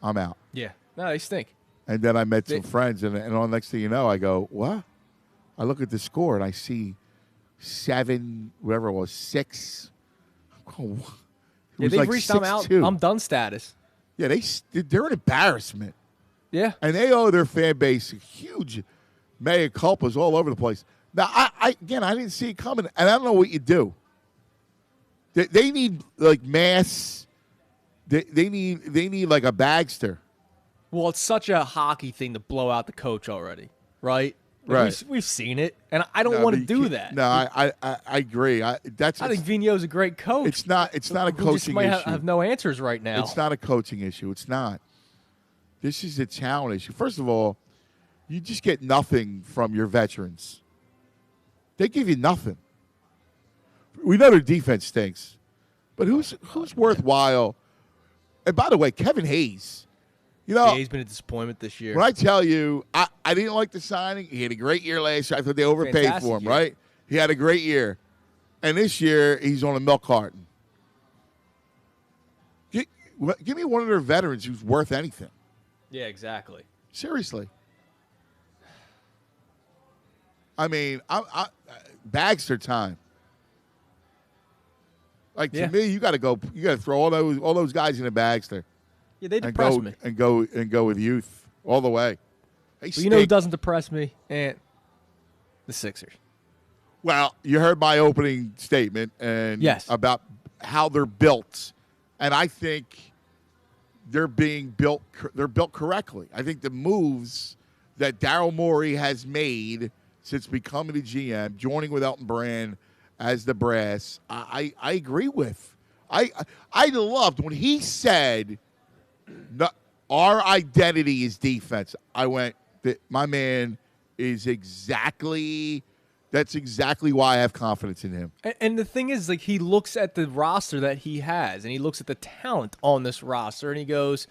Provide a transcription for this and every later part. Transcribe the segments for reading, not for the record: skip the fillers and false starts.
I'm out. Yeah. No, they stink. And then I met some friends, and on the next thing you know, I go, what? I look at the score, and I see 7, whatever it was, 6. I'm going, Yeah, they've reached I'm done status. Yeah, they're an embarrassment. Yeah. And they owe their fan base huge mea culpas all over the place. Now, I didn't see it coming, and I don't know what you do. They need, like, mass. They need like, a Bagster. Well, it's such a hockey thing to blow out the coach already, right? Right. We've seen it, and I don't want to do that. No, I agree. I think Vigneault's a great coach. It's not a coaching just might issue. have no answers right now. It's not a coaching issue. It's not. This is a talent issue. First of all, you just get nothing from your veterans. They give you nothing. We know their defense stinks, but who's worthwhile? And by the way, Kevin Hayes. You know, he's been a disappointment this year. When I tell you, I didn't like the signing. He had a great year last year. I thought they overpaid Fantastic for him, year. right? He had a great year. And this year, he's on a milk carton. Give me one of their veterans who's worth anything. Yeah, exactly. Seriously. I mean, Bagster time. Like, to me, you got to throw all those guys in a Bagster. Yeah, they depress me. And go with youth all the way. But you know who doesn't depress me? The Sixers. Well, you heard my opening statement and about how they're built, and I think they're being built. They're built correctly. I think the moves that Daryl Moore has made since becoming the GM, joining with Elton Brand as the brass, I agree with. I loved when he said, no, our identity is defense. I went, my man is that's exactly why I have confidence in him. And the thing is, like, he looks at the roster that he has, and he looks at the talent on this roster, and he goes,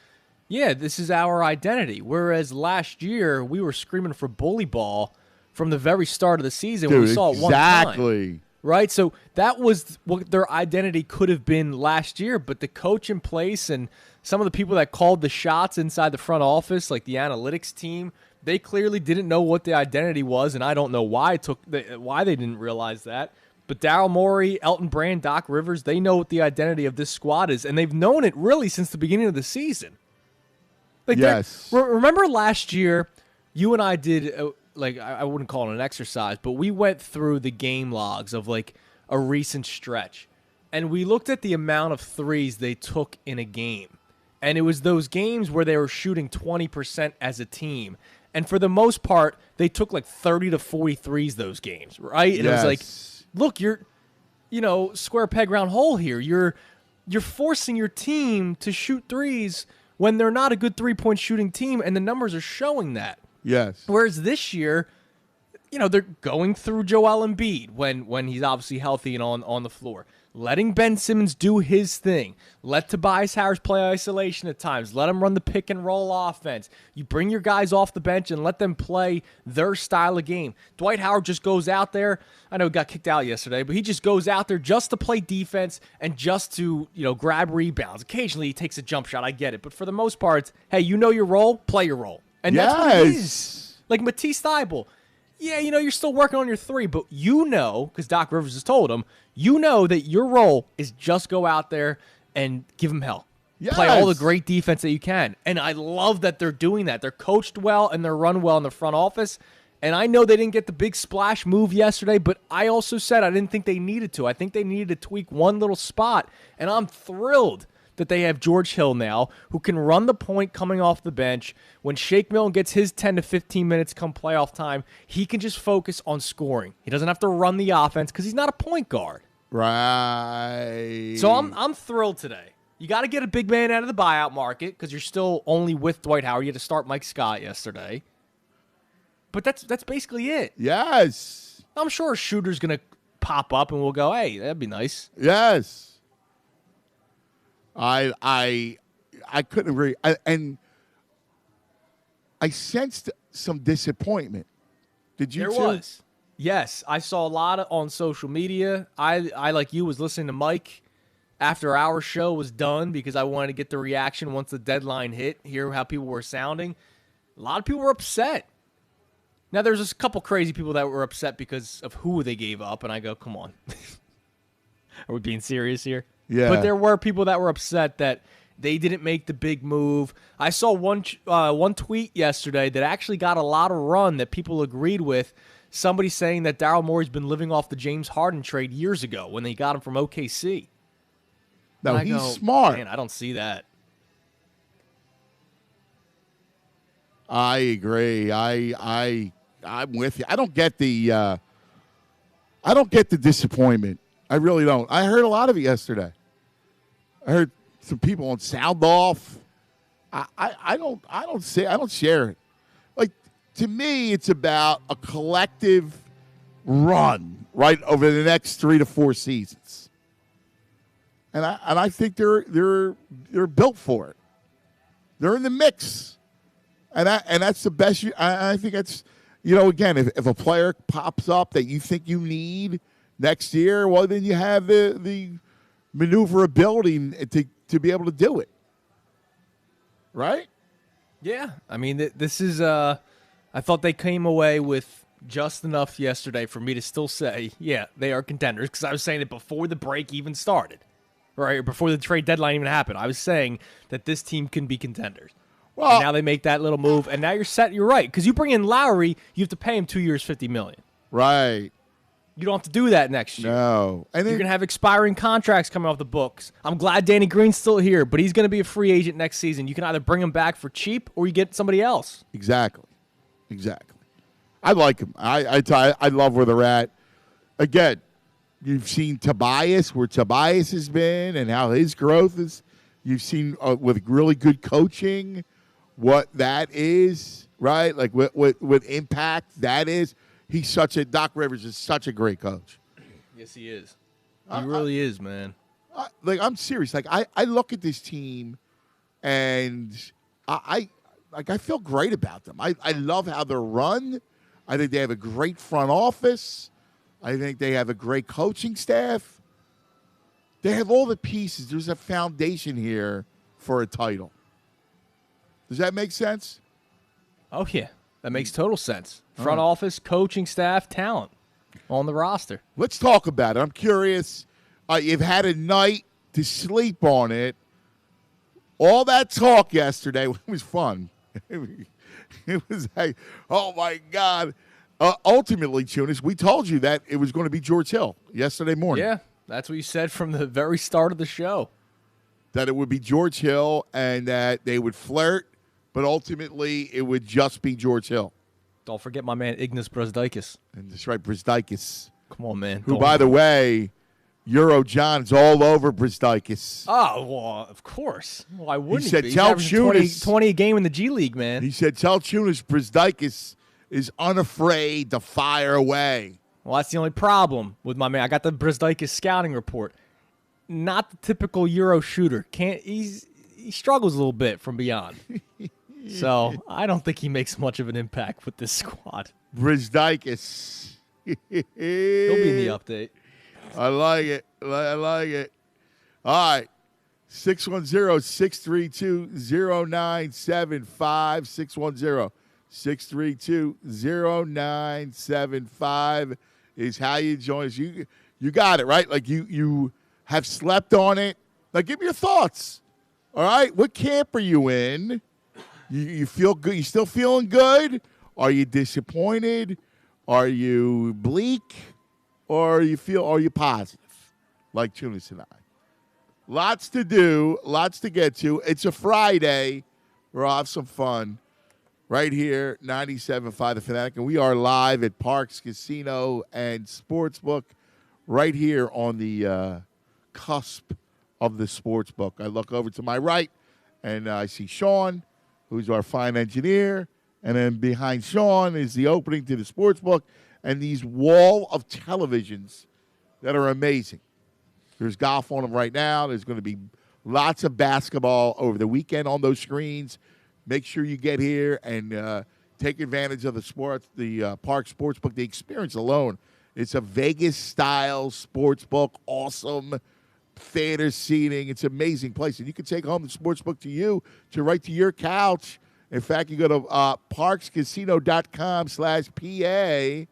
yeah, this is our identity. Whereas last year, we were screaming for bully ball from the very start of the season when we saw it one time. Exactly. Right? So that was what their identity could have been last year, but the coach in place and some of the people that called the shots inside the front office, like the analytics team, they clearly didn't know what the identity was, and I don't know why they didn't realize that. But Daryl Morey, Elton Brand, Doc Rivers, they know what the identity of this squad is, and they've known it really since the beginning of the season. Like, yes. Remember last year, you and I did, I wouldn't call it an exercise, but we went through the game logs of, like, a recent stretch, and we looked at the amount of threes they took in a game. And it was those games where they were shooting 20% as a team. And for the most part, they took like 30 to 40 threes those games, right? And It was like, look, you're, square peg round hole here. You're forcing your team to shoot threes when they're not a good three-point shooting team, and the numbers are showing that. Yes. Whereas this year, they're going through Joel Embiid when he's obviously healthy and on the floor. Letting Ben Simmons do his thing. Let Tobias Harris play isolation at times. Let him run the pick and roll offense. You bring your guys off the bench and let them play their style of game. Dwight Howard just goes out there. I know he got kicked out yesterday, but he just goes out there just to play defense and just to, grab rebounds. Occasionally he takes a jump shot. I get it. But for the most part, it's, hey, you know your role, play your role. And that's what it is. Like Matisse Thybulle. Yeah, you're still working on your three, but because Doc Rivers has told him, that your role is just go out there and give him hell. Yes. Play all the great defense that you can. And I love that they're doing that. They're coached well and they're run well in the front office. And I know they didn't get the big splash move yesterday, but I also said I didn't think they needed to. I think they needed to tweak one little spot, and I'm thrilled that they have George Hill now, who can run the point coming off the bench. When Shake Milton gets his 10 to 15 minutes come playoff time, he can just focus on scoring. He doesn't have to run the offense because he's not a point guard. Right. So I'm thrilled today. You got to get a big man out of the buyout market because you're still only with Dwight Howard. You had to start Mike Scott yesterday. But that's basically it. Yes. I'm sure a shooter's going to pop up and we'll go, hey, that'd be nice. Yes. I couldn't agree. And I sensed some disappointment. Did you? There was. Yes, I saw a lot on social media. I like you was listening to Mike after our show was done because I wanted to get the reaction once the deadline hit, hear how people were sounding. A lot of people were upset. Now, there's just a couple crazy people that were upset because of who they gave up, and I go, come on. Are we being serious here? Yeah. But there were people that were upset that they didn't make the big move. I saw one tweet yesterday that actually got a lot of run that people agreed with. Somebody saying that Daryl Moore has been living off the James Harden trade years ago when they got him from OKC. No, he's smart. Man, I don't see that. I agree. I'm with you. I don't get the disappointment. I really don't. I heard a lot of it yesterday. I heard some people on sound off. I don't share it. Like, to me, it's about a collective run right over the next 3 to 4 seasons. And I think they're built for it. They're in the mix. And that's the best. I think that's, again, if a player pops up that you think you need next year, well, then you have the maneuverability to be able to do it. Right? Yeah. I mean, this is, I thought they came away with just enough yesterday for me to still say, yeah, they are contenders, because I was saying it before the break even started, right? Or before the trade deadline even happened. I was saying that this team can be contenders. Well, and now they make that little move, and now you're set. You're right, because you bring in Lowry, you have to pay him 2 years, $50 million. Right. You don't have to do that next year. No. And you're going to have expiring contracts coming off the books. I'm glad Danny Green's still here, but he's going to be a free agent next season. You can either bring him back for cheap or you get somebody else. Exactly. I like him. I love where they're at. Again, you've seen Tobias, where Tobias has been and how his growth is. You've seen with really good coaching what that is, right? Like what impact that is. Doc Rivers is such a great coach. Yes, he is. He really is, man. I'm serious. Like I look at this team, and I feel great about them. I love how they're run. I think they have a great front office. I think they have a great coaching staff. They have all the pieces. There's a foundation here for a title. Does that make sense? Oh, yeah. That makes total sense. Front office, coaching staff, talent on the roster. Let's talk about it. I'm curious. You've had a night to sleep on it. All that talk yesterday was fun. It was like, oh, my God. Ultimately, Tunis, we told you that it was going to be George Hill yesterday morning. Yeah, that's what you said from the very start of the show. That it would be George Hill and that they would flirt, but ultimately it would just be George Hill. Don't forget my man Ignas Brazdeikis. And that's right, Brazdeikis. Come on, man. Who, by the way, Euro John's all over Brazdeikis. Oh, well, of course. Why wouldn't he said, be? tell He's Tunis 20 a game in the G League, man. He said, tell Tunis Brazdeikis is unafraid to fire away. Well, that's the only problem with my man. I got the Brazdeikis scouting report. Not the typical Euro shooter. He struggles a little bit from beyond. So I don't think he makes much of an impact with this squad. Brazdeikis. He'll be in the update. I like it. I like it. All right. 610-632-0975. 610-632-0975 is how you join us. You got it, right? Like you have slept on it. Like, give me your thoughts. All right? What camp are you in? You feel good? You still feeling good? Are you disappointed? Are you bleak? Or are you positive? Like Tunis and I. Lots to do, lots to get to. It's a Friday. We'll have some fun right here, 97.5 The Fanatic. And we are live at Parx Casino and Sportsbook right here on the cusp of the Sportsbook. I look over to my right, and I see Sean, who's our fine engineer. And then behind Sean is the opening to the Sportsbook and these wall of televisions that are amazing. There's golf on them right now. There's going to be lots of basketball over the weekend on those screens. Make sure you get here and take advantage of the Parx Sportsbook. The experience alone, it's a Vegas-style sportsbook, awesome. theater seating. It's an amazing place. And you can take home the sportsbook right to your couch. In fact, you go to parxcasino.com/PA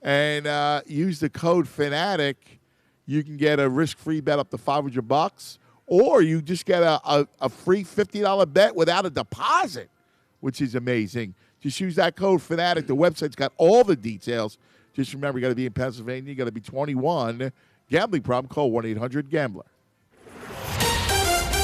and use the code Fanatic. You can get a risk-free bet up to $500, or you just get a free $50 bet without a deposit, which is amazing. Just use that code Fanatic. The website's got all the details. Just remember, you got to be in Pennsylvania. You got to be 21. Gambling problem? Call 1-800-GAMBLER.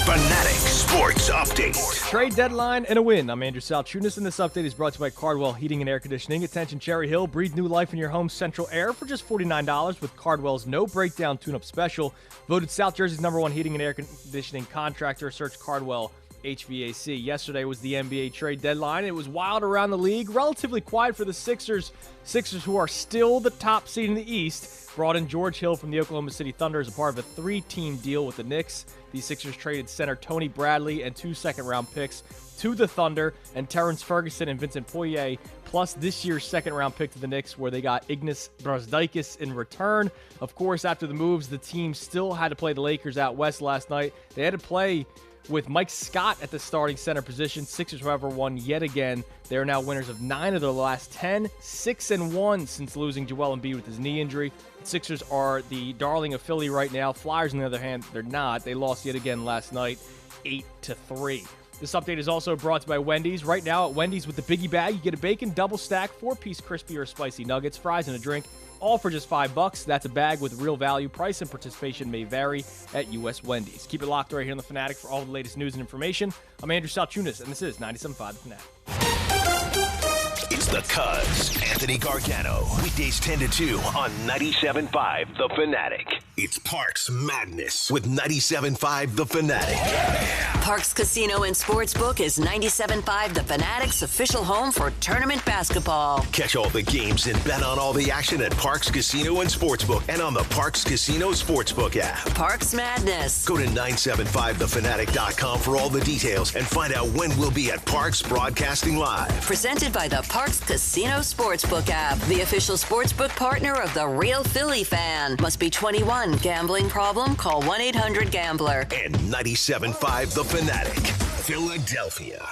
Fanatic Sports Update. Trade deadline and a win. I'm Andrew Salchunas, and this update is brought to you by Cardwell Heating and Air Conditioning. Attention Cherry Hill, breathe new life in your home's central air for just $49 with Cardwell's no breakdown tune-up special. Voted South Jersey's #1 heating and air conditioning contractor. Search Cardwell HVAC. Yesterday was the NBA trade deadline. It was wild around the league, relatively quiet for the Sixers. Sixers, who are still the top seed in the East, brought in George Hill from the Oklahoma City Thunder as a part of a 3-team deal with the Knicks. The Sixers traded center Tony Bradley and 2 second-round picks to the Thunder, and Terrence Ferguson and Vincent Poirier, plus this year's second-round pick to the Knicks, where they got Ignas Brazdeikis in return. Of course, after the moves, the team still had to play the Lakers out west last night. They had to play with Mike Scott at the starting center position. Sixers, however, won yet again. They are now winners of 9 of their last 10, 6-1 since losing Joel Embiid with his knee injury. The Sixers are the darling of Philly right now. Flyers, on the other hand, they're not. They lost yet again last night, 8-3. This update is also brought to you by Wendy's. Right now at Wendy's with the Biggie Bag, you get a bacon double stack, 4-piece crispy or spicy nuggets, fries, and a drink, all for just $5. That's a bag with real value. Price and participation may vary at U.S. Wendy's. Keep it locked right here on The Fanatic for all the latest news and information. I'm Andrew Salchunas, and this is 97.5 The Fanatic. It's the Cuz, Anthony Gargano. Weekdays 10 to 2 on 97.5 The Fanatic. It's Parx Madness with 97.5 The Fanatic. Parx Casino and Sportsbook is 97.5 The Fanatic's official home for tournament basketball. Catch all the games and bet on all the action at Parx Casino and Sportsbook and on the Parx Casino Sportsbook app. Parx Madness. Go to 975thefanatic.com for all the details and find out when we'll be at Parx Broadcasting Live. Presented by the Parx Casino Sportsbook app, the official sportsbook partner of the Real Philly Fan. Must be 21. Gambling problem? Call 1-800-GAMBLER. And 97.5 The Fanatic, Philadelphia.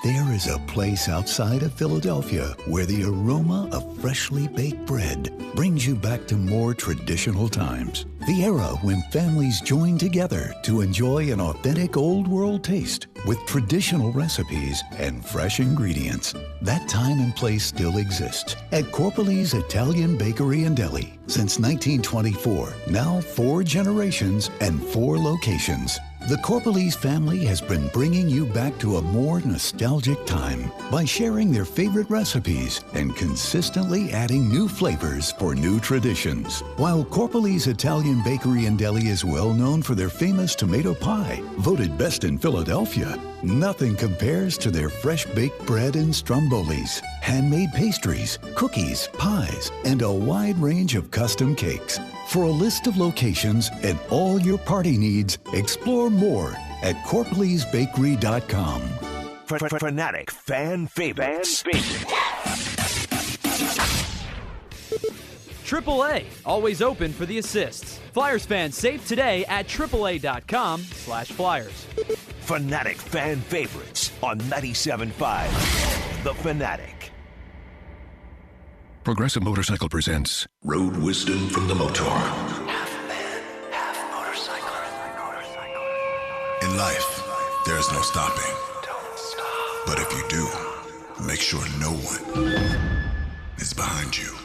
There is a place outside of Philadelphia where the aroma of freshly baked bread brings you back to more traditional times. The era when families joined together to enjoy an authentic old world taste with traditional recipes and fresh ingredients. That time and place still exists at Corpali's Italian Bakery and Deli. Since 1924, now 4 generations and 4 locations. The Corpali's family has been bringing you back to a more nostalgic time by sharing their favorite recipes and consistently adding new flavors for new traditions. While Corpali's Italian Bakery and Deli is well known for their famous tomato pie, voted best in Philadelphia, nothing compares to their fresh baked bread and strombolis, handmade pastries, cookies, pies, and a wide range of custom cakes. For a list of locations and all your party needs, explore more at corpalysbakery.com. Fanatic Fan Favorites. AAA, always open for the assists. Flyers fans save today at AAA.com/Flyers. Fanatic Fan Favorites on 97.5 The Fanatic. Progressive Motorcycle presents Road Wisdom from the Motor. Half man, half motorcycle. In life, there is no stopping. Don't stop. But if you do, make sure no one is behind you.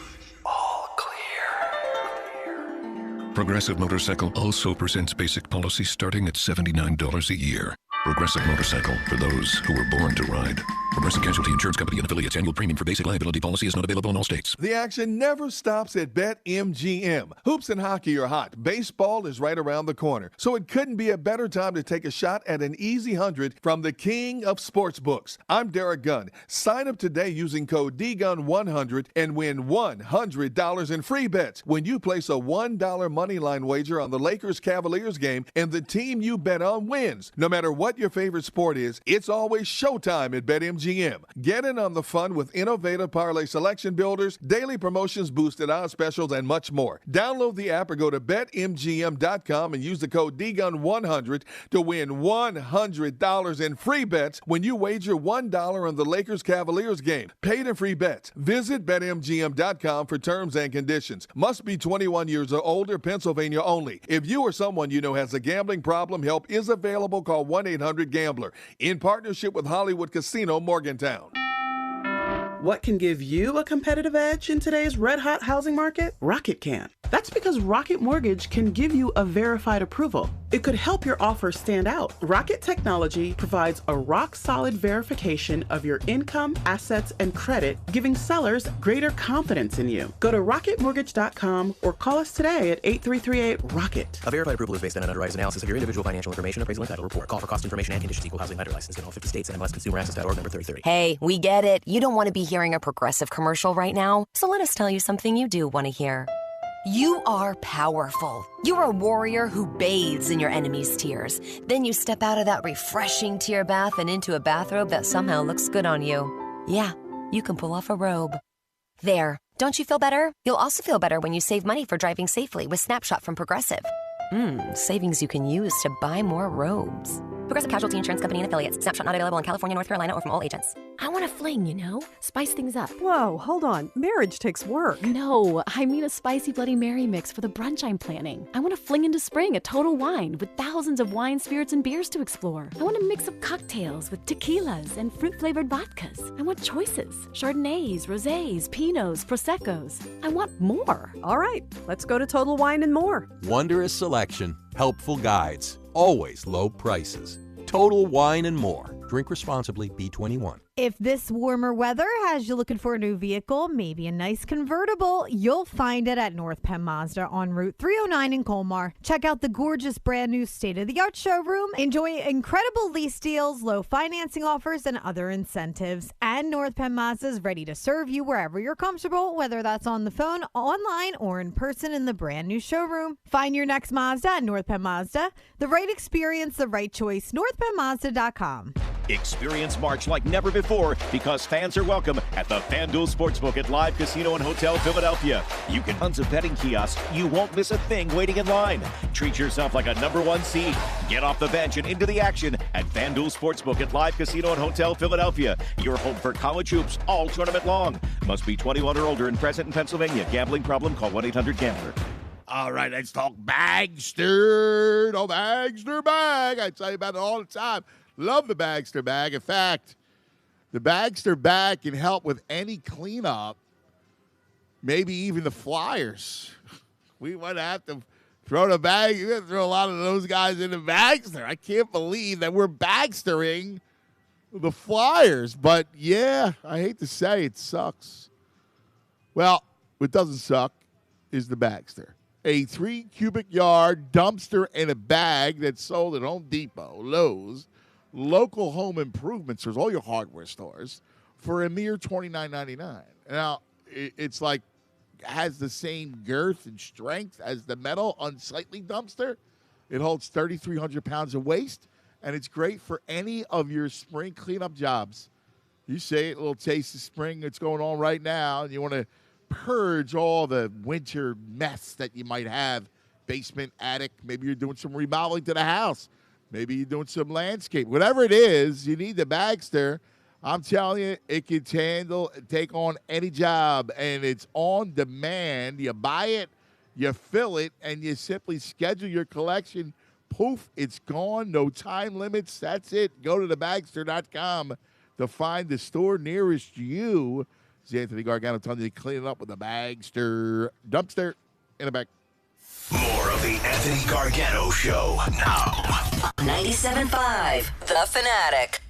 All clear. Progressive Motorcycle also presents basic policy starting at $79 a year. Progressive Motorcycle, for those who were born to ride. Progressive Casualty Insurance Company and affiliates. Annual premium for basic liability policy is not available in all states. The action never stops at BetMGM. Hoops and hockey are hot. Baseball is right around the corner. So it couldn't be a better time to take a shot at an easy 100 from the king of sportsbooks. I'm Derek Gunn. Sign up today using code DGUN100 and win $100 in free bets when you place a $1 moneyline wager on the Lakers-Cavaliers game and the team you bet on wins. No matter what your favorite sport is, it's always showtime at BetMGM. BetMGM. Get in on the fun with innovative parlay selection builders, daily promotions, boosted odds specials, and much more. Download the app or go to BetMGM.com and use the code DGUN100 to win $100 in free bets when you wager $1 on the Lakers-Cavaliers game. Paid and free bets. Visit BetMGM.com for terms and conditions. Must be 21 years or older, Pennsylvania only. If you or someone you know has a gambling problem, help is available. Call 1-800-GAMBLER. In partnership with Hollywood Casino Morgantown. What can give you a competitive edge in today's red-hot housing market? Rocket can. That's because Rocket Mortgage can give you a verified approval. It could help your offer stand out. Rocket Technology provides a rock-solid verification of your income, assets, and credit, giving sellers greater confidence in you. Go to rocketmortgage.com or call us today at 8338-ROCKET. A verified approval is based on an underwriter's analysis of your individual financial information, appraisal, and title report. Call for cost information and conditions. Equal housing lender license in all 50 states and MLSConsumerAccess.org number 3030. Hey, we get it. You don't want to be hearing a Progressive commercial right now, so let us tell you something you do want to hear. You are powerful. You're a warrior who bathes in your enemy's tears. Then you step out of that refreshing tear bath and into a bathrobe that somehow looks good on you. Yeah, you can pull off a robe. There. Don't you feel better? You'll also feel better when you save money for driving safely with Snapshot from Progressive. Savings you can use to buy more robes. Progressive Casualty Insurance Company and Affiliates. Snapshot not available in California, North Carolina, or from all agents. I want a fling, spice things up. Whoa, hold on. Marriage takes work. No, I mean a spicy Bloody Mary mix for the brunch I'm planning. I want to fling into spring a Total Wine with thousands of wine, spirits, and beers to explore. I want to mix up cocktails with tequilas and fruit-flavored vodkas. I want choices. Chardonnays, rosés, Pinots, Proseccos. I want more. All right, let's go to Total Wine and More. Wondrous selection, helpful guides, always low prices. Total Wine and More. Drink responsibly, B21. If this warmer weather has you looking for a new vehicle, maybe a nice convertible, you'll find it at North Penn Mazda on Route 309 in Colmar. Check out the gorgeous brand new state-of-the-art showroom. Enjoy incredible lease deals, low financing offers, and other incentives. And North Penn Mazda is ready to serve you wherever you're comfortable, whether that's on the phone, online, or in person in the brand new showroom. Find your next Mazda at North Penn Mazda. The right experience, the right choice. NorthPennMazda.com. Experience March like never before because fans are welcome at the FanDuel Sportsbook at Live Casino and Hotel Philadelphia. You can tons of betting kiosks. You won't miss a thing waiting in line. Treat yourself like a #1 seed. Get off the bench and into the action at FanDuel Sportsbook at Live Casino and Hotel Philadelphia. Your home for college hoops all tournament long. Must be 21 or older and present in Pennsylvania. Gambling problem? Call 1-800-GAMBLER. All right, let's talk Bagster. No Bagster bag. I tell you about it all the time. Love the Bagster bag. In fact, the Bagster bag can help with any cleanup, maybe even the Flyers. We might have to throw the bag. You're going to throw a lot of those guys in the Bagster. I can't believe that we're Bagstering the Flyers. But, yeah, I hate to say it sucks. Well, what doesn't suck is the Bagster. A 3 cubic yard dumpster in a bag that's sold at Home Depot, Lowe's, local home improvement stores, all your hardware stores, for a mere $29.99. Now, it's like has the same girth and strength as the metal unsightly dumpster. It holds 3,300 pounds of waste, and it's great for any of your spring cleanup jobs. You say it, a little taste of spring that's going on right now, and you want to purge all the winter mess that you might have, basement, attic. Maybe you're doing some remodeling to the house. Maybe you're doing some landscape. Whatever it is, you need the Bagster. I'm telling you, it can take on any job, and it's on demand. You buy it, you fill it, and you simply schedule your collection. Poof, it's gone. No time limits. That's it. Go to thebagster.com to find the store nearest you. It's Anthony Gargano telling you to clean it up with the Bagster dumpster in a bag. More of the Anthony Gargano Show now. 97.5, The Fanatic.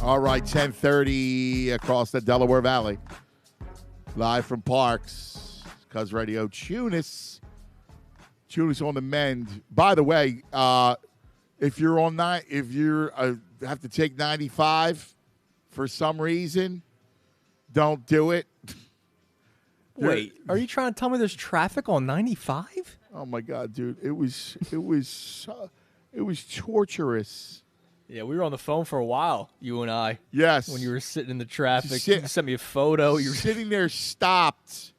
All right, 10:30 across the Delaware Valley. Live from Parx, Cuz Radio. Tunis on the mend. By the way, if you're have to take 95 for some reason, don't do it. Wait, are you trying to tell me there's traffic on 95? Oh my God, dude! It was It was torturous. Yeah, we were on the phone for a while, you and I. Yes. When you were sitting in the traffic. You sent me a photo. You were sitting there stopped.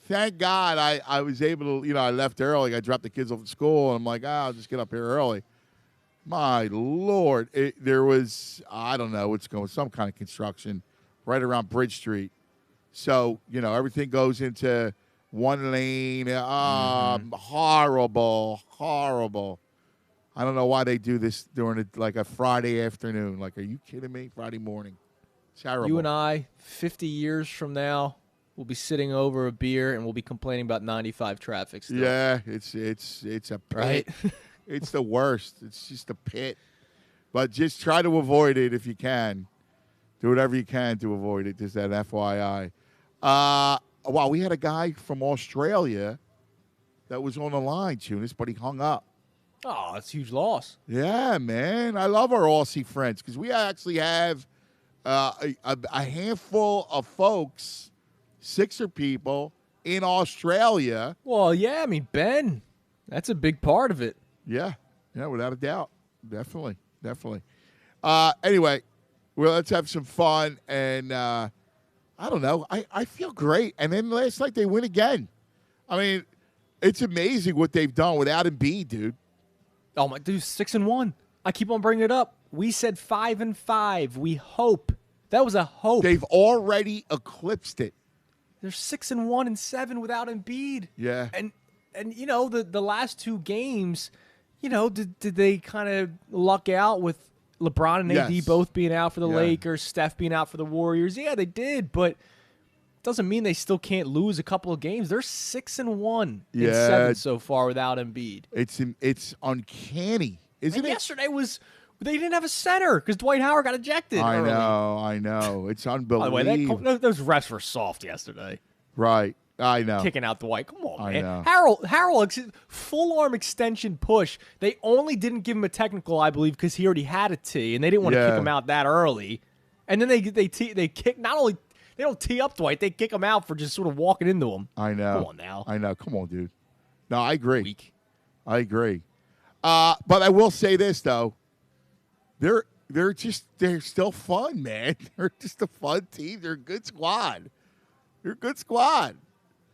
Thank God I was able to, I left early. I dropped the kids off at school, and I'm like, I'll just get up here early. My Lord. There was, I don't know what's going, some kind of construction right around Bridge Street. So, everything goes into one lane. Horrible. I don't know why they do this during a Friday afternoon. Like, are you kidding me? Friday morning. Terrible. You and I, 50 years from now, we'll be sitting over a beer and we'll be complaining about 95 traffic still. Yeah, it's a pit. Right? It's the worst. It's just a pit. But just try to avoid it if you can. Do whatever you can to avoid it. Just that FYI. Wow, we had a guy from Australia that was on the line, Tunis, but he hung up. Oh, that's a huge loss. Yeah, man. I love our Aussie friends because we actually have a handful of folks, Sixer people, in Australia. Well, yeah, I mean, Ben, that's a big part of it. Yeah, without a doubt. Definitely. Anyway, well, let's have some fun. And I don't know. I feel great. And then last night they win again. I mean, it's amazing what they've done without Embiid, dude. Oh, my dude, 6-1. I keep on bringing it up. We said 5-5. We hope. That was a hope. They've already eclipsed it. They're 6-1 and 7 without Embiid. Yeah. And the last two games, did they kind of luck out with LeBron and AD both being out for the Lakers, Steph being out for the Warriors? Yeah, they did, but doesn't mean they still can't lose a couple of games. They're 6-1 in 7 so far without Embiid. It's uncanny, isn't it? Yesterday they didn't have a center because Dwight Howard got ejected. I early. know. It's unbelievable. By the way, those refs were soft yesterday. Right. I know. Kicking out Dwight. Come on, man. Know. Harold, full arm extension push. They only didn't give him a technical, I believe, because he already had a tee, and they didn't want to kick him out that early. And then they kick. Not only they don't tee up Dwight, they kick him out for just sort of walking into him. I know. Come on now. I know. Come on, dude. No, I agree. I agree. But I will say this though, they're still fun, man. They're just a fun team. They're a good squad.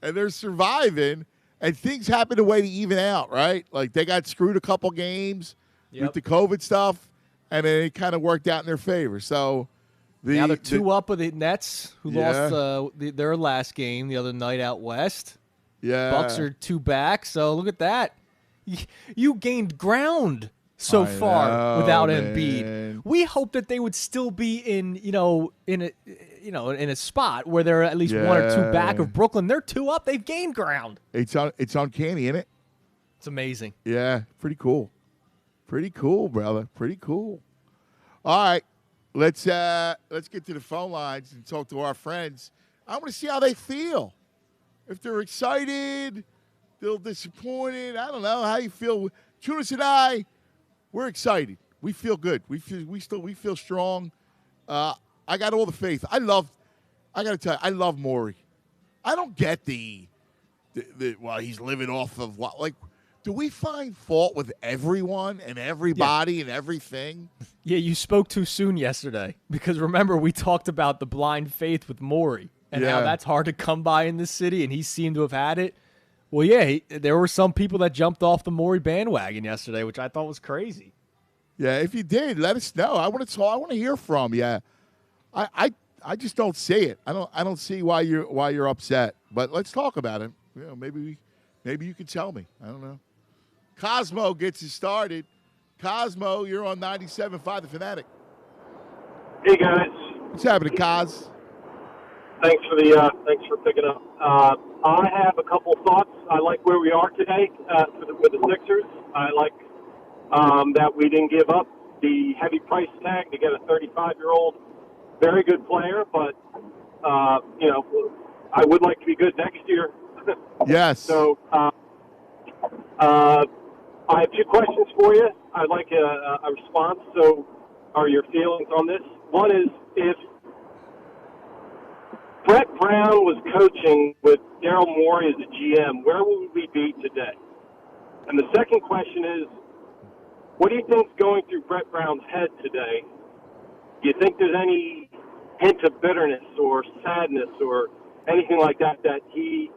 And they're surviving, and things happen the way to even out, right? Like, they got screwed a couple games with the COVID stuff, and then it kind of worked out in their favor. So now they're 2 up with the Nets, who lost their last game the other night out west. Yeah. Bucks are 2 back, so look at that. You gained ground so far without Embiid. We hope that they would still be in a spot where they're at least 1 or 2 back of Brooklyn. They're 2 up. They've gained ground. It's uncanny, isn't it? It's amazing. Yeah, pretty cool. Pretty cool, brother. Pretty cool. All right, let's get to the phone lines and talk to our friends. I want to see how they feel. If they're excited, they're disappointed. I don't know how you feel. Tunis and I, we're excited. We feel good. We feel strong. I got all the faith. I got to tell you, I love Morey. I don't get the he's living off of what? Like, do we find fault with everyone and everybody and everything? Yeah, you spoke too soon yesterday because remember we talked about the blind faith with Morey and how that's hard to come by in this city, and he seemed to have had it. Well, yeah, there were some people that jumped off the Morey bandwagon yesterday, which I thought was crazy. Yeah, if you did, let us know. I want to talk. I want to hear from you. I just don't see it. I don't see why you're upset. But let's talk about it. Maybe you can tell me. I don't know. Cosmo gets it started. Cosmo, you're on 97.5 The Fanatic. Hey guys. What's happening, Cos? Thanks for picking up. I have a couple thoughts. I like where we are today with the Sixers. I like that we didn't give up the heavy price tag to get a 35-year-old, very good player. But I would like to be good next year. Yes. So I have 2 questions for you. I'd like a response. So, are your feelings on this? One is, if Brett Brown was coaching with Daryl Moore as a GM, where would we be today? And the second question is, what do you think's going through Brett Brown's head today? Do you think there's any hint of bitterness or sadness or anything like that he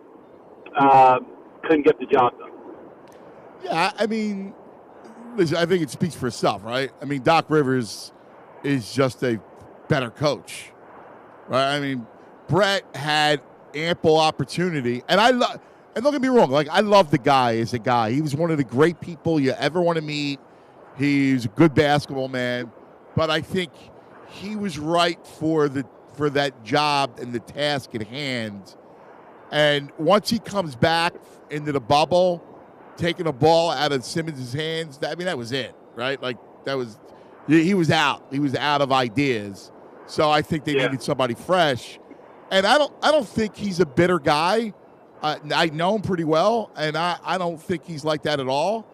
couldn't get the job done? Yeah, I mean, listen, I think it speaks for itself, right? I mean, Doc Rivers is just a better coach, right? I mean, Brett had ample opportunity, and and don't get me wrong, like I love the guy as a guy. He was one of the great people you ever want to meet. He's a good basketball man, but I think he was right for that job and the task at hand. And once he comes back into the bubble, taking a ball out of Simmons' hands, I mean, that was it, right? Like he was out. He was out of ideas. So I think they needed somebody fresh. And I don't think he's a bitter guy. I know him pretty well, and I don't think he's like that at all.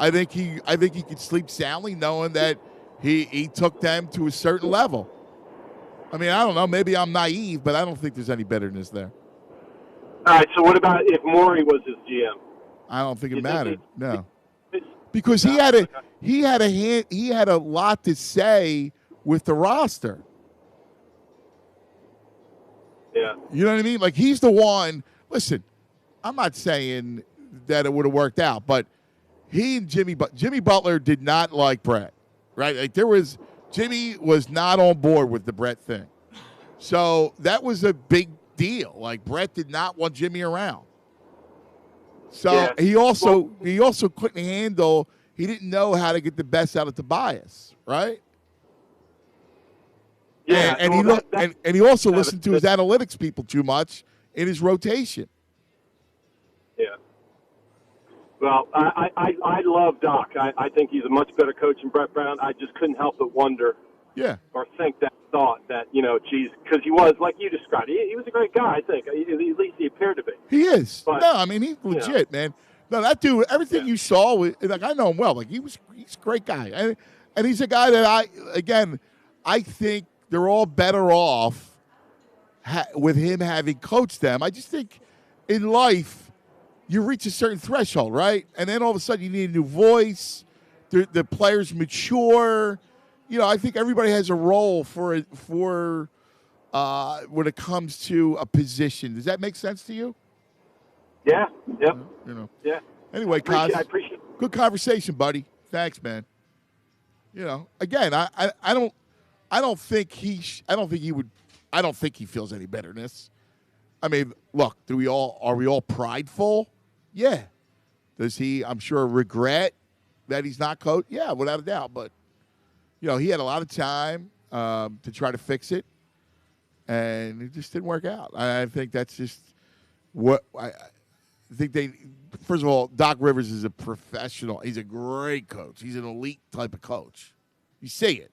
I think he could sleep soundly knowing that he took them to a certain level. I mean, I don't know. Maybe I'm naive, but I don't think there's any bitterness there. All right. So what about if Morey was his GM? I don't think it mattered. No, because he had a lot to say with the roster. Yeah. You know what I mean? Like he's the one. Listen, I'm not saying that it would have worked out, but he and Jimmy Butler did not like Brett, right? Like Jimmy was not on board with the Brett thing. So that was a big deal. Like Brett did not want Jimmy around. So he also couldn't handle, he didn't know how to get the best out of Tobias, right? Yeah. And he also listened to his analytics people too much in his rotation. Yeah. Well, I love Doc. I think he's a much better coach than Brett Brown. I just couldn't help but wonder or think that thought that, geez, because he was, like you described, he was a great guy, I think. At least he appeared to be. He is. But, no, I mean, he's legit, man. No, that dude, everything you saw, like I know him well. Like he's a great guy. And he's a guy that I think they're all better off with him having coached them. I just think in life, you reach a certain threshold, right? And then all of a sudden you need a new voice. The players mature. I think everybody has a role for when it comes to a position. Does that make sense to you? Yeah. Yep. Yeah. Anyway, Kaz, I appreciate it. Good conversation, buddy. Thanks, man. Again, I don't think he feels any bitterness. I mean, look, are we all prideful? Yeah. Does he, I'm sure, regret that he's not coach? Yeah, without a doubt. But, he had a lot of time to try to fix it, and it just didn't work out. I think that's just what I think first of all, Doc Rivers is a professional. He's a great coach. He's an elite type of coach. You see it.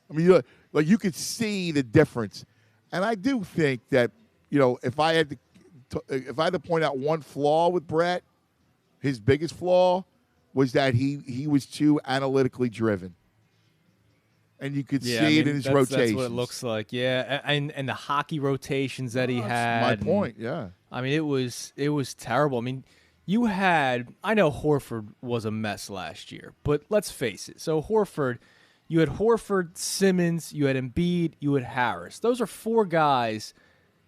I mean, you could see the difference. And I do think that, if I had to point out one flaw with Brett, his biggest flaw was that he was too analytically driven. And you could see it in his rotations. That's what it looks like, yeah. And the hockey rotations that he had. My point, yeah. I mean, it was terrible. I mean, I know Horford was a mess last year, but let's face it. So you had Horford, Simmons, you had Embiid, you had Harris. Those are four guys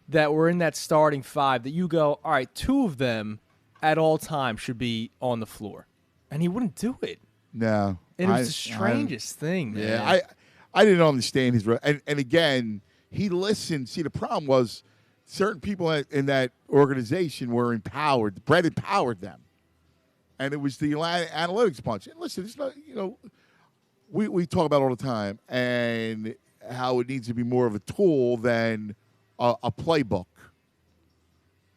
that were in that starting five that you go, all right, two of them at all times should be on the floor. And he wouldn't do it. No. And it was the strangest thing, man. Yeah, I didn't understand his – and again, he listened. See, the problem was certain people in that organization were empowered. Brett empowered them. And it was the analytics bunch. And listen, it's not – we talk about it all the time and how it needs to be more of a tool than a playbook.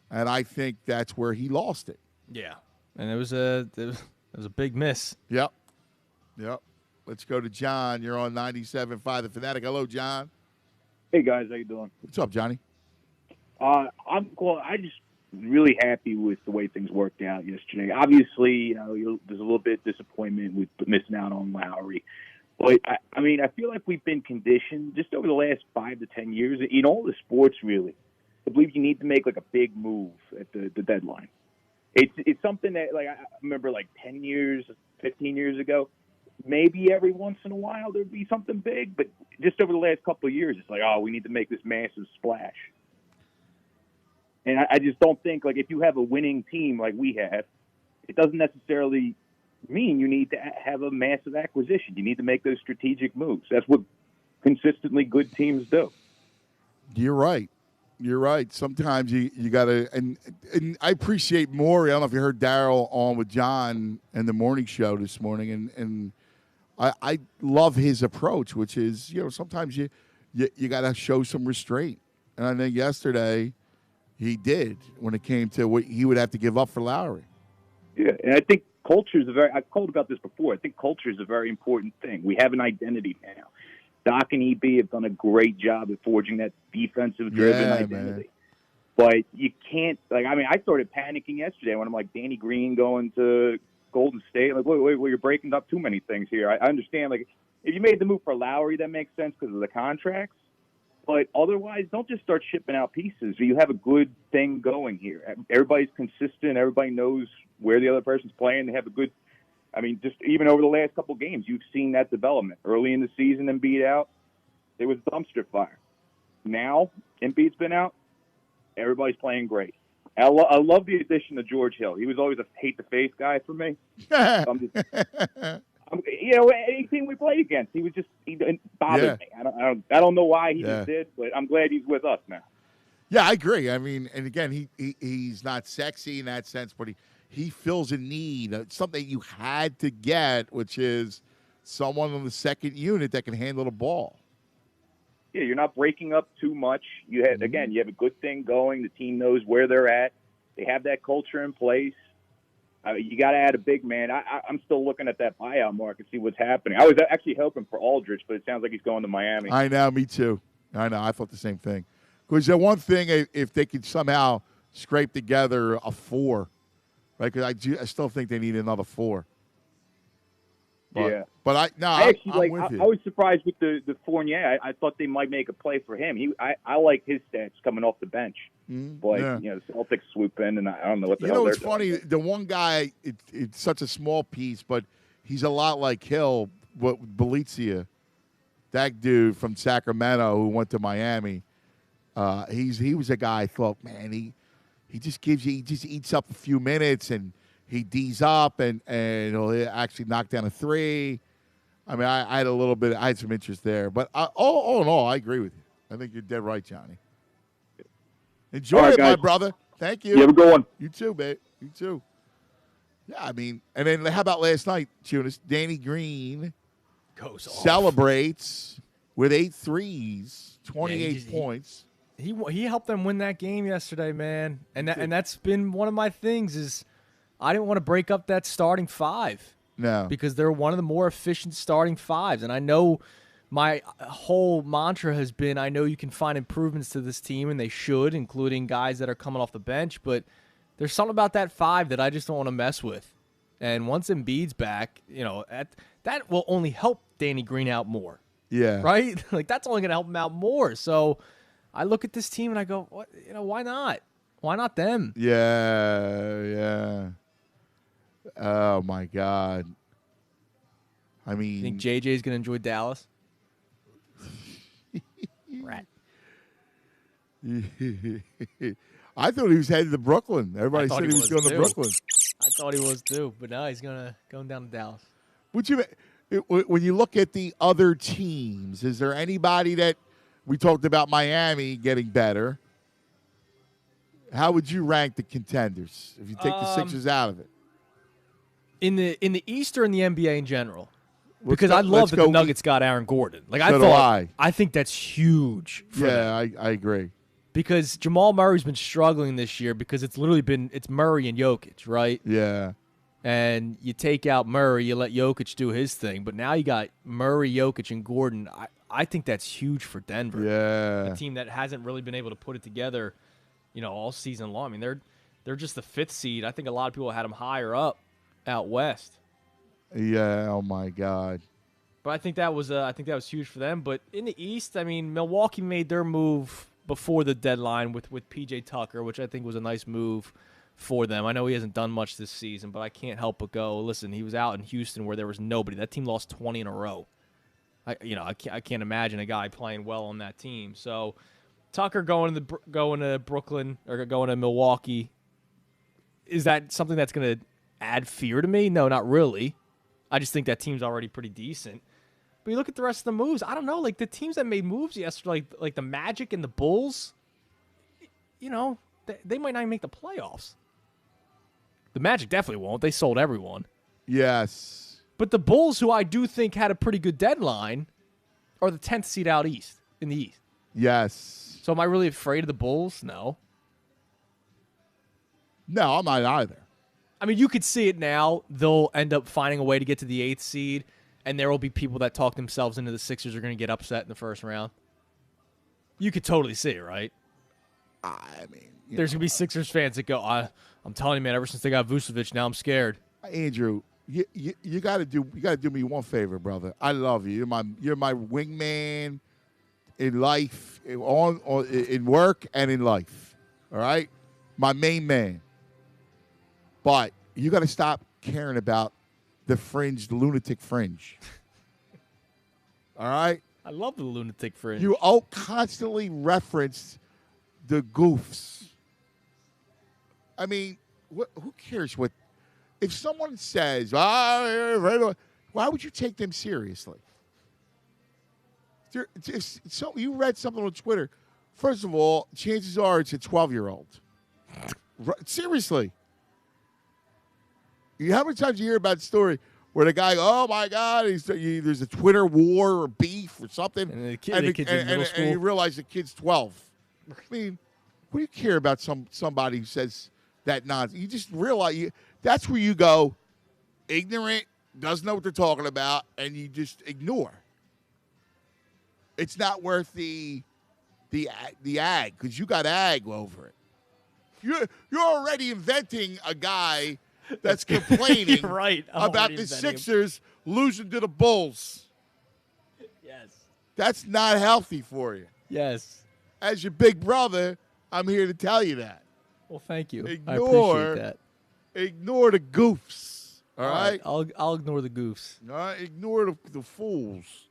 And I think that's where he lost it. Yeah. And it was a big miss. Yep. Let's go to John. You're on 97.5 The Fanatic. Hello, John. Hey, guys. How you doing? What's up, Johnny? I'm just really happy with the way things worked out yesterday. Obviously, there's a little bit of disappointment with missing out on Lowry. But, I feel like we've been conditioned just over the last 5 to 10 years, in all the sports, really, to believe you need to make, like, a big move at the deadline. It's something that, like, I remember, like, 10 years, 15 years ago, maybe every once in a while there'd be something big, but just over the last couple of years, it's like, oh, we need to make this massive splash. And I just don't think, like, if you have a winning team like we have, it doesn't necessarily mean you need to have a massive acquisition. You need to make those strategic moves. That's what consistently good teams do. You're right. You're right. Sometimes you got to – and I appreciate Moore. I don't know if you heard Daryl on with John in the morning show this morning, and I love his approach, which is, sometimes you got to show some restraint. And I think yesterday he did when it came to what he would have to give up for Lowry. Yeah, and I think culture is I've called about this before. I think culture is a very important thing. We have an identity now. Doc and EB have done a great job at forging that defensive-driven identity. Man. But you can't, I started panicking yesterday when I'm like, Danny Green going to Golden State. Like, wait, you're breaking up too many things here. I understand, if you made the move for Lowry, that makes sense because of the contracts. But otherwise, don't just start shipping out pieces. You have a good thing going here. Everybody's consistent. Everybody knows where the other person's playing. They have a good just even over the last couple of games, you've seen that development. Early in the season, Embiid out, there was dumpster fire. Now, Embiid's been out, everybody's playing great. I love the addition of George Hill. He was always a hate-the-face guy for me. Anything we played against, he bothered me. I don't know why he just did, but I'm glad he's with us now. Yeah, I agree. And again, he's not sexy in that sense, but he fills a need, something you had to get, which is someone on the second unit that can handle the ball. Yeah, you're not breaking up too much. You have a good thing going. The team knows where they're at. They have that culture in place. You got to add a big man. I'm still looking at that buyout market, see what's happening. I was actually hoping for Aldridge, but it sounds like he's going to Miami. I know, me too. I know, I thought the same thing. Because the one thing, if they could somehow scrape together a 4, right? Because I still think they need another 4. But, I'm with you. I was surprised with the Fournier. I thought they might make a play for him. I like his stats coming off the bench. But the Celtics swoop in, and I don't know what the hell they're doing. Funny. The one guy, it's such a small piece, but he's a lot like Hill, Belizia, that dude from Sacramento who went to Miami. He was a guy I thought, man, he just eats up a few minutes and he D's up and he'll actually knock down a 3. I mean, I had some interest there, but all in all, I agree with you. I think you're dead right, Johnny. Enjoy it, my brother. Thank you. You have a good one. You too, babe. You too. Yeah, and then how about last night, Tunis? Danny Green goes off. Celebrates with 8 threes, 28 points. He helped them win that game yesterday, man. And that's been one of my things is I didn't want to break up that starting 5. No. Because they're one of the more efficient starting 5s. And I know my whole mantra has been I know you can find improvements to this team, and they should, including guys that are coming off the bench. But there's something about that 5 that I just don't want to mess with. And once Embiid's back, that will only help Danny Green out more. Yeah. Right? That's only going to help him out more. So I look at this team and I go, what? Why not? Why not them? Yeah. Oh, my God. I mean. You think JJ's going to enjoy Dallas? Rat. I thought he was headed to Brooklyn. Everybody said he was going to Brooklyn. I thought he was too, but now he's going down to Dallas. When you look at the other teams, is there anybody that we talked about Miami getting better? How would you rank the contenders if you take the Sixers out of it? In the East or in the NBA in general? Because I love that the Nuggets got Aaron Gordon. I think that's huge for them. I agree. Because Jamal Murray's been struggling this year because it's literally been Murray and Jokic, right? Yeah. And you take out Murray, you let Jokic do his thing, but now you got Murray, Jokic, and Gordon. I think that's huge for Denver. Yeah. A team that hasn't really been able to put it together, all season long. I mean, they're just the 5th seed. I think a lot of people had them higher up out west. Yeah. Oh my God. But I think that was huge for them. But in the East, I mean, Milwaukee made their move before the deadline with PJ Tucker, which I think was a nice move for them. I know he hasn't done much this season, but I can't help but go, listen, he was out in Houston where there was nobody. That team lost 20 in a row. I can't imagine a guy playing well on that team. So Tucker going to Brooklyn or going to Milwaukee, is that something that's going to add fear to me? No, not really. I just think that team's already pretty decent. But you look at the rest of the moves, I don't know, like the teams that made moves yesterday, like the Magic and the Bulls, they might not even make the playoffs. The Magic definitely won't. They sold everyone. Yes. But the Bulls, who I do think had a pretty good deadline, are the 10th seed out east, in the East. Yes. So am I really afraid of the Bulls? No. No, I'm not either. I mean, you could see it now. They'll end up finding a way to get to the 8th seed, and there will be people that talk themselves into the Sixers are going to get upset in the first round. You could totally see it, right? I mean, there's going to be Sixers fans that go, I'm telling you, man, ever since they got Vucevic, now I'm scared. Andrew, you got to do me one favor, brother. I love you. You're my wingman in life, in work and in life. All right? My main man. But you got to stop caring about the lunatic fringe. All right? I love the lunatic fringe. You constantly reference the goofs. I mean, who cares what? If someone says, why would you take them seriously? So you read something on Twitter. First of all, chances are it's a 12-year-old. Seriously. How many times you hear about a story where the guy, oh, my God, there's a Twitter war or beef or something, and the kid's in middle school. And you realize the kid's 12. I mean, what do you care about somebody who says that nonsense? You just realize that's where you go ignorant, doesn't know what they're talking about, and you just ignore. It's not worth the ag, because you got ag over it. You're already inventing a guy that's complaining right. about the Sixers losing to the Bulls. Yes. That's not healthy for you. Yes. As your big brother, I'm here to tell you that. Well, thank you. I appreciate that. Ignore the goofs. All right? I'll ignore the goofs. All right? Ignore the fools.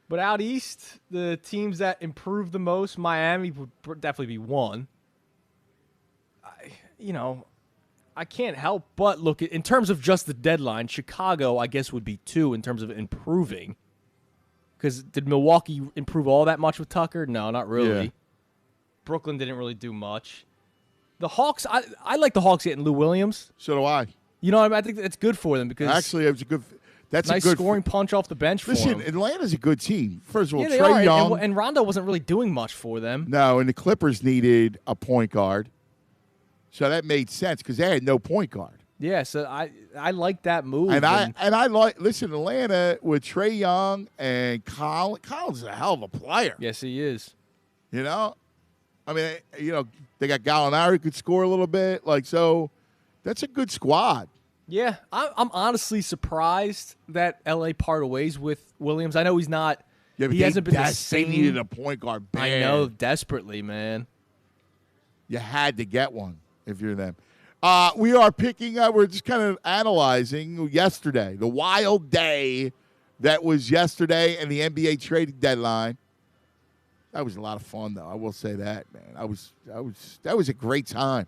But out east, the teams that improved the most, Miami would definitely be one. I can't help but look at, in terms of just the deadline, Chicago, I guess, would be 2 in terms of improving. Because did Milwaukee improve all that much with Tucker? No, not really. Yeah. Brooklyn didn't really do much. The Hawks, I like the Hawks getting Lou Williams. So do I. You know what I mean? I think that's good for them because actually it was a good. That's nice a good scoring punch off the bench for them. Listen, Atlanta's a good team. First of all, yeah, Trae Young and Rondo wasn't really doing much for them. No, and the Clippers needed a point guard. So that made sense because they had no point guard. Yeah, so I like that move. And I like Atlanta with Trae Young and Collins. Collins is a hell of a player. Yes, he is. You know, I mean, they got Gallinari who could score a little bit. So that's a good squad. Yeah, I'm honestly surprised that LA parted ways with Williams. I know he's not. Yeah, but he hasn't been the same. They needed a point guard bad. I know, desperately, man. You had to get one if you're them. We are picking up. We're just kind of analyzing yesterday, the wild day that was yesterday, and the NBA trading deadline. That was a lot of fun, though. I will say that, man. That was a great time.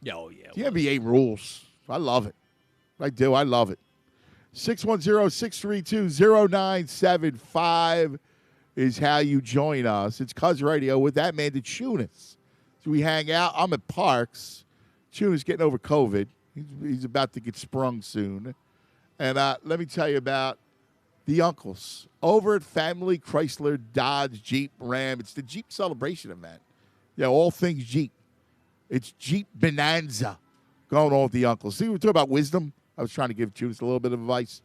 Oh yeah. The NBA rules. I love it. I do. I love it. 610-632-0975 is how you join us. It's Cuz Radio with that man, Tunis. So we hang out. I'm at Parx. Tunis getting over COVID. He's about to get sprung soon. And let me tell you about the uncles over at Family Chrysler Dodge Jeep Ram. It's the Jeep celebration event. Yeah, all things Jeep. It's Jeep Bonanza going on with the uncles. See, we're talking about wisdom. I was trying to give Tunis a little bit of advice.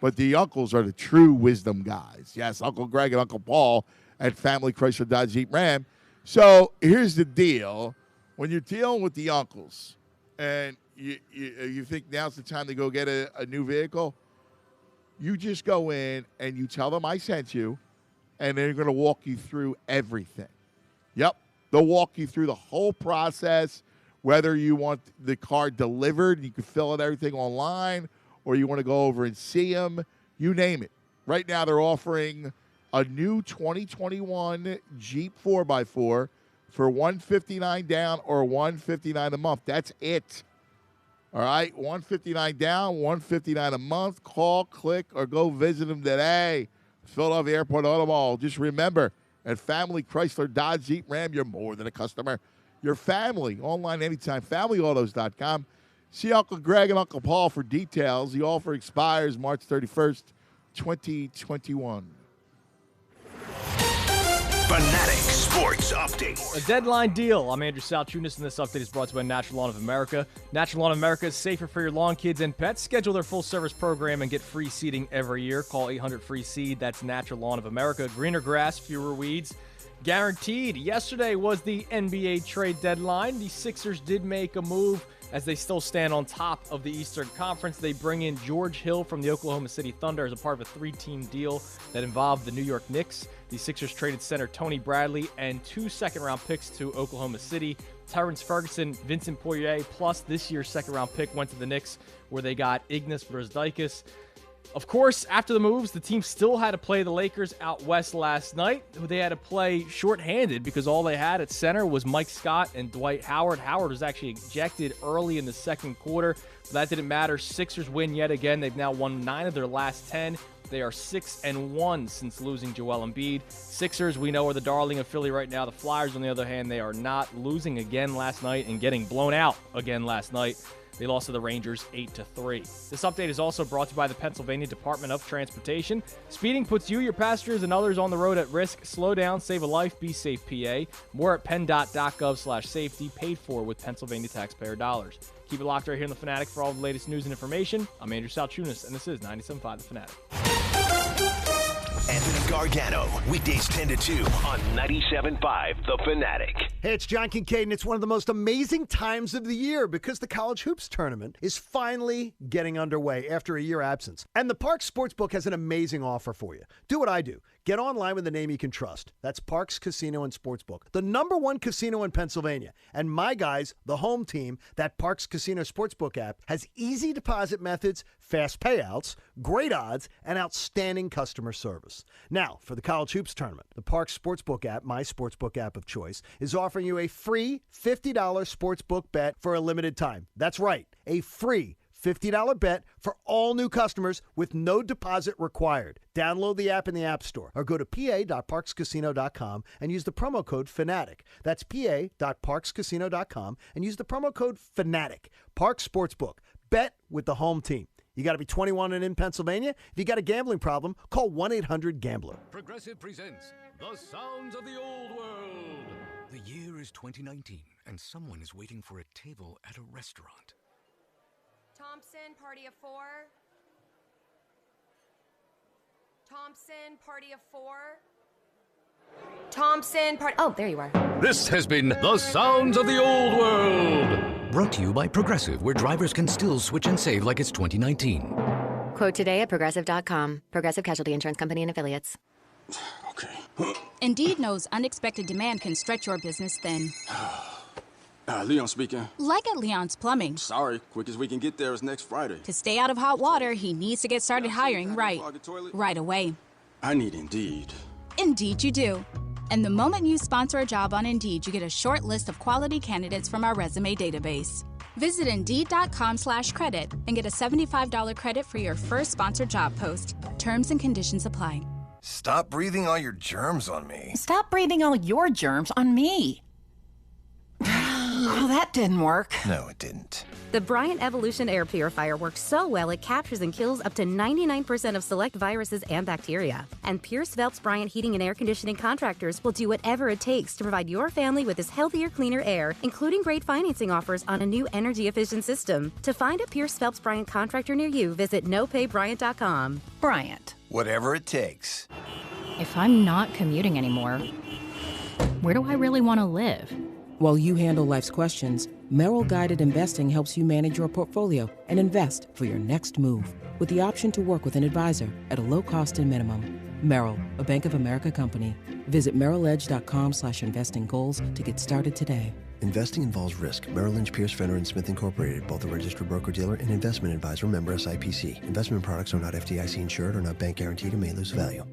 But the uncles are the true wisdom guys. Yes, Uncle Greg and Uncle Paul at Family Chrysler Dodge Jeep Ram. So here's the deal. When you're dealing with the uncles and you think now's the time to go get a new vehicle, you just go in and you tell them I sent you, and they're going to walk you through everything. Yep. They'll walk you through the whole process, whether you want the car delivered, you can fill out everything online, or you want to go over and see them, you name it. Right now they're offering a new 2021 Jeep 4x4 for $159 down or $159 a month. That's it. All right, $159 down, $159 a month. Call, click, or go visit them today. Philadelphia Airport Auto Mall. Just remember, at Family Chrysler Dodge Jeep Ram, you're more than a customer. You're family. Online anytime. FamilyAutos.com. See Uncle Greg and Uncle Paul for details. The offer expires March 31st, 2021. Fanatic Sports Update. A deadline deal. I'm Andrew Salchunas, and this update is brought to you by Natural Lawn of America. Natural Lawn of America is safer for your lawn, kids, and pets. Schedule their full-service program and get free seeding every year. Call 800-FREE-SEED. That's Natural Lawn of America. Greener grass, fewer weeds. Guaranteed. Yesterday was the NBA trade deadline. The Sixers did make a move as they still stand on top of the Eastern Conference. They bring in George Hill from the Oklahoma City Thunder as a part of a 3-team deal that involved the New York Knicks. The Sixers traded center Tony Bradley and 2 second-round picks to Oklahoma City. Terrence Ferguson, Vincent Poirier, plus this year's second-round pick went to the Knicks, where they got Ignas Brazdeikis. Of course, after the moves, the team still had to play the Lakers out west last night. They had to play shorthanded because all they had at center was Mike Scott and Dwight Howard. Howard was actually ejected early in the second quarter, but that didn't matter. Sixers win yet again. They've now won 9 of their last 10. They are 6-1 since losing Joel Embiid. Sixers, we know, are the darling of Philly right now. The Flyers, on the other hand, they are not, losing again last night and getting blown out again last night. They lost to the Rangers 8-3. This update is also brought to you by the Pennsylvania Department of Transportation. Speeding puts you, your passengers, and others on the road at risk. Slow down, save a life, be safe, PA. More at penndot.gov/safety, paid for with Pennsylvania taxpayer dollars. Keep it locked right here in The Fanatic for all the latest news and information. I'm Andrew Salchunas, and this is 97.5 The Fanatic. Anthony Gargano, weekdays 10 to 2 on 97.5 The Fanatic. Hey, it's John Kincaid, and it's one of the most amazing times of the year because the College Hoops Tournament is finally getting underway after a year absence. And the Parx Sportsbook has an amazing offer for you. Do what I do. Get online with the name you can trust. That's Parx Casino and Sportsbook, the #1 casino in Pennsylvania. And my guys, the home team, that Parx Casino Sportsbook app, has easy deposit methods, fast payouts, great odds, and outstanding customer service. Now, for the College Hoops Tournament, the Parx Sportsbook app, my sportsbook app of choice, is offering you a free $50 sportsbook bet for a limited time. That's right, a free $50 bet for all new customers with no deposit required. Download the app in the App Store or go to pa.parxcasino.com and use the promo code FANATIC. That's pa.parxcasino.com and use the promo code FANATIC. Parx Sportsbook. Bet with the home team. You got to be 21 and in Pennsylvania. If you got a gambling problem, call 1-800-GAMBLER. Progressive presents The Sounds of the Old World. The year is 2019, and someone is waiting for a table at a restaurant. Thompson, party of 4. Thompson, party of 4. Thompson, party... Oh, there you are. This has been The Sounds of the Old World. Brought to you by Progressive, where drivers can still switch and save like it's 2019. Quote today at Progressive.com. Progressive Casualty Insurance Company and Affiliates. Okay. Indeed knows unexpected demand can stretch your business thin. Leon speaking. Like at Leon's Plumbing. Sorry, quickest we can get there is next Friday. To stay out of hot water, he needs to get started hiring right away. I need Indeed. Indeed you do. And the moment you sponsor a job on Indeed, you get a short list of quality candidates from our resume database. Visit Indeed.com/credit and get a $75 credit for your first sponsored job post. Terms and conditions apply. Stop breathing all your germs on me. Stop breathing all your germs on me. Oh, that didn't work. No, it didn't. The Bryant Evolution Air Purifier works so well it captures and kills up to 99% of select viruses and bacteria. And Pierce Phelps Bryant Heating and Air Conditioning Contractors will do whatever it takes to provide your family with this healthier, cleaner air, including great financing offers on a new energy-efficient system. To find a Pierce Phelps Bryant contractor near you, visit nopaybryant.com. Bryant. Whatever it takes. If I'm not commuting anymore, where do I really want to live? While you handle life's questions, Merrill Guided Investing helps you manage your portfolio and invest for your next move with the option to work with an advisor at a low cost and minimum. Merrill, a Bank of America company. Visit merrilledge.com/investing goals to get started today. Investing involves risk. Merrill Lynch, Pierce, Fenner & Smith Incorporated, both a registered broker-dealer and investment advisor, member SIPC. Investment products are not FDIC insured or not bank guaranteed and may lose value.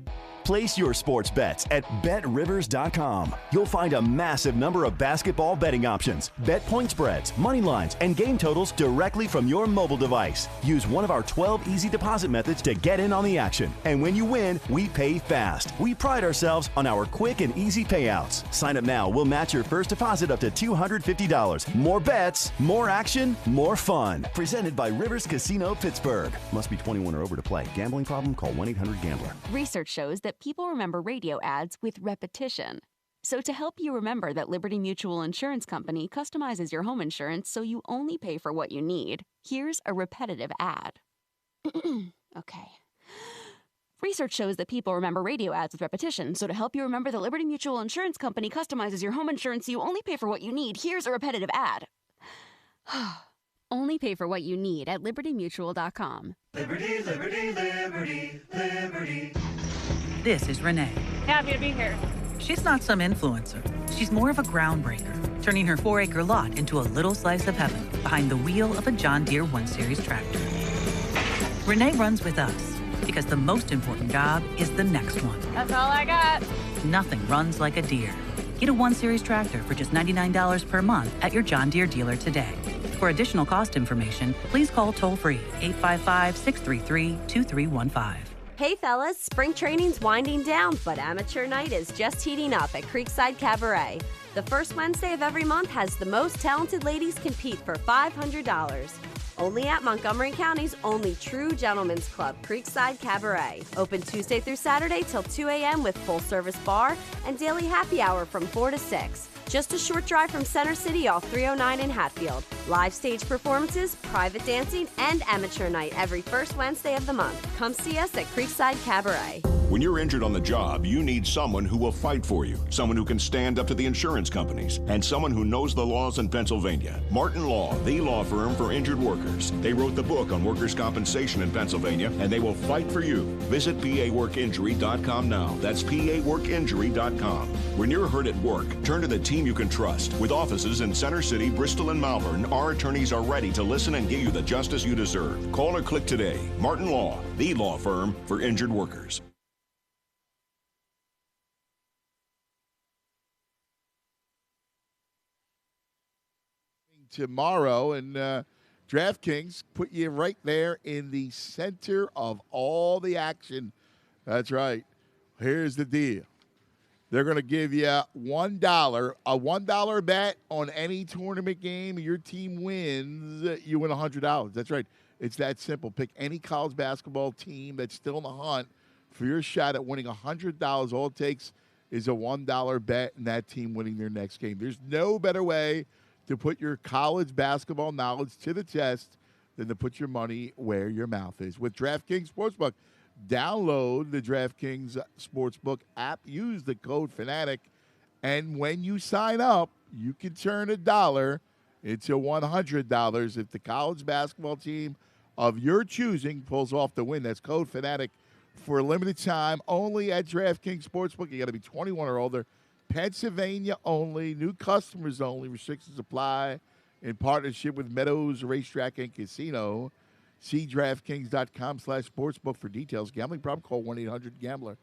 Place your sports bets at BetRivers.com. You'll find a massive number of basketball betting options. Bet point spreads, money lines, and game totals directly from your mobile device. Use one of our 12 easy deposit methods to get in on the action. And when you win, we pay fast. We pride ourselves on our quick and easy payouts. Sign up now. We'll match your first deposit up to $250. More bets, more action, more fun. Presented by Rivers Casino Pittsburgh. Must be 21 or over to play. Gambling problem? Call 1-800-GAMBLER. Research shows that people remember radio ads with repetition. So to help you remember that Liberty Mutual Insurance Company customizes your home insurance so you only pay for what you need, here's a repetitive ad. Okay. Research shows that people remember radio ads with repetition. So to help you remember that Liberty Mutual Insurance Company customizes your home insurance so you only pay for what you need, here's a repetitive ad. Only pay for what you need at libertymutual.com. Liberty, liberty, liberty, liberty. This is Renee. Happy to be here. She's not some influencer. She's more of a groundbreaker, turning her 4-acre lot into a little slice of heaven behind the wheel of a John Deere 1 Series tractor. Renee runs with us because the most important job is the next one. That's all I got. Nothing runs like a Deere. Get a 1 Series tractor for just $99 per month at your John Deere dealer today. For additional cost information, please call toll-free 855-633-2315. Hey fellas, spring training's winding down, but amateur night is just heating up at Creekside Cabaret. The first Wednesday of every month has the most talented ladies compete for $500. Only at Montgomery County's only true gentlemen's club, Creekside Cabaret. Open Tuesday through Saturday till 2 a.m. with full-service bar and daily happy hour from 4 to 6. Just a short drive from Center City off 309 in Hatfield. Live stage performances, private dancing, and amateur night every first Wednesday of the month. Come see us at Creekside Cabaret. When you're injured on the job, you need someone who will fight for you, someone who can stand up to the insurance companies, and someone who knows the laws in Pennsylvania. Martin Law, the law firm for injured workers. They wrote the book on workers' compensation in Pennsylvania, and they will fight for you. Visit PAWorkInjury.com now. That's PAWorkInjury.com. When you're hurt at work, turn to the team you can trust. With offices in Center City, Bristol, and Malvern, our attorneys are ready to listen and give you the justice you deserve. Call or click today. Martin Law, the law firm for injured workers. Tomorrow, and DraftKings put you right there in the center of all the action. That's right. Here's the deal. They're going to give you $1, a $1 bet on any tournament game. Your team wins, you win $100. That's right. It's that simple. Pick any college basketball team that's still in the hunt for your shot at winning $100. All it takes is a $1 bet and that team winning their next game. There's no better way to put your college basketball knowledge to the test than to put your money where your mouth is. With DraftKings Sportsbook, download the DraftKings Sportsbook app, use the code Fanatic, and when you sign up, you can turn $1 into $100 if the college basketball team of your choosing pulls off the win. That's code Fanatic for a limited time only at DraftKings Sportsbook. You got to be 21 or older. Pennsylvania only, new customers only, restrictions apply in partnership with Meadows Racetrack and Casino. See DraftKings.com/sportsbook for details. Gambling problem? Call 1-800-GAMBLER.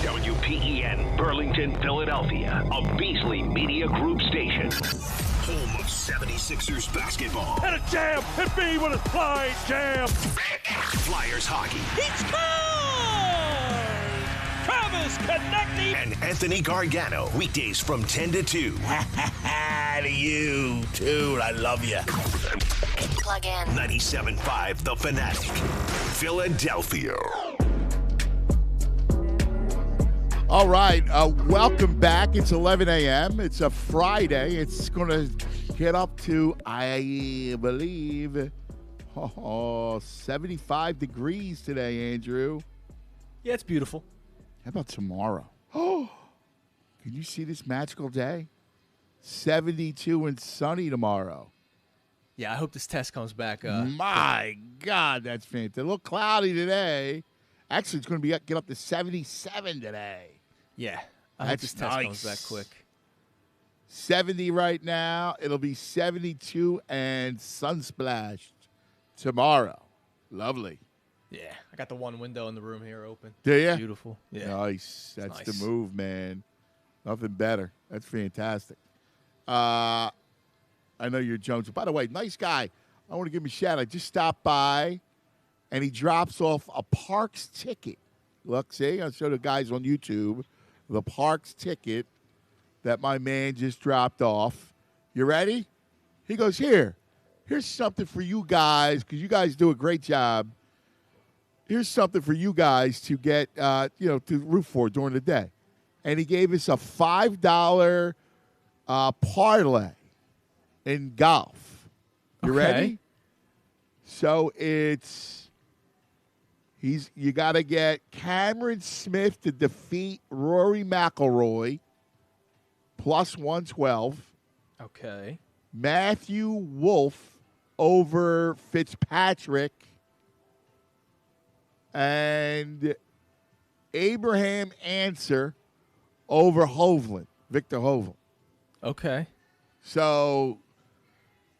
WPEN, Burlington, Philadelphia, a Beasley Media Group station. Home of 76ers basketball. And a jam! Hit me with a flying jam! Flyers hockey. He scores! Travis Konechny! And Anthony Gargano, weekdays from 10 to 2. To you, dude, I love you. Plug in. 97.5 The Fanatic, Philadelphia. All right, welcome back. It's 11 a.m. It's a Friday. It's going to get up to, I believe, 75 degrees today, Andrew. Yeah, it's beautiful. How about tomorrow? Oh, can you see this magical day? 72 and sunny tomorrow. Yeah, I hope this test comes back. My God, that's fantastic. A little cloudy today. Actually, it's going to get up to 77 today. Yeah, I hope this test comes back quick. 70 right now. It'll be 72 and sunsplashed tomorrow. Lovely. Yeah, I got the one window in the room here open. Do you? Beautiful. Yeah. Nice. That's nice. the move, man. Nothing better. That's fantastic. I know you're Jones. By the way, nice guy. I want to give him a shout. I just stopped by, and he drops off a Parx ticket. Look, see? I'll show the guys on YouTube the Parx ticket that my man just dropped off. You ready? He goes, here's something for you guys, because you guys do a great job. Here's something for you guys to get, to root for during the day. And he gave us a $5 parlay in golf. You ready? So you got to get Cameron Smith to defeat Rory McIlroy, plus 112. Okay. Matthew Wolff over Fitzpatrick. And Abraham Answer over Victor Hovland. Okay. So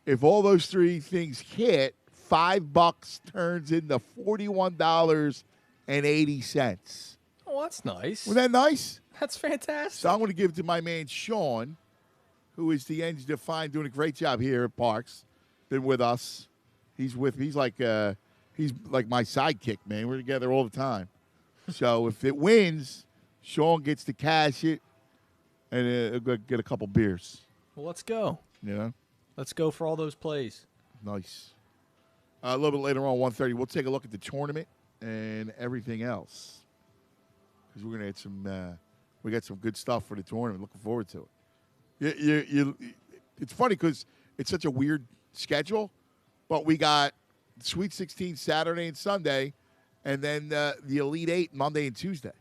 if all those three things hit, $5 turns into $41.80. Oh, that's nice. Wasn't that nice? That's fantastic. So I'm going to give it to my man Sean, who is the engine to find, doing a great job here at Parx. Been with us. He's like my sidekick, man. We're together all the time. So if it wins, Sean gets to cash it and get a couple beers. Well, let's go. Let's go for all those plays. Nice. A little bit later on, 1:30, we'll take a look at the tournament and everything else, because we're gonna get we got some good stuff for the tournament. Looking forward to it. It's funny because it's such a weird schedule, but we got Sweet 16 Saturday and Sunday, and then the Elite Eight Monday and Tuesday.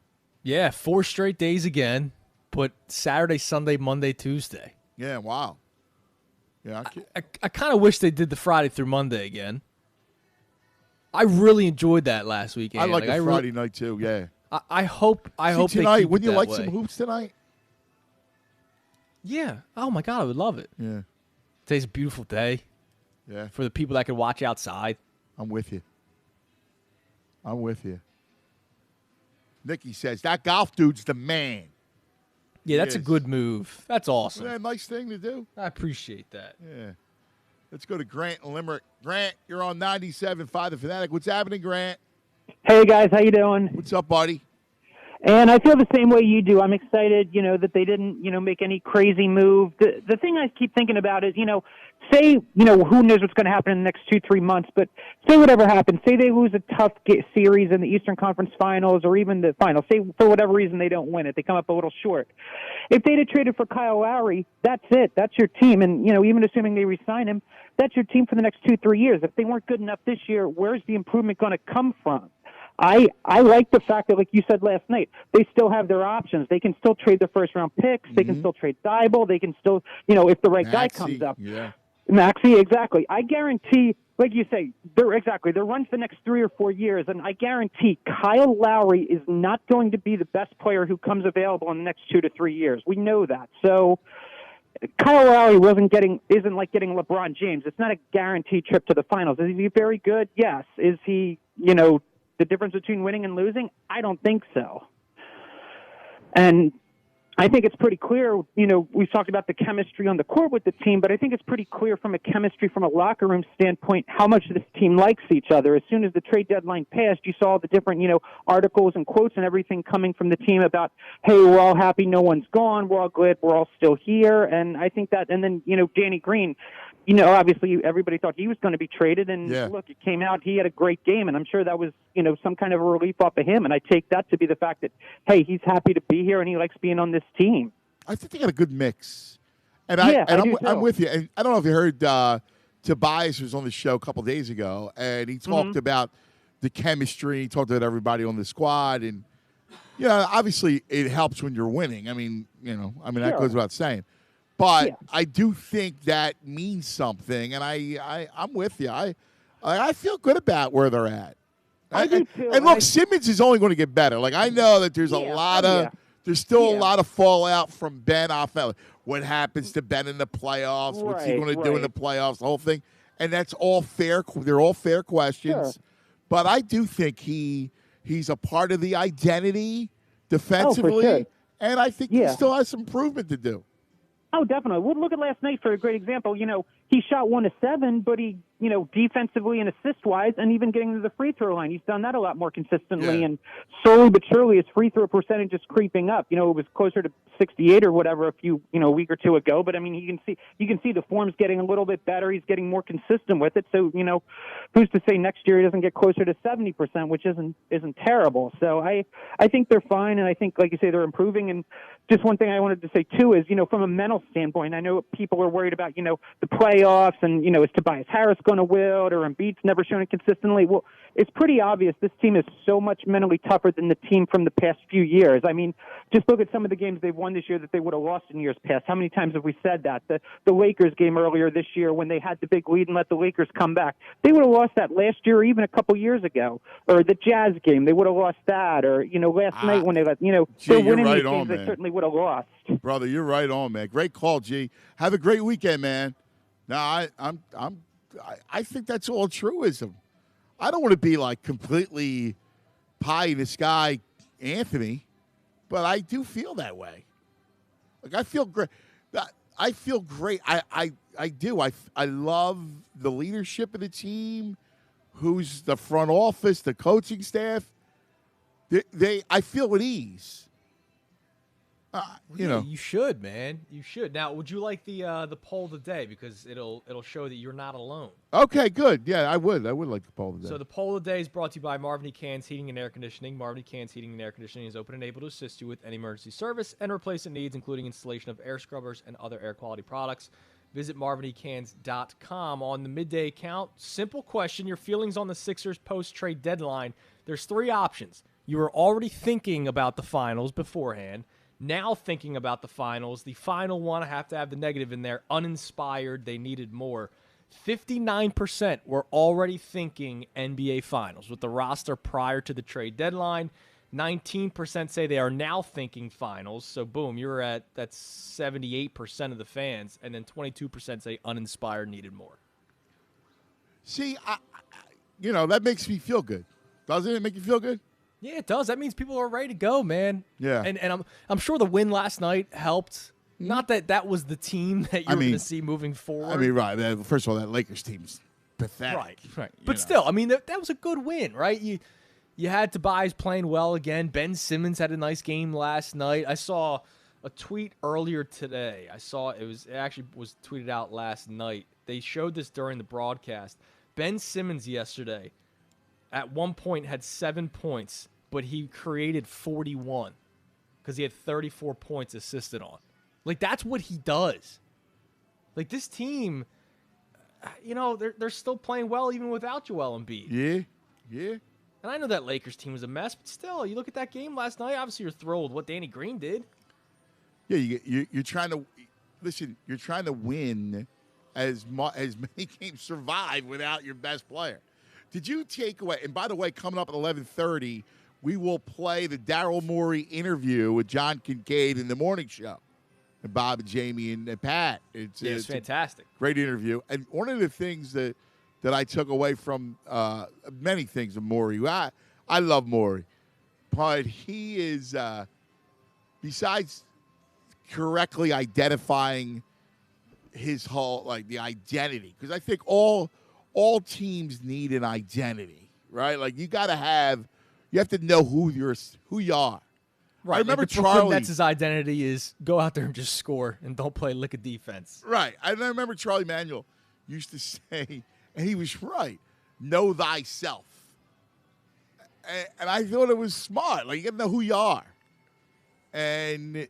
Yeah, 4 straight days again, but Saturday, Sunday, Monday, Tuesday. Yeah, wow. Yeah, I kind of wish they did the Friday through Monday again. I really enjoyed that last weekend. I like a Friday night too. Yeah. I hope. I hope tonight. They keep Wouldn't it you like that way. some hoops tonight? Yeah. Oh my God, I would love it. Yeah. Today's a beautiful day. Yeah. For the people that can watch outside. I'm with you. Nikki says that golf dude's the man. Yeah, that's a good move. That's awesome. Isn't that a nice thing to do? I appreciate that. Yeah. Let's go to Grant in Limerick. Grant, you're on 97.5 The Fanatic. What's happening, Grant? Hey, guys. How you doing? What's up, buddy? And I feel the same way you do. I'm excited, that they didn't, make any crazy move. The thing I keep thinking about is, say, who knows what's going to happen in the next 2-3 months, but say whatever happens. Say they lose a tough series in the Eastern Conference Finals or even the Finals. Say for whatever reason they don't win it. They come up a little short. If they'd have traded for Kyle Lowry, that's it. That's your team. And, even assuming they re-sign him, that's your team for the next 2-3 years. If they weren't good enough this year, where's the improvement going to come from? I like the fact that, like you said last night, they still have their options. They can still trade their first-round picks. They can still trade Dybul. They can still, if the right guy comes up. Yeah. Maxey, exactly. I guarantee, like you say, they're run for the next 3 or 4 years, and I guarantee Kyle Lowry is not going to be the best player who comes available in the next 2 to 3 years. We know that. So Kyle Lowry isn't like getting LeBron James. It's not a guaranteed trip to the finals. Is he very good? Yes. Is he, the difference between winning and losing? I don't think so. And I think it's pretty clear, we've talked about the chemistry on the court with the team, but I think it's pretty clear from a chemistry, from a locker room standpoint, how much this team likes each other. As soon as the trade deadline passed, you saw the different, articles and quotes and everything coming from the team about, hey, we're all happy no one's gone, we're all glad we're all still here. And I think that, and then, Danny Green, obviously everybody thought he was going to be traded, and look, it came out, he had a great game, and I'm sure that was, some kind of a relief off of him, and I take that to be the fact that, hey, he's happy to be here and he likes being on this team. I think they got a good mix. And I'm with you. And I don't know if you heard Tobias was on the show a couple days ago, and he talked about the chemistry, he talked about everybody on the squad, and, obviously it helps when you're winning. I mean, that goes without saying. But I do think that means something, and I'm with you. I feel good about where they're at. I do too. And look, Simmons is only going to get better. Like, I know that there's there's still a lot of fallout from Ben offensively. what happens to Ben in the playoffs, what's he going to do in the playoffs, the whole thing. And that's all fair. They're all fair questions. Sure. But I do think he's a part of the identity defensively. Oh, for sure. And I think he still has some improvement to do. Oh, definitely. Well, look at last night for a great example. He shot 1 of 7, but he, defensively and assist-wise, and even getting to the free throw line, he's done that a lot more consistently. And slowly but surely, his free throw percentage is creeping up. It was closer to 68 or whatever a week or two ago. But I mean, you can see the form's getting a little bit better. He's getting more consistent with it. So who's to say next year he doesn't get closer to 70%, which isn't terrible. So I think they're fine, and I think, like you say, they're improving. And just one thing I wanted to say too is, from a mental standpoint, I know people are worried about the playoffs and is Tobias Harris going to wilt or Embiid's never shown it consistently. Well, it's pretty obvious this team is so much mentally tougher than the team from the past few years. I mean, just look at some of the games they've won this year that they would have lost in years past. How many times have we said that? The Lakers game earlier this year when they had the big lead and let the Lakers come back, they would have lost that last year or even a couple years ago. Or the Jazz game, they would have lost that. Or last night when they let they're winning these games, they certainly would have lost. Brother, you're right on, man. Great call, G. Have a great weekend, man. No, I think that's all truism. I don't want to be like completely pie in the sky, Anthony, but I do feel that way. Like I feel great. I feel great. I do. I love the leadership of the team. Who's the front office, the coaching staff? I feel at ease. You should, man. You should. Now, would you like the poll today because it'll show that you're not alone? Okay, good. Yeah, I would like the poll today. So the poll today is brought to you by Marvin E. Cann's Heating and Air Conditioning. Marvin E. Cann's Heating and Air Conditioning is open and able to assist you with any emergency service and replacement needs, including installation of air scrubbers and other air quality products. Visit marvinecans.com. On the midday count, simple question: your feelings on the Sixers post-trade deadline. There's 3 options. You were already thinking about the finals beforehand. Now thinking about the finals, the final one, I have to have the negative in there, uninspired, they needed more. 59% were already thinking NBA Finals with the roster prior to the trade deadline. 19% say they are now thinking Finals. So, boom, that's 78% of the fans. And then 22% say uninspired, needed more. See, that makes me feel good. Doesn't it make you feel good? Yeah, it does. That means people are ready to go, man. Yeah. And I'm sure the win last night helped. Not that was the team that you're going to see moving forward. I mean, right. First of all, that Lakers team's pathetic. Right. But still, I mean, that was a good win, right? You had Tobias playing well again. Ben Simmons had a nice game last night. I saw a tweet earlier today. It actually was tweeted out last night. They showed this during the broadcast. Ben Simmons yesterday at one point had 7 points, but he created 41 because he had 34 points assisted on. Like, that's what he does. Like, this team, they're still playing well even without Joel Embiid. Yeah. And I know that Lakers team was a mess, but still, you look at that game last night, obviously you're thrilled what Danny Green did. Yeah, you're trying to – listen, you're trying to win as many games survive without your best player. Did you take away – and by the way, coming up at 11:30, we will play the Daryl Moore interview with John Kincaid in the morning show. And Bob and Jamie and Pat. It's fantastic. Great interview. And one of the things that I took away from many things of Morey, I love Morey, but he is, besides correctly identifying his whole, like, the identity, because I think all teams need an identity, right? Like, you have to know who you are. Right. I remember Charlie. That's identity is go out there and just score and don't play lick of defense. Right. I remember Charlie Manuel used to say, and he was right, know thyself. And I thought it was smart. Like, you got to know who you are. And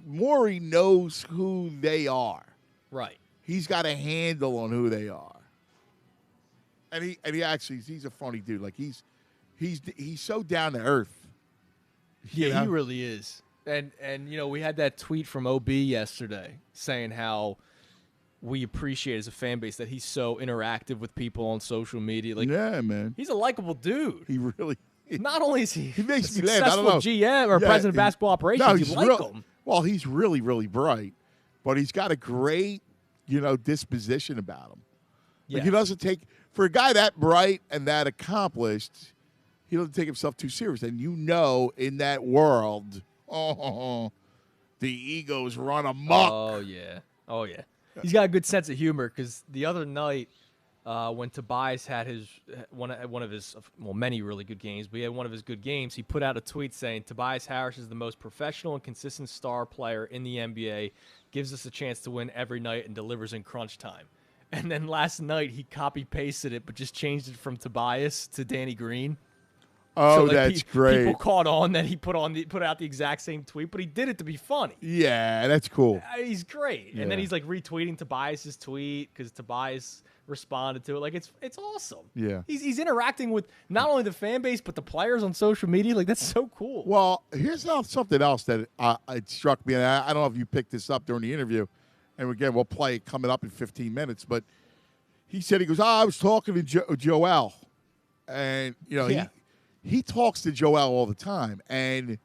Morey knows who they are. Right. He's got a handle on who they are. And he actually, he's a funny dude. Like, he's so down to earth. Yeah, he really is. And we had that tweet from OB yesterday saying how we appreciate as a fan base that he's so interactive with people on social media. Like, yeah, man. He's a likable dude. He really is. Not only is he makes a me laugh. successful GM or president of basketball operations, you like him. Well, he's really, really bright, but he's got a great, disposition about him. Yeah. Like he doesn't take for a guy that bright and that accomplished. He doesn't take himself too serious, and in that world, the egos run amok. Oh yeah. He's got a good sense of humor because the other night when Tobias had one of his many really good games, but he had one of his good games. He put out a tweet saying Tobias Harris is the most professional and consistent star player in the NBA, gives us a chance to win every night and delivers in crunch time. And then last night he copy pasted it, but just changed it from Tobias to Danny Green. Oh, so, that's great. People caught on that he put out the exact same tweet, but he did it to be funny. Yeah, that's cool. He's great. Yeah. And then he's like retweeting Tobias's tweet because Tobias responded to it. Like it's awesome. Yeah. He's interacting with not only the fan base but the players on social media. Like that's so cool. Well, here's something else that it struck me, and I don't know if you picked this up during the interview. And again, we'll play it coming up in 15 minutes. But he said, he goes, I was talking to Joel. And, he talks to Joel all the time. And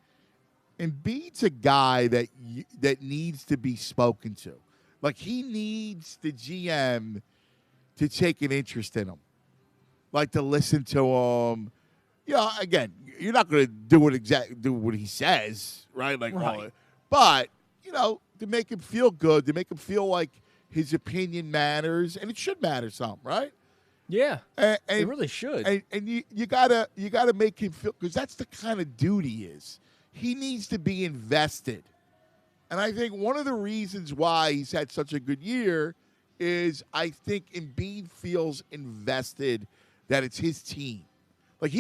Embiid's a guy that needs to be spoken to. Like, he needs the GM to take an interest in him. Like, to listen to him. Again, you're not going to do what he says, right? Like, right. But, to make him feel good, to make him feel like his opinion matters, and it should matter some, right? Yeah, it really should. And you gotta make him feel, because that's the kind of dude he is. He needs to be invested, and I think one of the reasons why he's had such a good year is I think Embiid feels invested that it's his team. Like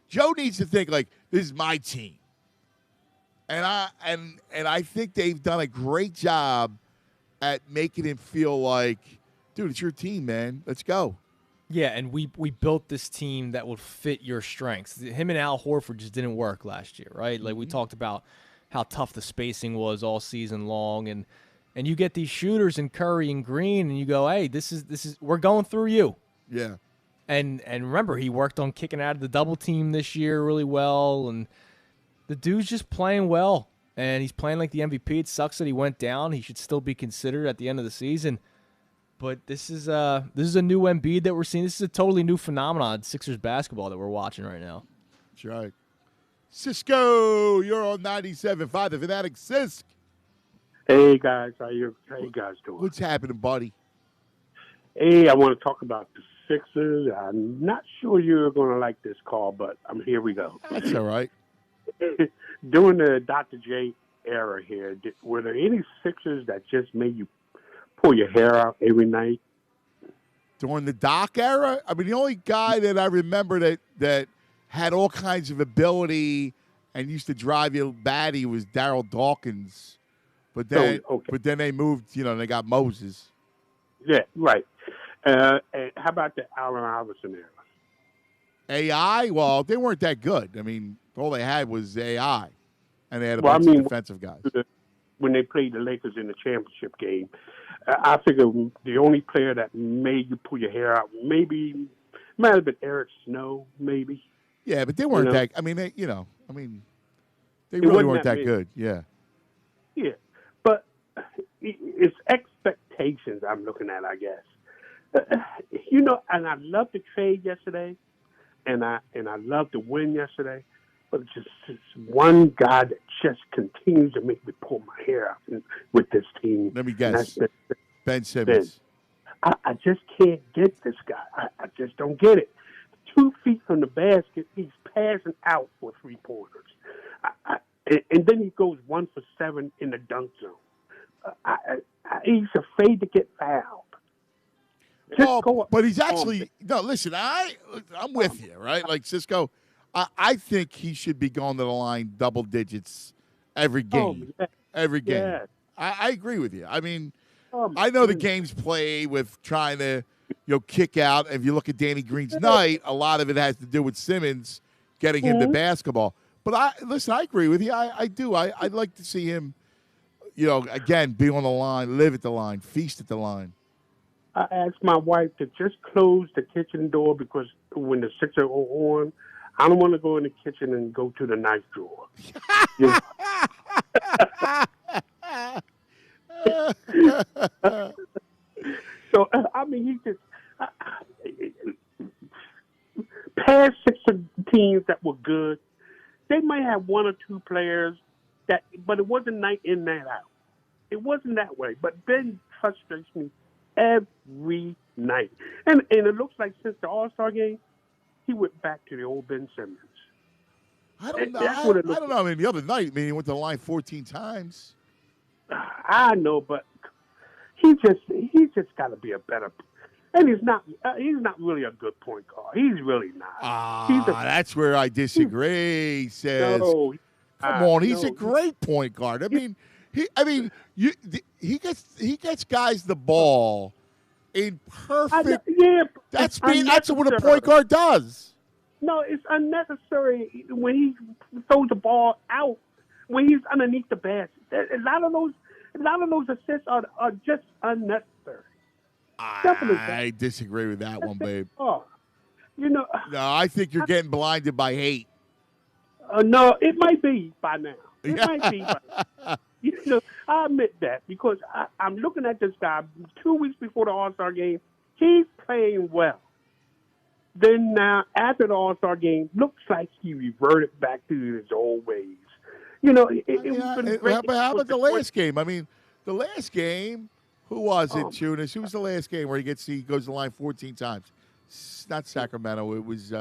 Joe needs to think like this is my team. And I think they've done a great job at making him feel like, dude, it's your team, man. Let's go. Yeah, and we built this team that would fit your strengths. Him and Al Horford just didn't work last year, right? Like we talked about how tough the spacing was all season long, and you get these shooters in Curry and Green, and you go, hey, this is we're going through you. Yeah. And remember, he worked on kicking out of the double team this year really well, and the dude's just playing well, and he's playing like the MVP. It sucks that he went down. He should still be considered at the end of the season. But this is a new Embiid that we're seeing. This is a totally new phenomenon, Sixers basketball, that we're watching right now. That's right. Cisco, you're on 97.5, the Fanatic. Cisco. Hey, guys. How you guys doing? What's happening, buddy? Hey, I want to talk about the Sixers. I'm not sure you're going to like this call, but here we go. That's all right. During the Dr. J era here, were there any Sixers that just made you pull your hair out every night? During the Doc era? I mean, the only guy that I remember that had all kinds of ability and used to drive you batty was Daryl Dawkins. But then, they moved, they got Moses. Yeah, right. And how about the Allen Iverson era? AI? Well, they weren't that good. I mean, all they had was AI, and they had a bunch of defensive guys. When they played the Lakers in the championship game, I figure the only player that made you pull your hair out might have been Eric Snow, maybe. Yeah, but they weren't that. I mean, they really weren't that good. Yeah. Yeah, but it's expectations I'm looking at, I guess. And I loved the trade yesterday, and I loved the win yesterday. But it's just one guy that just continues to make me pull my hair out with this team. Let me guess. Ben Simmons. I just can't get this guy. I just don't get it. 2 feet from the basket, he's passing out for three-pointers. And then he goes 1 for 7 in the dunk zone. He's afraid to get fouled. But he's actually – no, listen, I'm with you, right? Like, Cisco – I think he should be going to the line double digits every game. Every game. Yeah. I agree with you. I mean, I know the game's played with trying to, kick out. If you look at Danny Green's night, a lot of it has to do with Simmons getting him the basketball. But I agree with you. I do. I'd like to see him, again, be on the line, live at the line, feast at the line. I asked my wife to just close the kitchen door because when the Sixers are on, I don't want to go in the kitchen and go to the knife drawer. So, I mean, he just past 6 teams that were good, they might have 1 or 2 players but it wasn't night in, night out. It wasn't that way. But Ben frustrates me every night. And it looks like since the All-Star game, he went back to the old Ben Simmons. I don't know. I don't know. I mean, the other night, he went to the line 14 times. I know, but he just got to be a better. And he's not really a good point guard. He's really not. That's where I disagree. He says, "Come on, he's a great point guard." I mean, he gets guys the ball in perfect. That's what a point guard does. No, it's unnecessary when he throws the ball out when he's underneath the basket. A lot of those assists are just unnecessary. I disagree with that one, babe. No, I think you're getting blinded by hate. No, it might be by now. It might be by now. I admit that because I'm looking at this guy 2 weeks before the All-Star game. He's playing well. Then now, after the All-Star game, looks like he reverted back to his old ways. But how about the last game? I mean, the last game, who was it, Tunis? Who was the last game where he goes to the line 14 times? It's not Sacramento. It was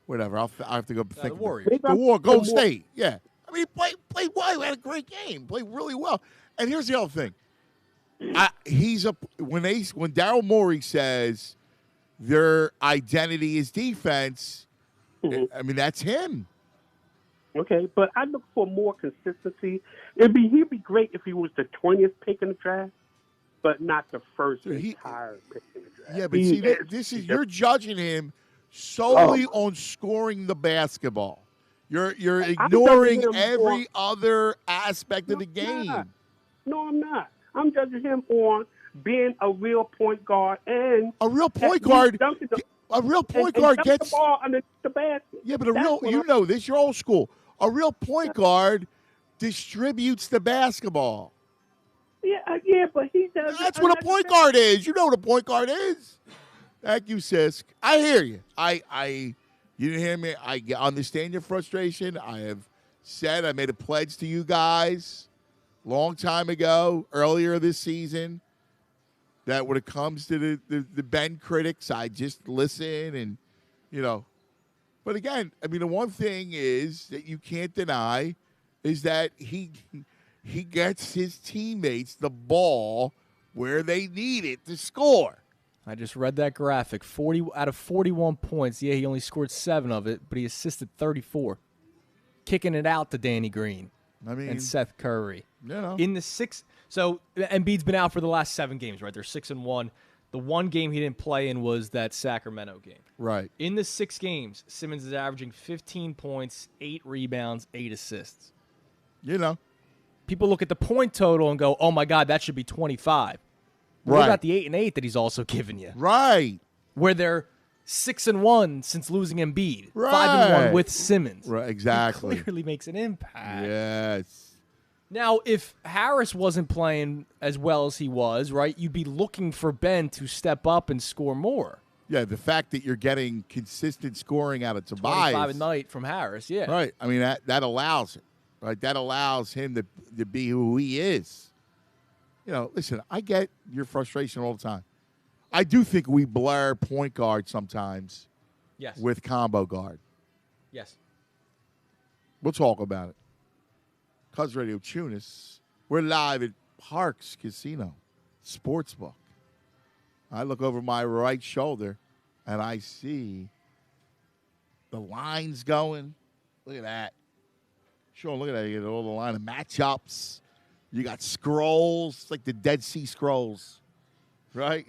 whatever. I'll have to go think. The Warriors. Golden State. Yeah. I mean, he played well. He had a great game. Played really well. And here's the other thing. When Daryl Moore says their identity is defense, I mean, that's him. Okay, but I look for more consistency. He'd be great if he was the 20th pick in the draft, but not the first entire pick in the draft. Yeah, but you're judging him solely on scoring the basketball. You're ignoring every other aspect of the game. No, I'm not. I'm judging him on being a real point guard and a real point guard. A real point guard gets the ball underneath the basket. Yeah, but you're old school. A real point guard distributes the basketball. Yeah, but he does. That's what a point guard is. You know what a point guard is. Thank you, Sisk. I hear you. You didn't hear me. I understand your frustration. I made a pledge to you guys long time ago, earlier this season, that when it comes to the Ben critics, I just listen and, But again, I mean, the one thing is that you can't deny is that he gets his teammates the ball where they need it to score. I just read that graphic. 40 out of 41 points. Yeah, he only scored 7 of it, but he assisted 34. Kicking it out to Danny Green and Seth Curry. In the 6. So Embiid's been out for the last 7 games, right? They're 6-1. The one game he didn't play in was that Sacramento game. Right. In the 6 games, Simmons is averaging 15 points, 8 rebounds, 8 assists. People look at the point total and go, oh, my God, that should be 25. Right. What about the 8 and 8 that he's also given you? Right. Where they're 6-1 since losing Embiid. Right. 5-1 with Simmons. Right, exactly. He clearly makes an impact. Yes. Now, if Harris wasn't playing as well as he was, right, you'd be looking for Ben to step up and score more. Yeah, the fact that you're getting consistent scoring out of Tobias. 25 a night from Harris, yeah. Right. I mean, that allows it. Right. That allows him to be who he is. Listen, I get your frustration all the time. I do think we blur point guard sometimes with combo guard. Yes. We'll talk about it. Cuz Radio Tunis. We're live at Parx Casino Sportsbook. I look over my right shoulder, and I see the lines going. Look at that. Sean, look at that. You get all the line of matchups. You got scrolls, like the Dead Sea Scrolls, right?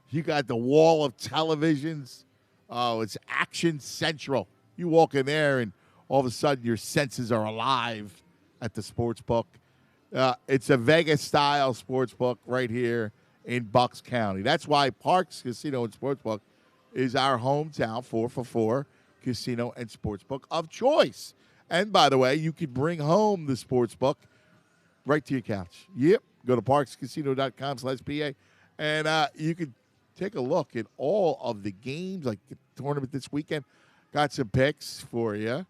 You got the wall of televisions. Oh, it's Action Central. You walk in there, and all of a sudden your senses are alive at the sports book. It's a Vegas-style sports book right here in Bucks County. That's why Parx Casino and Sportsbook is our hometown 4-for-4 casino and sportsbook of choice. And by the way, you could bring home the sportsbook right to your couch. Yep, Go to parxcasino.com/PA, and you can take a look at all of the games, like the tournament this weekend. Got some picks for you.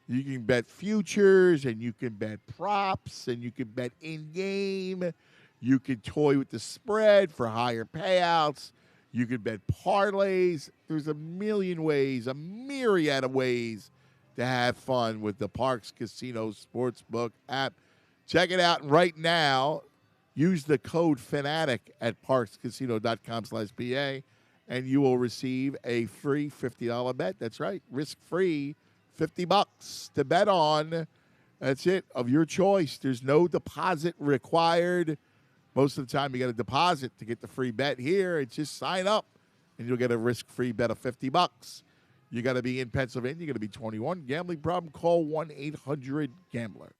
You can bet futures, and you can bet props, and you can bet in-game. You can toy with the spread for higher payouts. You can bet parlays. There's a million ways, a myriad of ways to have fun with the Parx Casino Sportsbook app. Check it out right now. Use the code FANATIC at parxcasino.com/PA, and you will receive a free $50 bet. That's right, risk-free, $50 to bet on. That's it, of your choice. There's no deposit required. Most of the time, you got to deposit to get the free bet. Here, it's just sign up, and you'll get a risk-free bet of $50. You got to be in Pennsylvania. You got to be 21. Gambling problem? Call 1-800-GAMBLER.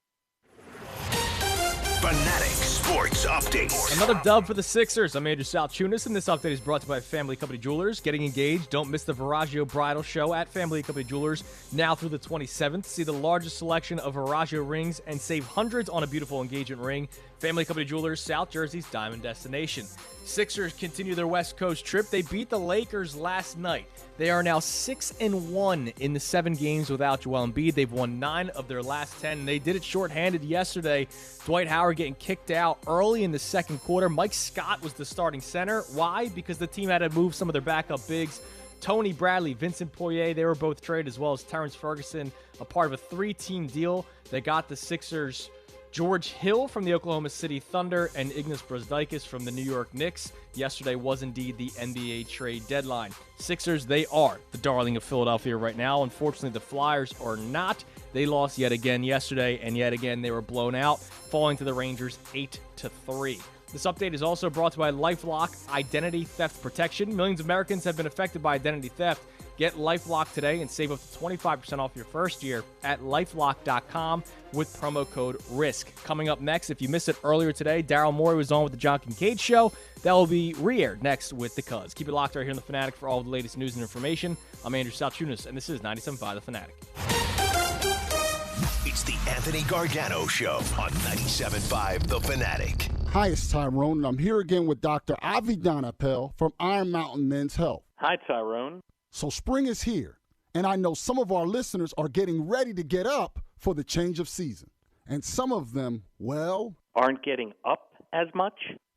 Fanatic Sports Update. Another dub for the Sixers. I'm Andrew Salchunas, and this update is brought to you by Family Company Jewelers. Getting engaged? Don't miss the Viraggio Bridal Show at Family Company Jewelers now through the 27th. See the largest selection of Viraggio rings and save hundreds on a beautiful engagement ring. Family Company Jewelers, South Jersey's diamond destination. Sixers continue their West Coast trip. They beat the Lakers last night. They are now 6-1 in the 7 games without Joel Embiid. They've won 9 of their last 10, and they did it shorthanded yesterday. Dwight Howard getting kicked out early in the second quarter. Mike Scott was the starting center. Why? Because the team had to move some of their backup bigs. Tony Bradley, Vincent Poirier, they were both traded, as well as Terrence Ferguson, a part of a 3-team deal that got the Sixers George Hill from the Oklahoma City Thunder and Ignas Brazdeikis from the New York Knicks. Yesterday was indeed the NBA trade deadline. Sixers, they are the darling of Philadelphia right now. Unfortunately, the Flyers are not. They lost yet again yesterday, and yet again they were blown out, falling to the Rangers 8-3. This update is also brought to you by LifeLock Identity Theft Protection. Millions of Americans have been affected by identity theft. Get LifeLock today and save up to 25% off your first year at LifeLock.com with promo code RISK. Coming up next, if you missed it earlier today, Daryl Moore was on with the John Kincaid Show. That will be re-aired next with the Cuz. Keep it locked right here in The Fanatic for all the latest news and information. I'm Andrew Salchunas, and this is 97.5 The Fanatic. It's the Anthony Gargano Show on 97.5 The Fanatic. Hi, it's Tyrone, and I'm here again with Dr. Avidan Appel from Iron Mountain Men's Health. Hi, Tyrone. So spring is here, and I know some of our listeners are getting ready to get up for the change of season. And some of them, well, aren't getting up as much?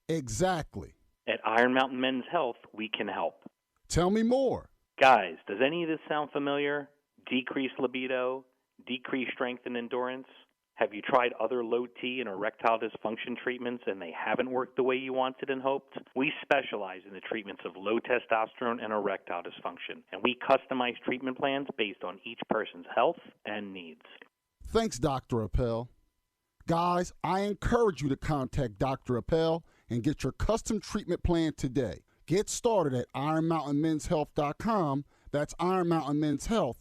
Exactly. At Iron Mountain Men's Health, we can help. Tell me more. Guys, does any of this sound familiar? Decreased libido, decreased strength and endurance? Have you tried other low T and erectile dysfunction treatments and they haven't worked the way you wanted and hoped? We specialize in the treatments of low testosterone and erectile dysfunction, and we customize treatment plans based on each person's health and needs. Thanks, Dr. Appel. Guys, I encourage you to contact Dr. Appel and get your custom treatment plan today. Get started at IronMountainMen'sHealth.com. That's IronMountainMen'sHealth.com.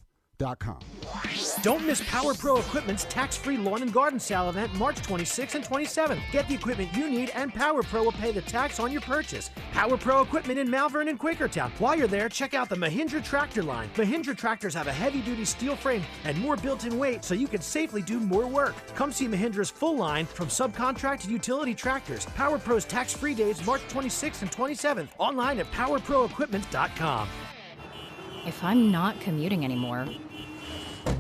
Don't miss Power Pro Equipment's tax-free lawn and garden sale event March 26th and 27th. Get the equipment you need and Power Pro will pay the tax on your purchase. Power Pro Equipment in Malvern and Quakertown. While you're there, check out the Mahindra tractor line. Mahindra tractors have a heavy-duty steel frame and more built-in weight so you can safely do more work. Come see Mahindra's full line from subcontract to utility tractors. Power Pro's tax-free days March 26th and 27th. Online at powerproequipment.com. If I'm not commuting anymore,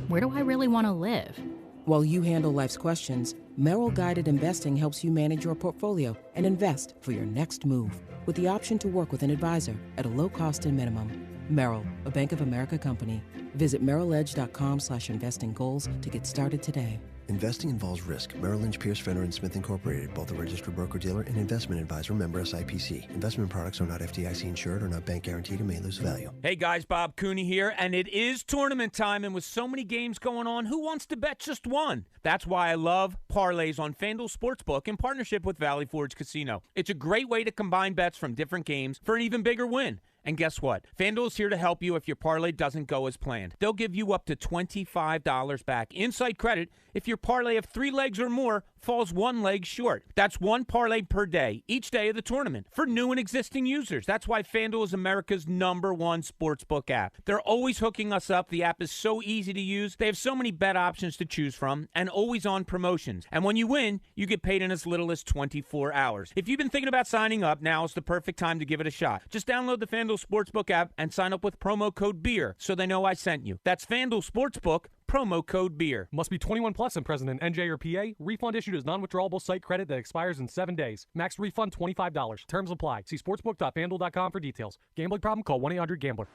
where do I really want to live? While you handle life's questions, Merrill Guided Investing helps you manage your portfolio and invest for your next move with the option to work with an advisor at a low cost and minimum. Merrill, a Bank of America company. Visit merrilledge.com/investing goals to get started today. Investing involves risk. Merrill Lynch, Pierce, Fenner & Smith Incorporated, both a registered broker-dealer and investment advisor, member SIPC. Investment products are not FDIC insured or not bank guaranteed and may lose value. Hey guys, Bob Cooney here, and it is tournament time, and with so many games going on, who wants to bet just one? That's why I love parlays on FanDuel Sportsbook in partnership with Valley Forge Casino. It's a great way to combine bets from different games for an even bigger win. And guess what? FanDuel's here to help you if your parlay doesn't go as planned. They'll give you up to $25 back inside credit if your parlay of 3 legs or more falls one leg short. That's one parlay per day, each day of the tournament, for new and existing users. That's why FanDuel is America's #1 sportsbook app. They're always hooking us up. The app is so easy to use. They have so many bet options to choose from and always on promotions. And when you win, you get paid in as little as 24 hours. If you've been thinking about signing up, now is the perfect time to give it a shot. Just download the FanDuel Sportsbook app and sign up with promo code BEER so they know I sent you. That's FanDuel Sportsbook, promo code BEER. Must be 21 plus and present in NJ or PA. Refund issued as non-withdrawable site credit that expires in 7 days. Max refund $25. Terms apply. See sportsbook.fanduel.com for details. Gambling problem? Call 1-800-GAMBLER.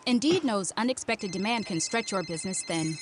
Indeed knows unexpected demand can stretch your business thin.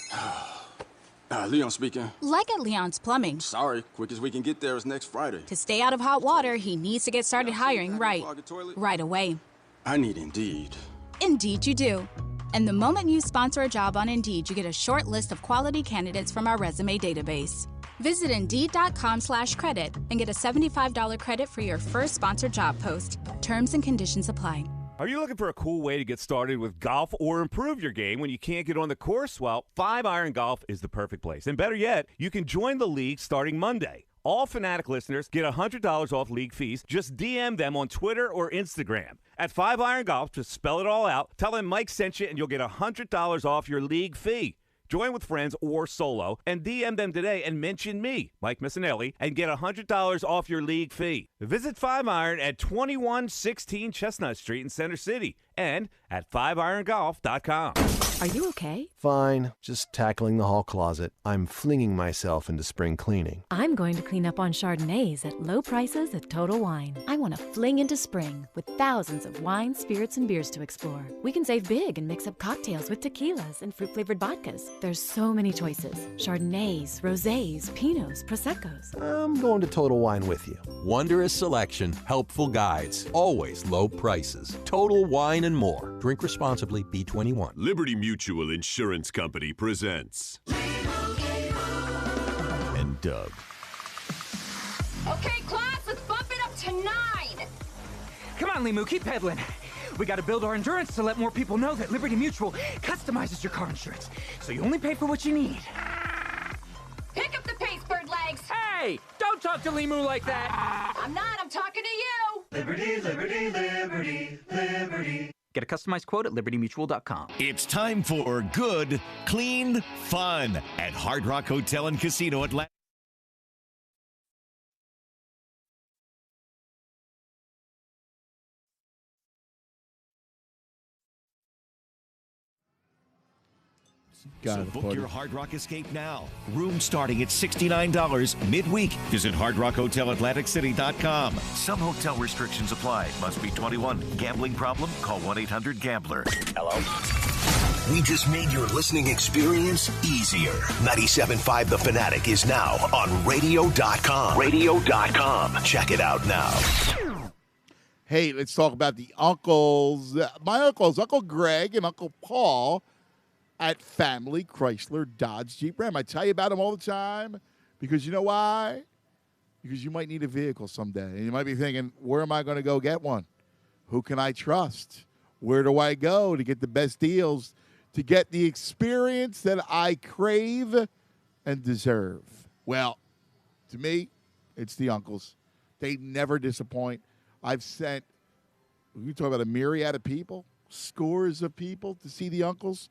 Leon speaking. Like at Leon's Plumbing. Sorry, quickest we can get there is next Friday. To stay out of hot water, he needs to get started hiring right away. I need Indeed. Indeed you do. And the moment you sponsor a job on Indeed, you get a short list of quality candidates from our resume database. Visit Indeed.com/credit and get a $75 credit for your first sponsored job post. Terms and conditions apply. Are you looking for a cool way to get started with golf or improve your game when you can't get on the course? Well, 5-Iron Golf is the perfect place. And better yet, you can join the league starting Monday. All Fanatic listeners get $100 off league fees. Just DM them on Twitter or Instagram. At 5-Iron Golf, just spell it all out. Tell them Mike sent you, and you'll get $100 off your league fee. Join with friends or solo, and DM them today and mention me, Mike Missinelli, and get $100 off your league fee. Visit 5-Iron at 2116 Chestnut Street in Center City and at 5irongolf.com. Are you okay? Fine, just tackling the hall closet. I'm flinging myself into spring cleaning. I'm going to clean up on Chardonnays at low prices at Total Wine. I want to fling into spring with thousands of wines, spirits, and beers to explore. We can save big and mix up cocktails with tequilas and fruit-flavored vodkas. There's so many choices. Chardonnays, rosés, Pinots, Proseccos. I'm going to Total Wine with you. Wondrous selection, helpful guides, always low prices. Total Wine and more. Drink responsibly, B21. Liberty Mutual Insurance Company presents and Doug. Okay, class, let's bump it up to 9. Come on, Limu, keep pedaling. We got to build our endurance to let more people know that Liberty Mutual customizes your car insurance, so you only pay for what you need. Pick up the pace, bird legs. Hey, don't talk to Limu like that. I'm not, I'm talking to you. Liberty, liberty, liberty, liberty. Get a customized quote at libertymutual.com. It's time for good, clean fun at Hard Rock Hotel and Casino Atlanta. So book your Hard Rock Escape now. Room starting at $69 midweek. Visit hardrockhotelatlanticcity.com. Some hotel restrictions apply. Must be 21. Gambling problem? Call 1-800-GAMBLER. Hello? We just made your listening experience easier. 97.5 The Fanatic is now on radio.com. Radio.com. Check it out now. Hey, let's talk about the uncles. My uncles, Uncle Greg and Uncle Paul at Family Chrysler Dodge Jeep Ram. I tell you about them all the time because you know why? Because you might need a vehicle someday. And you might be thinking, where am I going to go get one? Who can I trust? Where do I go to get the best deals, to get the experience that I crave and deserve? Well, to me, it's the uncles. They never disappoint. I've sent, you talk about a myriad of people, scores of people to see the uncles,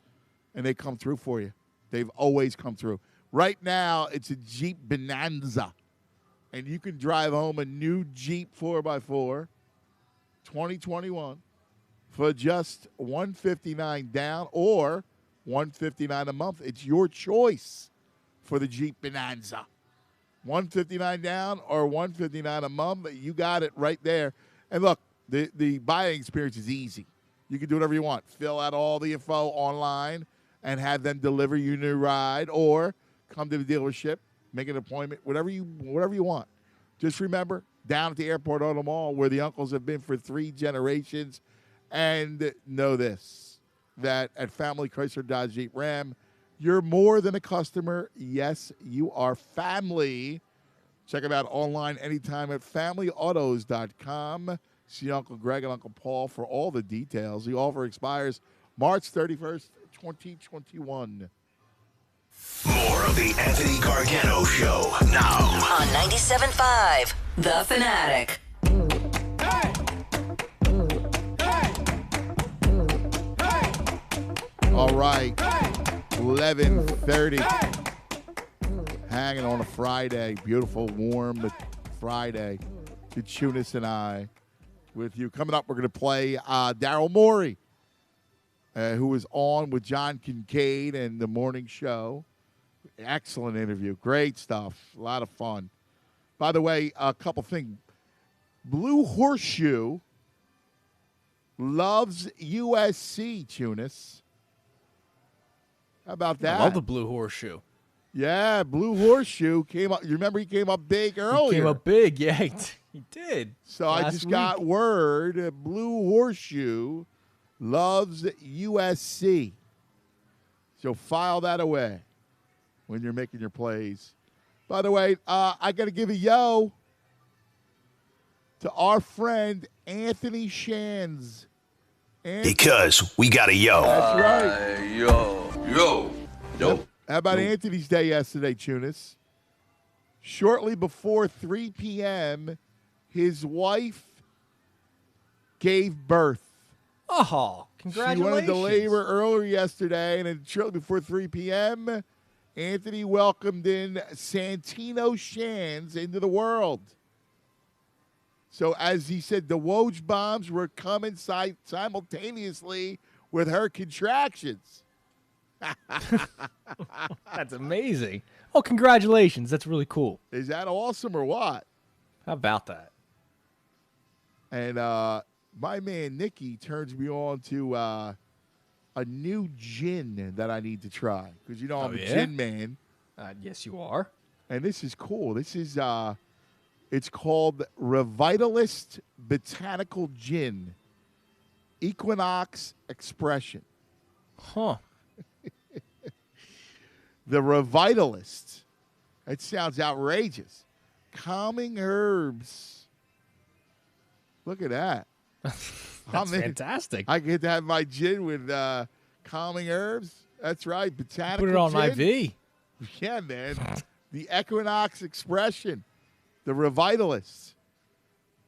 and they come through for you. They've always come through. Right now, it's a Jeep Bonanza, and you can drive home a new Jeep 4x4, 2021, for just $159 down or $159 a month. It's your choice for the Jeep Bonanza. $159 down or $159 a month. You got it right there. And look, the buying experience is easy. You can do whatever you want. Fill out all the info online and have them deliver you a new ride, or come to the dealership, make an appointment, whatever you want. Just remember, down at the Airport Auto Mall, where the uncles have been for 3 generations, and know this, that at Family Chrysler Dodge Jeep Ram, you're more than a customer. Yes, you are family. Check them out online anytime at familyautos.com. See Uncle Greg and Uncle Paul for all the details. The offer expires March 31st, 2021. More of the Anthony Gargano Show now on 97.5 The Fanatic. All right, 11:30. Hanging on a Friday, beautiful, warm Friday. To Tunis and I with you. Coming up, we're going to play Daryl Moore, who was on with John Kincaid and the morning show. Excellent interview. Great stuff. A lot of fun. By the way, a couple things. Blue Horseshoe loves USC, Tunis. How about that? I love the Blue Horseshoe. Yeah, Blue Horseshoe came up. You remember he came up big earlier. He came up big, yeah, he did. So I just got word, Blue Horseshoe loves USC. So file that away when you're making your plays. By the way, I got to give a yo to our friend Anthony Shands. Because we got a yo. That's right. Yo. How about Anthony's Day yesterday, Tunis? Shortly before 3 p.m., his wife gave birth. Oh, congratulations. She went into labor earlier yesterday, and then shortly before 3 p.m., Anthony welcomed in Santino Shands into the world. So as he said, the Woj bombs were coming simultaneously with her contractions. That's amazing. Oh, congratulations. That's really cool. Is that awesome or what? How about that? And my man Nicky turns me on to a new gin that I need to try. Because, I'm a gin man. Yes, you are. And this is cool. This is, it's called Revitalist Botanical Gin. Equinox Expression. Huh. The Revitalist. That sounds outrageous. Calming herbs. Look at that. That's fantastic. I get to have my gin with calming herbs. That's right. Botanical Put it on gin. IV. Yeah, man. The Equinox Expression. The Revitalists.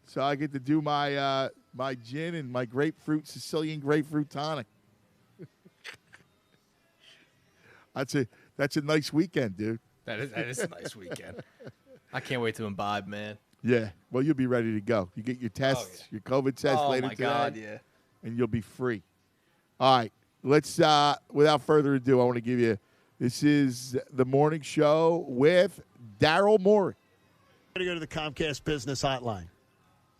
So I get to do my my gin and my Sicilian grapefruit tonic. That's a nice weekend, dude. That is a nice weekend. I can't wait to imbibe, man. Yeah. Well, you'll be ready to go. You get your tests, your COVID test later today. Oh, my God, yeah. And you'll be free. All right. Let's, without further ado, I want to give you, this is the morning show with Daryl Moore. To go to the Comcast Business Hotline.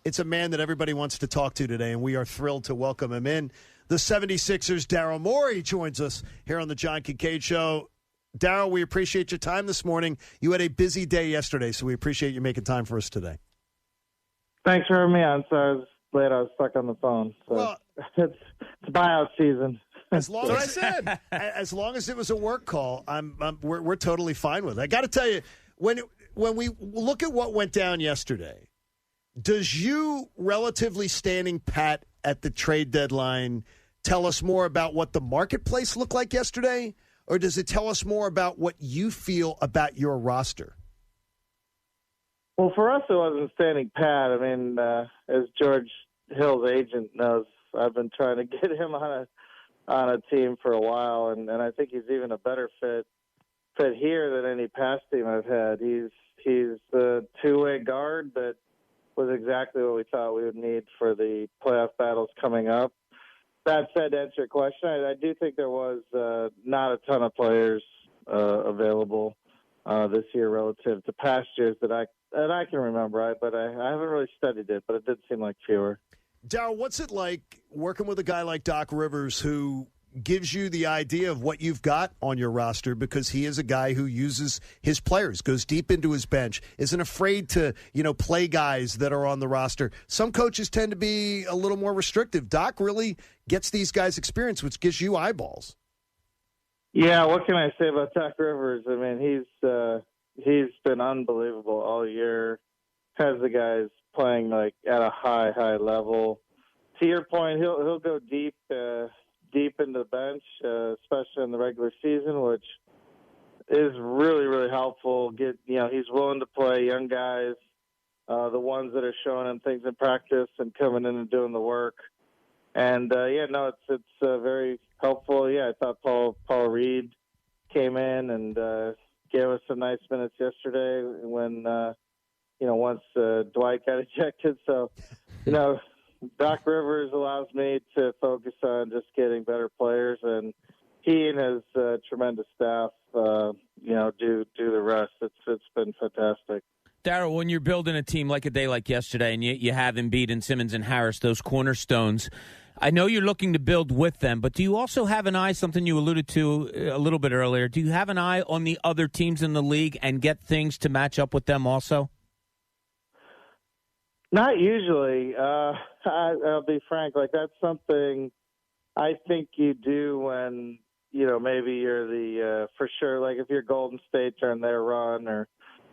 It's a man that everybody wants to talk to today, and we are thrilled to welcome him in. The 76ers, Daryl Moore, joins us here on the John Kincaid Show. Daryl, we appreciate your time this morning. You had a busy day yesterday, so we appreciate you making time for us today. Thanks for having me on. Sorry I was late. I was stuck on the phone. So it's buyout season. As long as I said, as long as it was a work call, we're totally fine with it. I got to tell you, when we look at what went down yesterday, does you relatively standing pat at the trade deadline tell us more about what the marketplace looked like yesterday, or does it tell us more about what you feel about your roster? Well, for us, it wasn't standing pat. I mean, as George Hill's agent knows, I've been trying to get him on a team for a while, and I think he's even a better fit here than any past team I've had. He's the two-way guard that was exactly what we thought we would need for the playoff battles coming up. That said, to answer your question, I do think there was not a ton of players available this year relative to past years that I can remember. But I haven't really studied it, but it did seem like fewer. Daryl, what's it like working with a guy like Doc Rivers who gives you the idea of what you've got on your roster, because he is a guy who uses his players, goes deep into his bench, isn't afraid to, play guys that are on the roster. Some coaches tend to be a little more restrictive. Doc really gets these guys experience, which gives you eyeballs. Yeah, what can I say about Doc Rivers? I mean, he's been unbelievable all year. Has the guys playing like at a high level. To your point, he'll go deep into the bench, especially in the regular season, which really, really helpful. He's willing to play young guys, the ones that are showing him things in practice and coming in and doing the work. And it's very helpful. Yeah, I thought Paul Reed came in and gave us some nice minutes yesterday when once Dwight got ejected. So, Doc Rivers allows me to focus on just getting better players, and he and his tremendous staff, do the rest. It's been fantastic. Daryl, when you're building a team like a day like yesterday and you have Embiid and Simmons and Harris, those cornerstones, I know you're looking to build with them, but do you also have an eye, something you alluded to a little bit earlier, do you have an eye on the other teams in the league and get things to match up with them also? Not usually. I'll be frank. Like, that's something I think you do when, maybe you're for sure, like if you're Golden State during their run or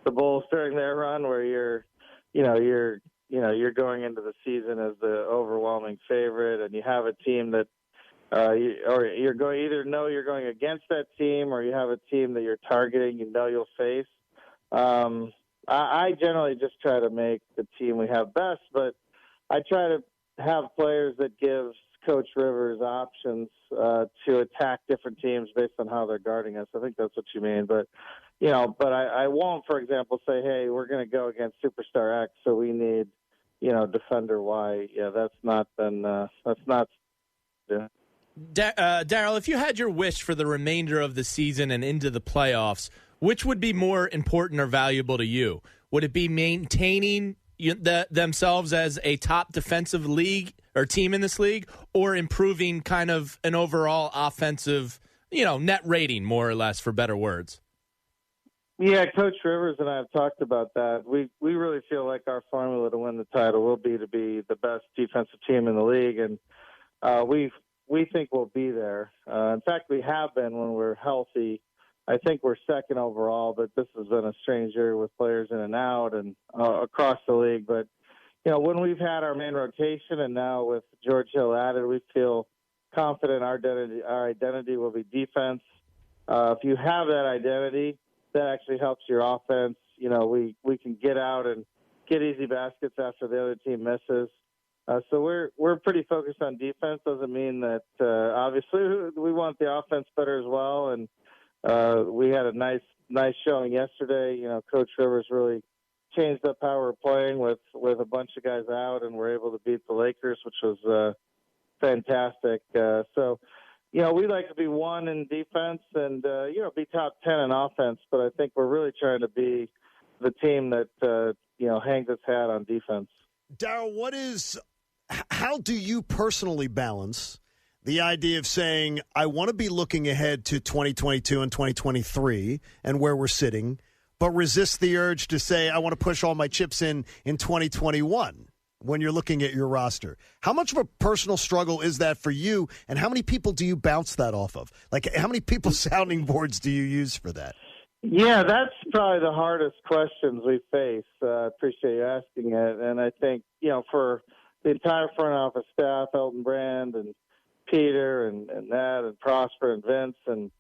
the Bulls during their run where you're going into the season as the overwhelming favorite and you have a team that you're going against that team or you have a team that you're targeting, you'll face. I generally just try to make the team we have best, but I try to have players that give Coach Rivers options to attack different teams based on how they're guarding us. I think that's what you mean. But, I won't, for example, say, hey, we're going to go against Superstar X, so we need, Defender Y. Yeah, that's not. Yeah. Daryl, if you had your wish for the remainder of the season and into the playoffs, which would be more important or valuable to you? Would it be maintaining themselves as a top defensive league or team in this league, or improving kind of an overall offensive, net rating, more or less, for better words? Yeah, Coach Rivers and I have talked about that. We really feel like our formula to win the title will be to be the best defensive team in the league, and we think we'll be there. In fact, we have been when we're healthy. I think we're second overall, but this has been a strange year with players in and out and across the league. But, when we've had our main rotation and now with George Hill added, we feel confident our identity will be defense. If you have that identity, that actually helps your offense. We can get out and get easy baskets after the other team misses. So we're pretty focused on defense. Doesn't mean that obviously we want the offense better as well. And we had a nice showing yesterday. Coach Rivers really changed up how we're playing with a bunch of guys out, and we're able to beat the Lakers, which was fantastic. So we like to be one in defense and be top 10 in offense. But I think we're really trying to be the team that hangs its hat on defense. Daryl, how do you personally balance the idea of saying, I want to be looking ahead to 2022 and 2023 and where we're sitting, but resist the urge to say, I want to push all my chips in 2021 when you're looking at your roster? How much of a personal struggle is that for you, and how many people do you bounce that off of? Like, how many people's sounding boards do you use for that? Yeah, that's probably the hardest questions we face. Appreciate you asking it. And I think, for the entire front office staff, Elton Brand and Peter and Ned and Prosper and Vince and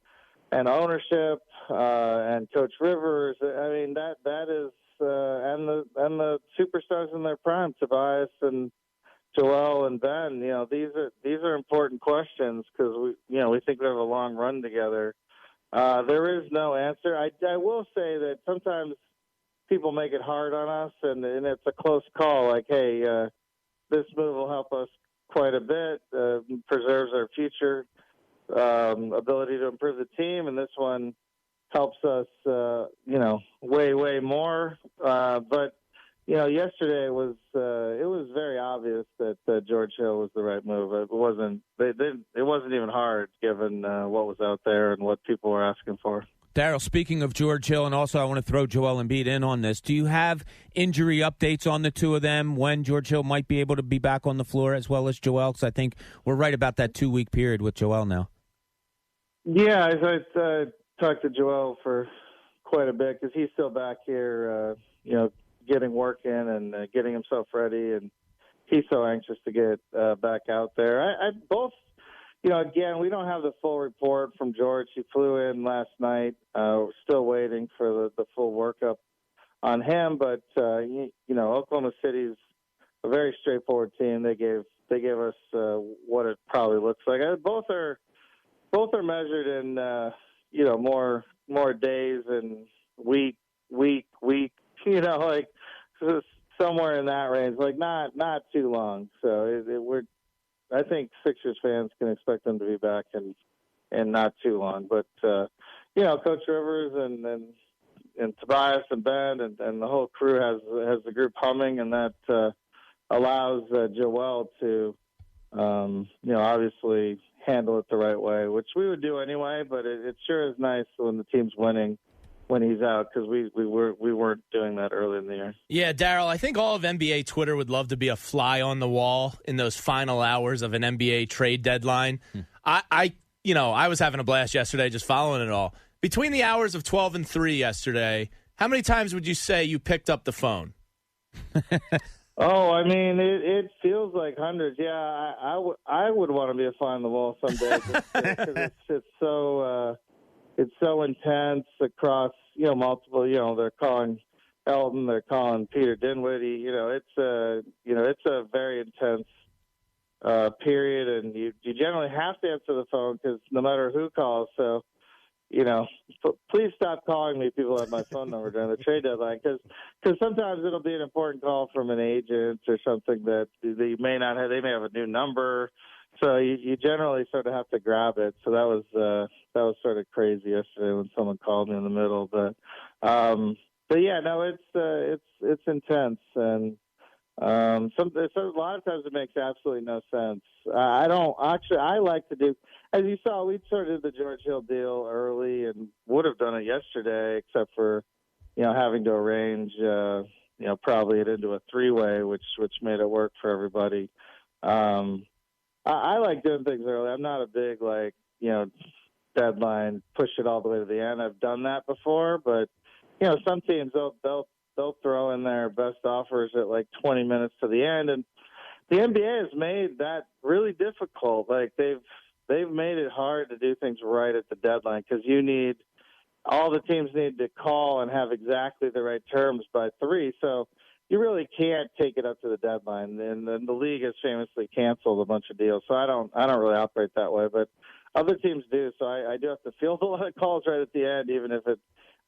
ownership and Coach Rivers. I mean, that is and the superstars in their prime, Tobias and Joel and Ben. These are important questions because we think we have a long run together. There is no answer. I will say that sometimes people make it hard on us, and it's a close call. Like, hey, this move will help us quite a bit, preserves our future ability to improve the team, and this one helps us, way more. But yesterday it was very obvious that George Hill was the right move. It wasn't even hard given what was out there and what people were asking for. Daryl, speaking of George Hill, and also I want to throw Joel Embiid in on this, do you have injury updates on the two of them, when George Hill might be able to be back on the floor as well as Joel? Because I think we're right about that 2-week period with Joel now. Yeah, I talked to Joel for quite a bit because he's still back here, getting work in and getting himself ready, and he's so anxious to get back out there. again, we don't have the full report from George. He flew in last night. We're still waiting for the full workup on him. But Oklahoma City's a very straightforward team. They gave us what it probably looks like. Both are measured in more days and week. Like somewhere in that range. Like not too long. So I think Sixers fans can expect them to be back in not too long. But Coach Rivers and Tobias and Ben and the whole crew has the group humming, and that allows Joel to obviously handle it the right way, which we would do anyway. But it sure is nice when the team's winning when he's out, because we weren't doing that early in the year. Yeah, Daryl, I think all of NBA Twitter would love to be a fly on the wall in those final hours of an NBA trade deadline. I was having a blast yesterday just following it all. Between the hours of 12 and 3 yesterday, how many times would you say you picked up the phone? Oh, I mean, it feels like hundreds. Yeah, I would want to be a fly on the wall someday, because it's so intense across multiple. They're calling Elton, they're calling Peter Dinwiddie. It's a very intense period, and you generally have to answer the phone because no matter who calls. So, please stop calling me. People have my phone number during the trade deadline, because sometimes it'll be an important call from an agent or something that they may not have. They may have a new number, so you generally sort of have to grab it. So that was sort of crazy yesterday when someone called me in the middle. But yeah, no, it's intense, and a lot of times it makes absolutely no sense. I like to do, as you saw, we sort of did the George Hill deal early and would have done it yesterday, except for, having to arrange, probably it into a three-way, which made it work for everybody. I like doing things early. I'm not a big, deadline, push it all the way to the end. I've done that before, but, some teams, they'll throw in their best offers at 20 minutes to the end. And the NBA has made that really difficult. Like they've made it hard to do things right at the deadline, because all the teams need to call and have exactly the right terms by 3. So you really can't take it up to the deadline. And then the league has famously canceled a bunch of deals. So I don't really operate that way, but other teams do. So I do have to field a lot of calls right at the end, even if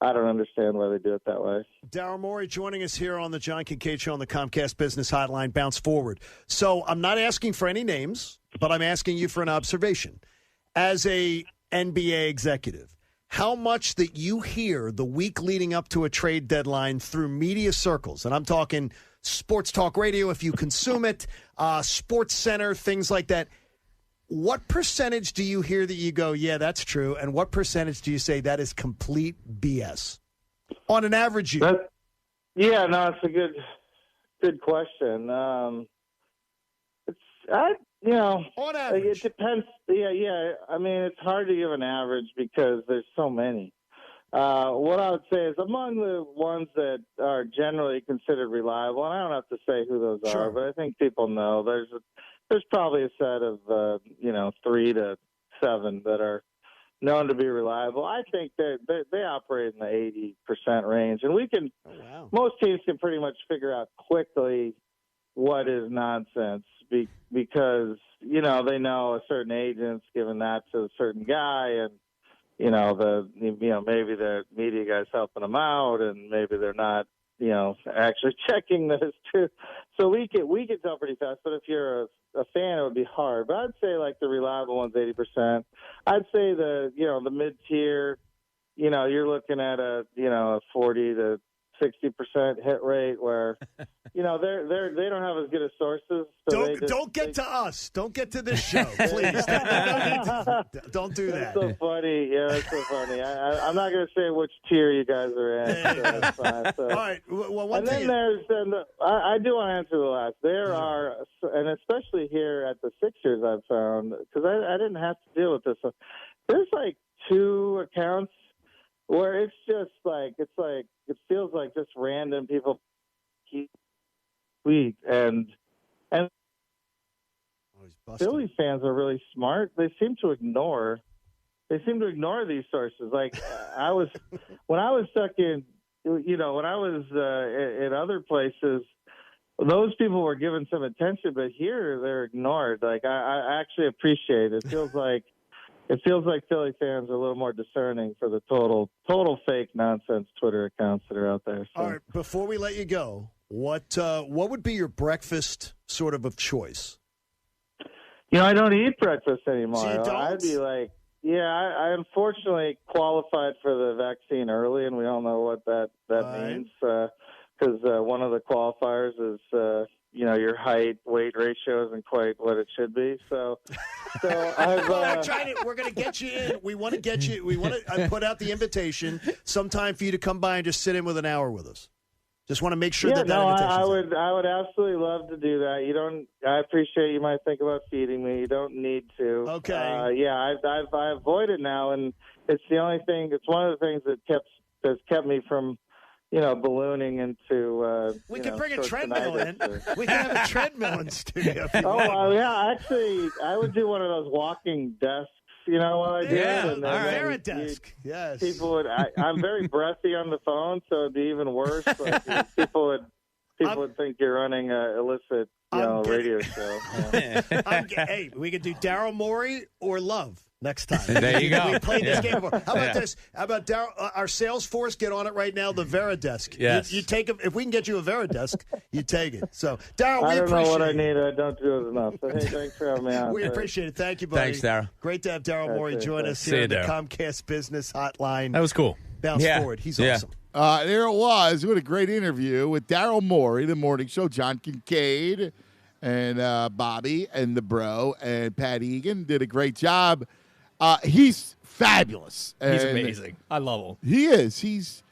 I don't understand why they do it that way. Daryl Moore joining us here on the John Kincaid Show on the Comcast Business Hotline. Bounce forward. So I'm not asking for any names, but I'm asking you for an observation. As a NBA executive, how much that you hear the week leading up to a trade deadline through media circles, and I'm talking sports talk radio if you consume it, Sports Center, things like that, what percentage do you hear that you go, yeah, that's true, and what percentage do you say that is complete BS on an average year? It's a good question. On average, it depends. Yeah. I mean, it's hard to give an average because there's so many. What I would say is among the ones that are generally considered reliable, and I don't have to say who those are, but I think people know there's probably a set of 3 to 7 that are known to be reliable. I think they operate in the 80% range, and we can. Most teams can pretty much figure out quickly what is nonsense because they know a certain agent's giving that to a certain guy, and maybe the media guy's helping them out, and maybe they're not actually checking that it's true. So we can tell pretty fast. But if you're a fan, it would be hard. But I'd say the reliable one's 80%. I'd say the mid tier, you're looking at a 40 to 60% hit rate where they don't have as good as sources. So don't get to us. Don't get to this show, please. Don't do that. That's so funny. Yeah, that's so funny. I'm not going to say which tier you guys are in. So that's fine. So. All right. Well, and then I do want to answer the last. There are, and especially here at the Sixers, I've found, because I didn't have to deal with this. There's 2 accounts where it's just it feels like just random people keep tweet and Philly fans are really smart. They seem to ignore these sources. Like when I was stuck in, when I was in other places, those people were given some attention, but here they're ignored. Like I actually appreciate it. It feels like Philly fans are a little more discerning for the total fake nonsense Twitter accounts that are out there. So. All right, before we let you go, what would be your breakfast sort of choice? I don't eat breakfast anymore. So you don't? I'd be like, I unfortunately qualified for the vaccine early, and we all know what that means. Because one of the qualifiers is, your height-weight ratio isn't quite what it should be. So I've. We're going to get you in. We want to get you. We want to put out the invitation sometime for you to come by and just sit in with an hour with us. Just want to make sure that invitation's I would absolutely love to do that. You don't. I appreciate you might think about feeding me. You don't need to. Okay. I avoid it now, and it's the only thing. It's one of the things that's kept me from, ballooning into. We can bring a treadmill in. We can have a treadmill in studio. Actually, I would do one of those walking desks. While I do it. And then desk. Yes. People would. I'm very breathy on the phone, so it'd be even worse. Like, people would think you're running an illicit, radio show. Hey, we could do Daryl Moore or Love next time. There you go. We played this game before. How about this? How about Daryl? Our sales force, get on it right now. The Veridesk. Yes. You take it. If we can get you a Veridesk, you take it. So, Daryl, I we don't know appreciate what I it. need. I don't do it enough. So, hey, thanks for having me on. We appreciate it. Thank you, buddy. Thanks, Daryl. Great to have Daryl Moore join us here See on the you, Comcast Business Hotline. That was cool. Bounce forward. He's awesome. There it was. What a great interview with Daryl Moore in the morning show. John Kincaid and Bobby and the bro and Pat Egan did a great job. He's fabulous. He's amazing. I love him. He is. He's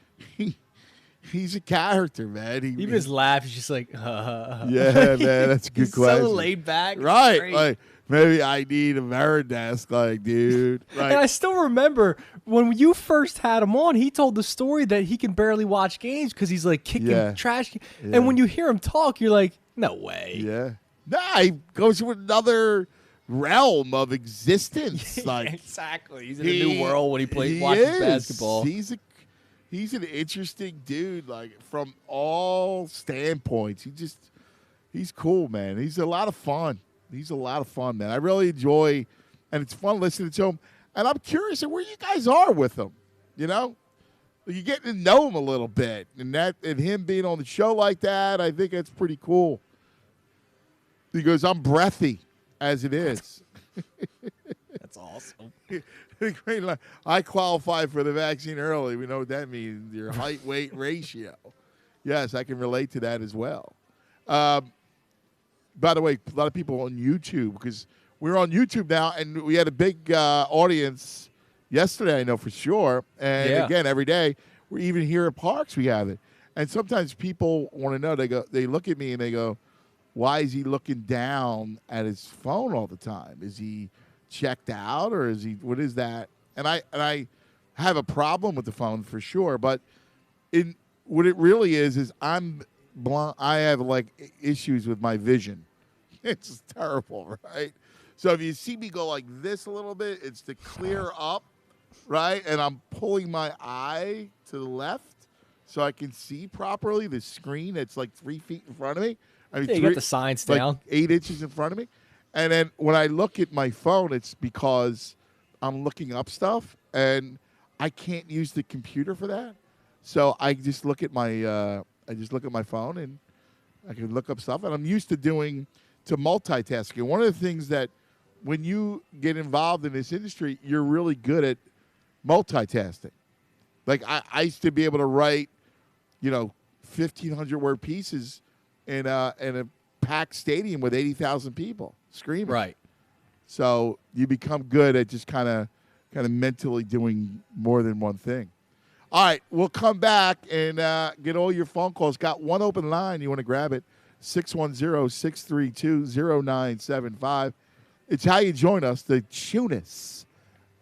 a character, man. Even his laugh is just like, yeah, man, that's a good he's question. so laid back. Right. Great. Like, maybe I need a Veridesk, like, dude. Like, and I still remember when you first had him on, he told the story that he can barely watch games because he's like kicking trash. Yeah. And when you hear him talk, you're like, no way. Yeah. Nah, he goes to another realm of existence. Like, exactly. He's in a new world when he watches basketball. He's an interesting dude, like, from all standpoints. He's cool, man. He's a lot of fun. Man. I really enjoy, and it's fun listening to him. And I'm curious where you guys are with him. You're getting to know him a little bit, and him being on the show like that, I think that's pretty cool. He goes, I'm breathy as it is. That's awesome. Great line. I qualified for the vaccine early. We know what that means. Your height-weight ratio. Yes, I can relate to that as well. By the way, a lot of people on YouTube, because we're on YouTube now, and we had a big audience yesterday, I know for sure. And again, every day, we're even here at Parx, we have it. And sometimes people want to know. They look at me and they go, why is he looking down at his phone all the time? Is he checked out, or is he? What is that? And I have a problem with the phone for sure. But what it really is I'm blind. I have like issues with my vision. It's terrible, right? So if you see me go like this a little bit, it's to clear up, right? And I'm pulling my eye to the left so I can see properly the screen that's like 3 feet in front of me. I mean, you got the signs like down. 8 inches in front of me. And then when I look at my phone, it's because I'm looking up stuff, and I can't use the computer for that. So I just look at my phone, and I can look up stuff. And I'm used to multitasking. One of the things that when you get involved in this industry, you're really good at multitasking. Like I used to be able to write, 1,500 word pieces in a packed stadium with 80,000 people screaming. Right. So you become good at just kind of mentally doing more than one thing. All right, we'll come back and get all your phone calls. Got one open line. You want to grab it, 610-632-0975. It's how you join us, the Tunis.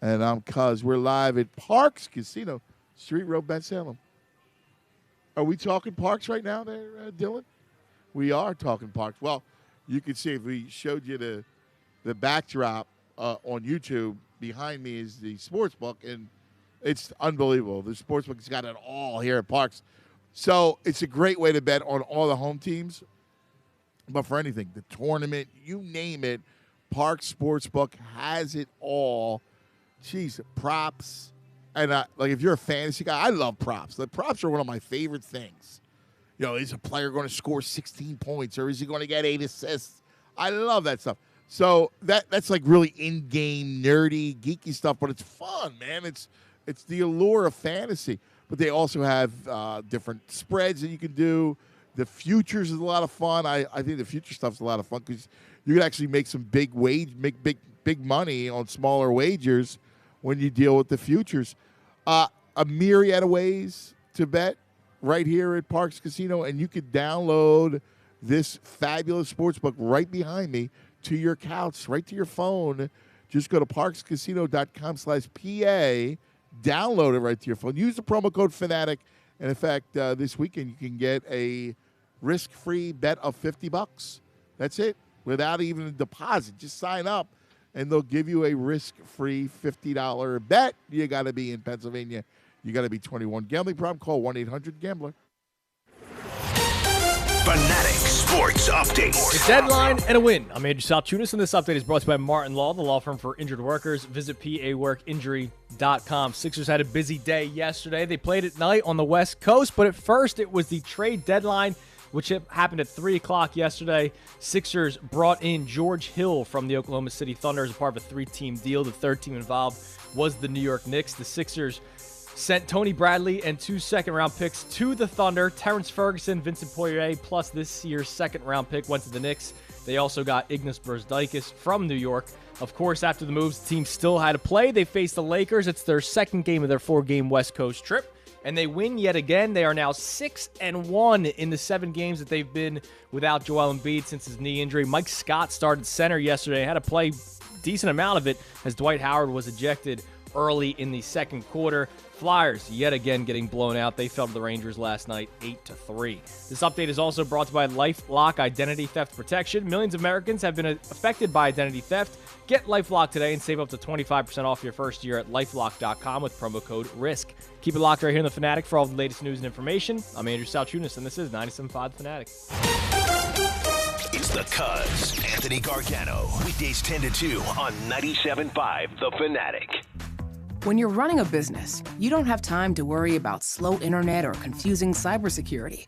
And I'm Cuz. We're live at Parx Casino, Street Road, Ben Salem. Are we talking Parx right now there, Dylan? We are talking Parx. Well, you can see if we showed you the the backdrop on YouTube behind me is the sports book, and it's unbelievable. The sports book has got it all here at Parx. So it's a great way to bet on all the home teams. But for anything, the tournament, you name it, Parx Sportsbook has it all. Jeez, props. And like if you're a fantasy guy, I love props. The props are one of my favorite things. You know, is a player going to score 16 points or is he going to get 8 assists? I love that stuff. So that's like really in-game, nerdy, geeky stuff, but it's fun, man. It's the allure of fantasy. But they also have different spreads that you can do. The futures is a lot of fun. I think the future stuff's a lot of fun because you can actually make some big money on smaller wagers when you deal with the futures. A myriad of ways to bet right here at Parx Casino, and you could download this fabulous sportsbook right behind me to your couch, right to your phone. Just go to parxcasino.com/PA, download it right to your phone. Use the promo code Fanatic, and in fact, this weekend you can get a risk-free bet of $50. That's it, without even a deposit. Just sign up, and they'll give you a risk-free $50 bet. You got to be in Pennsylvania. You got to be 21. Gambling problem? Call 1-800-GAMBLER. Fanatic Sports Update. A deadline and a win. I'm Andrew Saltunis, and this update is brought to you by Martin Law, the law firm for injured workers. Visit paworkinjury.com. Sixers had a busy day yesterday. They played at night on the West Coast, but at first it was the trade deadline, which happened at 3 o'clock yesterday. Sixers brought in George Hill from the Oklahoma City Thunder as a part of a 3-team deal. The third team involved was the New York Knicks. The Sixers sent Tony Bradley and 2 second-round picks to the Thunder. Terrence Ferguson, Vincent Poirier, plus this year's second-round pick went to the Knicks. They also got Ignas Brzdeikis from New York. Of course, after the moves, the team still had to play. They faced the Lakers. It's their second game of their 4-game West Coast trip, and they win yet again. They are now 6-1 in the 7 games that they've been without Joel Embiid since his knee injury. Mike Scott started center yesterday. Had to play a decent amount of it as Dwight Howard was ejected early in the second quarter. Flyers yet again getting blown out. They fell to the Rangers last night 8-3. This update is also brought to you by LifeLock Identity Theft Protection. Millions of Americans have been affected by identity theft. Get LifeLock today and save up to 25% off your first year at LifeLock.com with promo code RISK. Keep it locked right here in the Fanatic for all the latest news and information. I'm Andrew Saltunis, and this is 97.5 The Fanatic. It's the Cuz, Anthony Gargano. Weekdays 10 to 2 on 97.5 The Fanatic. When you're running a business, you don't have time to worry about slow internet or confusing cybersecurity.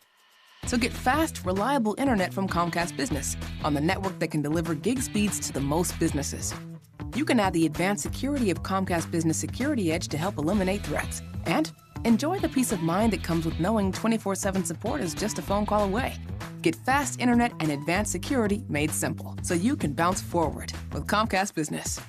So get fast, reliable internet from Comcast Business on the network that can deliver gig speeds to the most businesses. You can add the advanced security of Comcast Business Security Edge to help eliminate threats. And enjoy the peace of mind that comes with knowing 24/7 support is just a phone call away. Get fast internet and advanced security made simple so you can bounce forward with Comcast Business.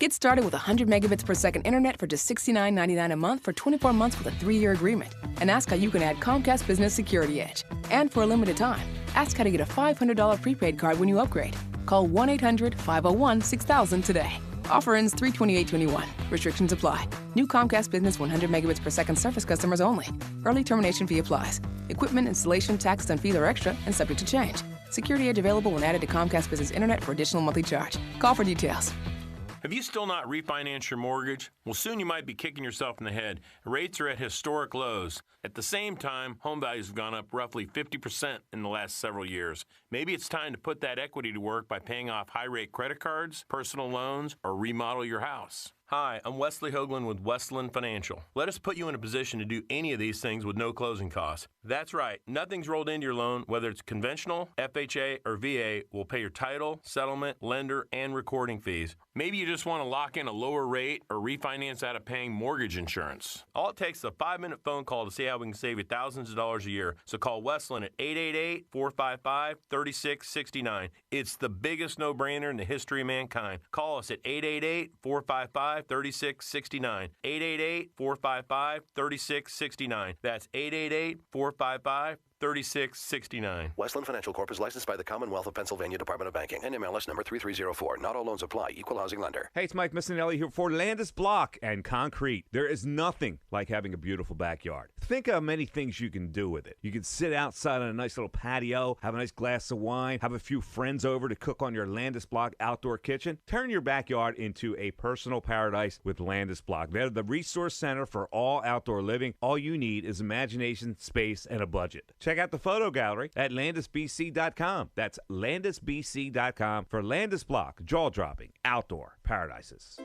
Get started with 100 megabits per second internet for just $69.99 a month for 24 months with a 3-year agreement. And ask how you can add Comcast Business Security Edge. And for a limited time, ask how to get a $500 prepaid card when you upgrade. Call 1-800-501-6000 today. Offer ends 3/28/21. Restrictions apply. New Comcast Business 100 megabits per second service customers only. Early termination fee applies. Equipment, installation, taxes, and fees are extra and subject to change. Security Edge available when added to Comcast Business Internet for additional monthly charge. Call for details. Have you still not refinanced your mortgage? Well, soon you might be kicking yourself in the head. Rates are at historic lows. At the same time, home values have gone up roughly 50% in the last several years. Maybe it's time to put that equity to work by paying off high-rate credit cards, personal loans, or remodel your house. Hi, I'm Wesley Hoagland with Westland Financial. Let us put you in a position to do any of these things with no closing costs. That's right, nothing's rolled into your loan, whether it's conventional, FHA, or VA, will pay your title, settlement, lender, and recording fees. Maybe you just want to lock in a lower rate or refinance out of paying mortgage insurance. All it takes is a 5-minute phone call to see how we can save you thousands of dollars a year. So call Westland at 888-455-3669. It's the biggest no-brainer in the history of mankind. Call us at 888-455-3669. 888-455-3669. That's 888-455-3669. 3669. Westland Financial Corp is licensed by the Commonwealth of Pennsylvania Department of Banking. NMLS number 3304. Not all loans apply. Equal housing lender. Hey, it's Mike Missinelli here for Landis Block and Concrete. There is nothing like having a beautiful backyard. Think of how many things you can do with it. You can sit outside on a nice little patio, have a nice glass of wine, have a few friends over to cook on your Landis Block outdoor kitchen. Turn your backyard into a personal paradise with Landis Block. They're the resource center for all outdoor living. All you need is imagination, space, and a budget. Check out the photo gallery at landisbc.com. That's landisbc.com for Landis Block, jaw-dropping outdoor paradises.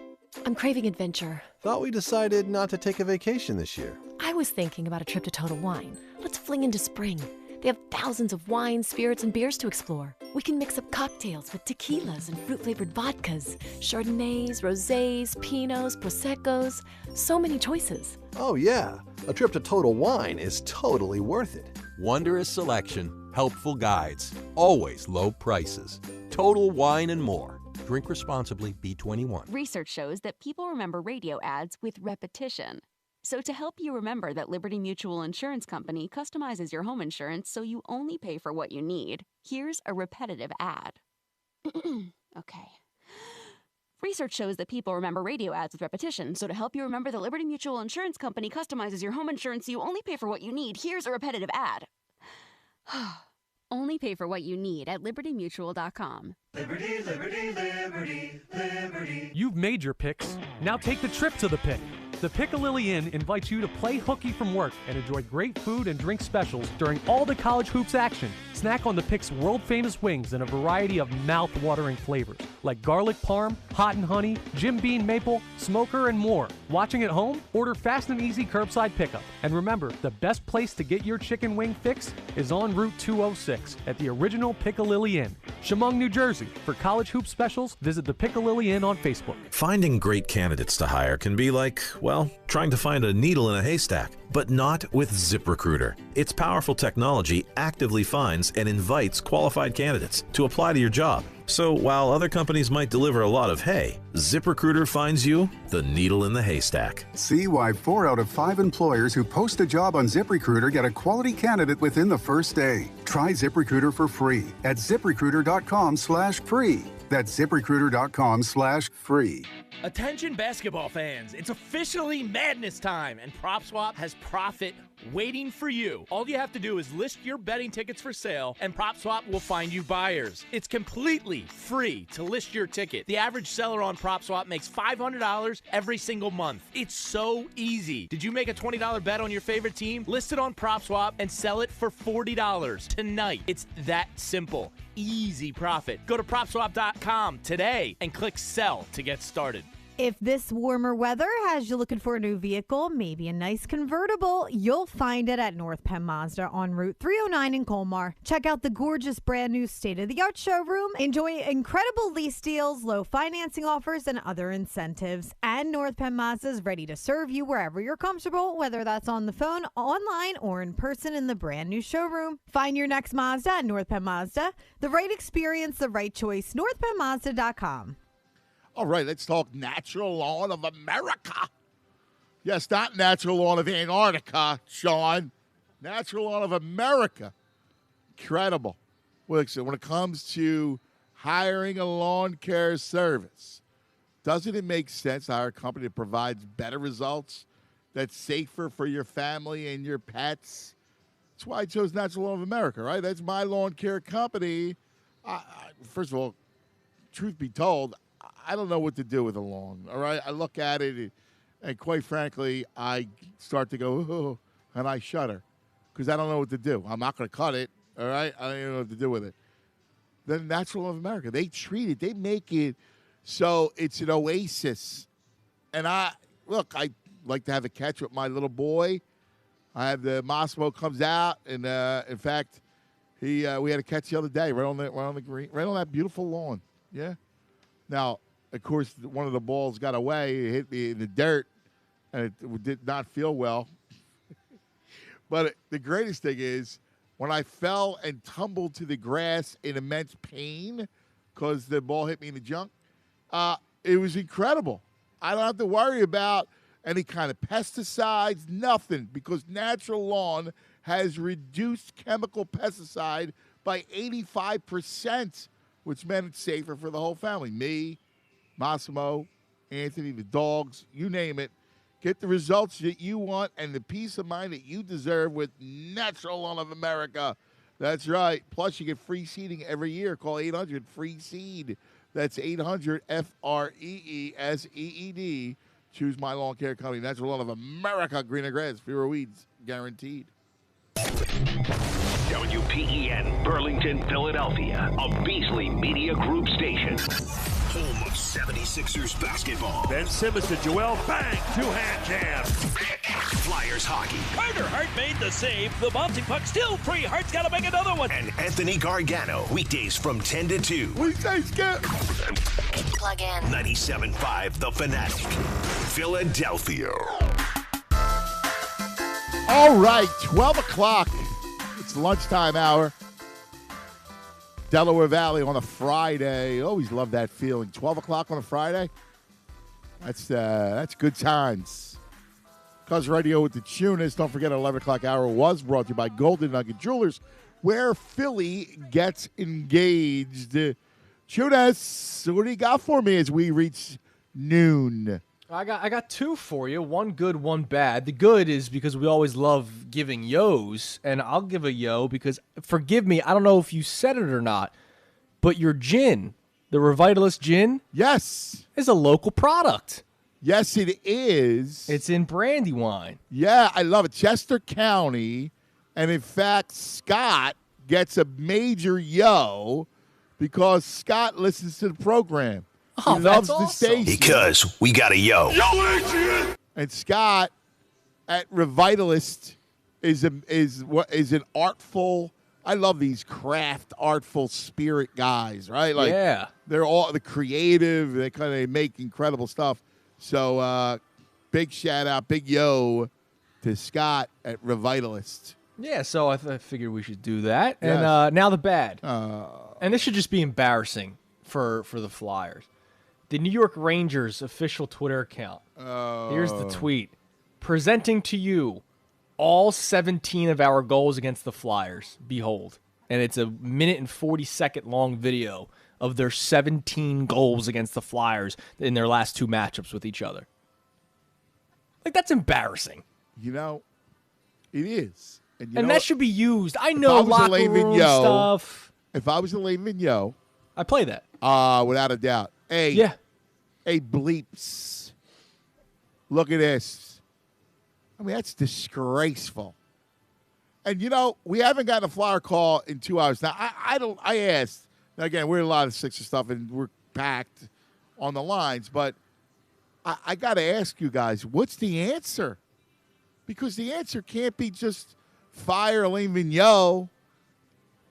I'm craving adventure. Thought we decided not to take a vacation this year. I was thinking about a trip to Total Wine. Let's fling into spring. They have thousands of wines, spirits, and beers to explore. We can mix up cocktails with tequilas and fruit-flavored vodkas, Chardonnays, Rosés, Pinots, Proseccos. So many choices. Oh yeah, a trip to Total Wine is totally worth it. Wondrous selection, helpful guides, always low prices. Total Wine and more. Drink responsibly, B21. Research shows that people remember radio ads with repetition. So to help you remember that Liberty Mutual Insurance Company customizes your home insurance so you only pay for what you need, here's a repetitive ad. Okay. Research shows that people remember radio ads with repetition, so to help you remember that Liberty Mutual Insurance Company customizes your home insurance so you only pay for what you need, here's a repetitive ad. Only pay for what you need at libertymutual.com. Liberty, liberty, liberty, liberty. You've made your picks. Now take the trip to the pick. The Piccalilli Inn invites you to play hooky from work and enjoy great food and drink specials during all the college hoops action. Snack on the Pick's world-famous wings in a variety of mouth-watering flavors, like garlic parm, hot and honey, Jim Beam maple, smoker, and more. Watching at home? Order fast and easy curbside pickup. And remember, the best place to get your chicken wing fix is on Route 206 at the original Piccalilli Inn, Chemung, New Jersey. For college hoop specials, visit the Piccalilli Inn on Facebook. Finding great candidates to hire can be like, well, trying to find a needle in a haystack, but not with ZipRecruiter. Its powerful technology actively finds and invites qualified candidates to apply to your job. So while other companies might deliver a lot of hay, ZipRecruiter finds you the needle in the haystack. See why 4 out of 5 employers who post a job on ZipRecruiter get a quality candidate within the first day. Try ZipRecruiter for free at ZipRecruiter.com/free. That's ZipRecruiter.com/free. Attention basketball fans, it's officially madness time, and PropSwap has profit waiting for you. All you have to do is list your betting tickets for sale, and PropSwap will find you buyers. It's completely free to list your ticket. The average seller on PropSwap makes $500 every single month. It's so easy. Did you make a $20 bet on your favorite team? List it on PropSwap and sell it for $40 tonight. It's that simple. Easy profit. Go to PropSwap.com today and click sell to get started. If this warmer weather has you looking for a new vehicle, maybe a nice convertible, you'll find it at North Penn Mazda on Route 309 in Colmar. Check out the gorgeous brand new state-of-the-art showroom. Enjoy incredible lease deals, low financing offers, and other incentives. And North Penn Mazda is ready to serve you wherever you're comfortable, whether that's on the phone, online, or in person in the brand new showroom. Find your next Mazda at North Penn Mazda. The right experience, the right choice. NorthPennMazda.com. All right, let's talk natural lawn of America. Yes, not natural lawn of Antarctica, Sean. Natural lawn of America. Incredible. Well, when it comes to hiring a lawn care service, doesn't it make sense to hire a company that provides better results, that's safer for your family and your pets? That's why I chose Natural Lawn of America, right? That's my lawn care company. First of all, truth be told, I don't know what to do with a lawn, all right? I look at it, and quite frankly, I start to go, oh, and I shudder because I don't know what to do. I'm not going to cut it, all right? I don't even know what to do with it. Then Natural Lawn of America, they treat it. They make it so it's an oasis. And I like to have a catch with my little boy. I have the Massimo comes out, and in fact, we had a catch the other day right on the green, right on that beautiful lawn. Yeah. Now, of course, one of the balls got away. It hit me in the dirt, and it did not feel well. But the greatest thing is when I fell and tumbled to the grass in immense pain because the ball hit me in the junk, it was incredible. I don't have to worry about any kind of pesticides, nothing, because natural lawn has reduced chemical pesticide by 85%, which meant it's safer for the whole family. Me, Massimo, Anthony, the dogs, you name it. Get the results that you want and the peace of mind that you deserve with Natural Lawn of America. That's right. Plus, you get free seeding every year. Call 800-FREE-SEED. That's 800-FREESEED. Choose My Lawn Care Company. Natural Lawn of America. Greener grass, fewer weeds, guaranteed. WPEN, Burlington, Philadelphia, a Beasley Media Group station. Home of 76ers basketball. Ben Simmons to Joel, bang, two-hand jam. Flyers hockey. Carter Hart made the save. The bouncing puck still free. Hart's got to make another one. And Anthony Gargano, weekdays from 10 to 2. Weekdays, Skip. Plug in. 97.5 The Fanatic, Philadelphia. All right, 12 o'clock. It's lunchtime hour. Delaware Valley on a Friday. Always love that feeling. 12 o'clock on a Friday. That's good times. Cuz Radio with the Tunas. Don't forget, 11 o'clock hour was brought to you by Golden Nugget Jewelers, where Philly gets engaged. Tunas, what do you got for me as we reach noon? I got two for you. One good, one bad. The good is because we always love giving yos, and I'll give a yo because, forgive me, I don't know if you said it or not, but your gin, the Revitalist gin, yes, is a local product. Yes, it is. It's in Brandywine. Yeah, I love it. Chester County, and in fact, Scott gets a major yo because Scott listens to the program. Oh, he loves that's the awesome. station. Because we got a yo. And Scott at Revitalist is an artful. I love these craft, artful spirit guys, right? Like, yeah, they're all the creative. They make incredible stuff. So, big shout out, big yo to Scott at Revitalist. Yeah, so I figured we should do that. Yes. And now the bad. And this should just be embarrassing for the Flyers. The New York Rangers official Twitter account. Here's the tweet. Presenting to you all 17 of our goals against the Flyers. Behold. And it's a 1:40 long video of their 17 goals against the Flyers in their last two matchups with each other. Like, that's embarrassing. You know, it is. And that should be used. I know locker room stuff. If I was Elaine Vigneault, I play that. Without a doubt. Hey, bleeps. Look at this. I mean, that's disgraceful. And, you know, we haven't gotten a Flyer call in 2 hours. Now, I asked. Now, again, we're a lot of Sixers stuff, and we're packed on the lines. But I got to ask you guys, what's the answer? Because the answer can't be just fire Elaine Vigneault,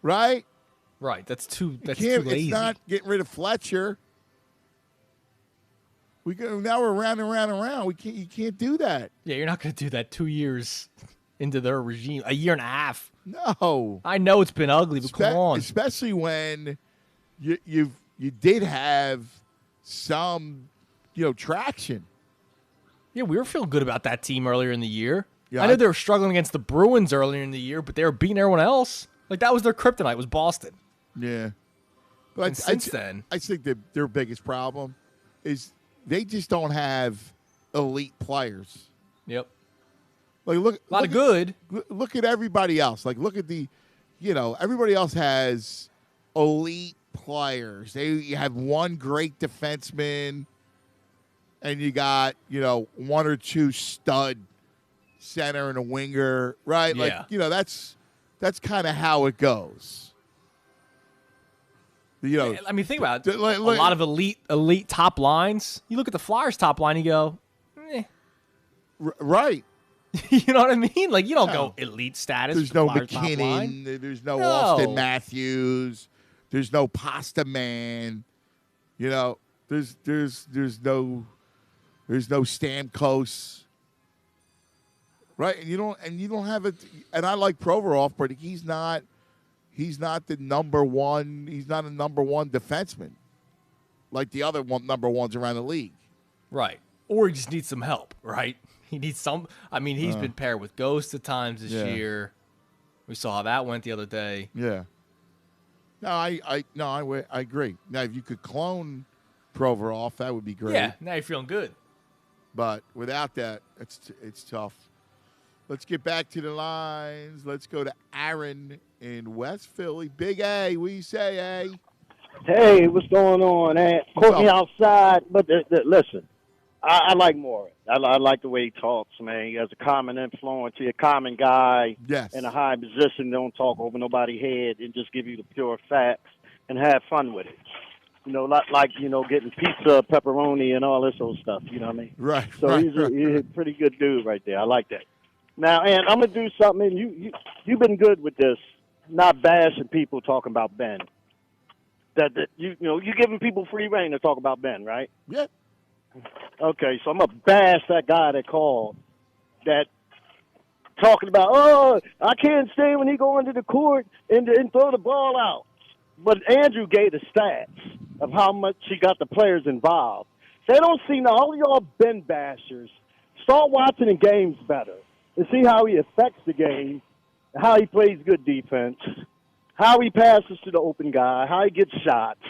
right? Right. That's too lazy. It's not getting rid of Fletcher. Now we're around and around and around. You can't do that. Yeah, you're not going to do that 2 years into their regime. A year and a half. No. I know it's been ugly, but come on. Especially when you did have some, traction. Yeah, we were feeling good about that team earlier in the year. Yeah, I know they were struggling against the Bruins earlier in the year, but they were beating everyone else. Like, that was their kryptonite, was Boston. Yeah. But since then, I think that their biggest problem is they just don't have elite players. Yep. Like, look of good. Look at everybody else. Like, look at everybody else has elite players. You have one great defenseman, and you got, one or two stud center and a winger, right? Yeah. Like, that's kind of how it goes. I mean, think about it. A lot of elite top lines. You look at the Flyers' top line, you go, right. You know what I mean? Like, you don't go elite status. There's no McKinnon. There's no Austin Matthews. There's no Pasta Man. There's no Stamkos. Right, and you don't have it. And I like Provorov, but he's not the number one. He's not a number one defenseman like the other number ones around the league. Right. Or he just needs some help, right? He needs some. I mean, he's been paired with Ghost at times this year. We saw how that went the other day. Yeah. No, I agree. Now, if you could clone Provorov, that would be great. Yeah, now you're feeling good. But without that, it's tough. Let's get back to the lines. Let's go to Aaron in West Philly. Big A, what do you say, A? Hey, what's going on, Ant? Caught me outside, but listen, I like Moore. I like the way he talks, man. He has a common influence. He's a common guy in a high position. Don't talk over nobody's head and just give you the pure facts and have fun with it. You know, like getting pizza, pepperoni, and all this old stuff. You know what I mean? Right. So he's a pretty good dude right there. I like that. Now, and I'm gonna do something. You've been good with this, not bashing people talking about Ben. That you giving people free reign to talk about Ben, right? Yeah. Okay, so I'm gonna bash that guy that called that talking about, oh, I can't stand when he go into the court and throw the ball out. But Andrew gave the stats of how much he got the players involved. They don't see now. All y'all Ben bashers, start watching the games better and see how he affects the game, how he plays good defense, how he passes to the open guy, how he gets shots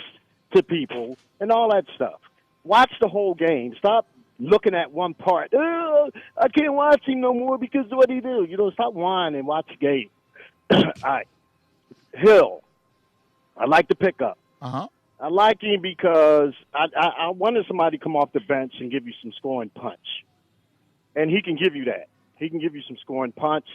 to people, and all that stuff. Watch the whole game. Stop looking at one part. Oh, I can't watch him no more because of what he do. Stop whining and watch the game. All right. Hill, I like the pickup. Uh-huh. I like him because I wanted somebody to come off the bench and give you some scoring punch. And he can give you that. He can give you some scoring punch,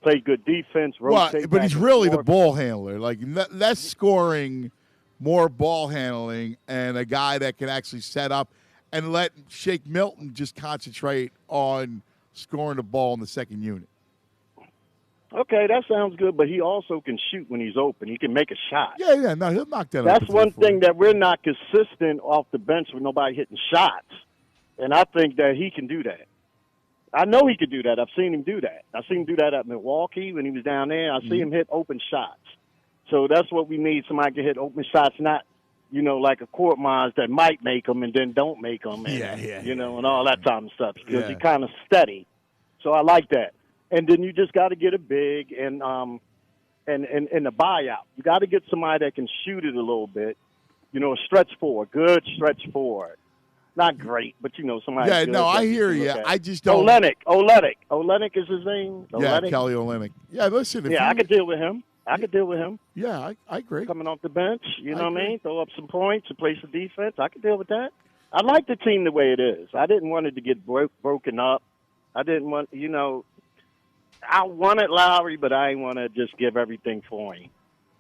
play good defense, rotate. But he's really the ball handler. Like, less scoring, more ball handling, and a guy that can actually set up and let Shake Milton just concentrate on scoring the ball in the second unit. Okay, that sounds good, but he also can shoot when he's open. He can make a shot. Yeah, no, he'll knock that. That's one thing that we're not consistent off the bench with nobody hitting shots, and I think that he can do that. I know he could do that. I've seen him do that. I've seen him do that at Milwaukee when he was down there. I see him hit open shots. So that's what we need, somebody to hit open shots, not, like a court mines that might make them and then don't make them, and, and all that type of stuff, because he's kind of steady. So I like that. And then you just got to get a big and the buyout. You got to get somebody that can shoot it a little bit. A stretch forward, good stretch forward. Not great, but somebody. Yeah, good no, I hear you. I just don't. Olenek is his name. Yeah, Kelly Olenek. Yeah, listen. I could deal with him. Yeah, I agree. Coming off the bench, you know what I mean? Throw up some points and play some defense. I could deal with that. I like the team the way it is. I didn't want it to get broken up. I didn't want, I wanted Lowry, but I didn't want to just give everything for him.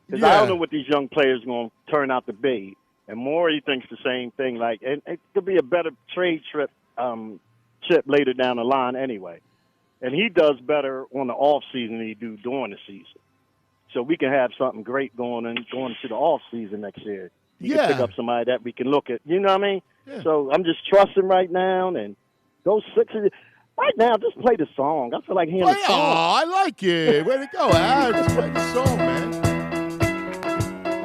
Because I don't know what these young players are going to turn out to be. And Morey thinks the same thing. Like, and it could be a better trade chip later down the line anyway. And he does better on the off season than he do during the season. So we can have something great going into the off season next year. You can pick up somebody that we can look at. You know what I mean? Yeah. So I'm just trusting right now and go Sixers. Right now, just play the song. I feel like hearing the song. Oh, I like it. Way to go, Al. Just play the song, man.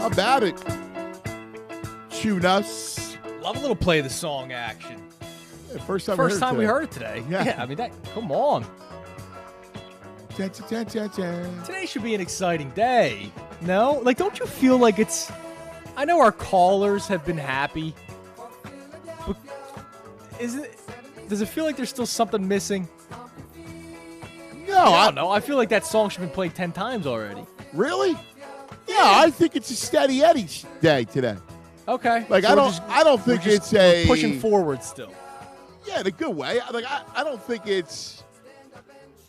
How about it? Tune us. Love a little play the song action. Yeah, first time we heard it today. Yeah, I mean, come on. Today should be an exciting day. No? Like, don't you feel like it's... I know our callers have been happy, but does it feel like there's still something missing? No, I don't know. I feel like that song should have been played 10 times already. Really? Yeah, I think it's a steady Eddie day today. Okay. Like, so I don't think it's a pushing forward still. Yeah, in a good way. Like, I don't think it's.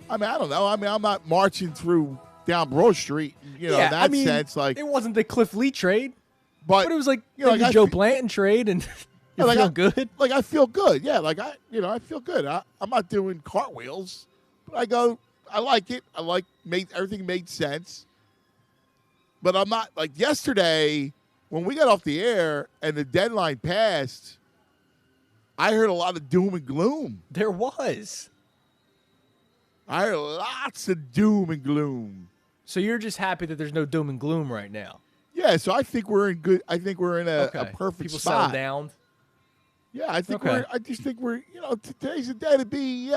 I mean, I don't know. I mean, I'm not marching through down Broad Street, in that sense. Like, it wasn't the Cliff Lee trade, but it was like the Joe Blanton trade, and you feel good. Like, I feel good. Yeah, like I feel good. I'm not doing cartwheels, but I like it. Everything made sense. But I'm not like yesterday. When we got off the air and the deadline passed, I heard a lot of doom and gloom. There was. I heard lots of doom and gloom. So you're just happy that there's no doom and gloom right now? Yeah, so I think we're in a perfect People spot. settle down? Yeah, I just think we're, today's the day to be,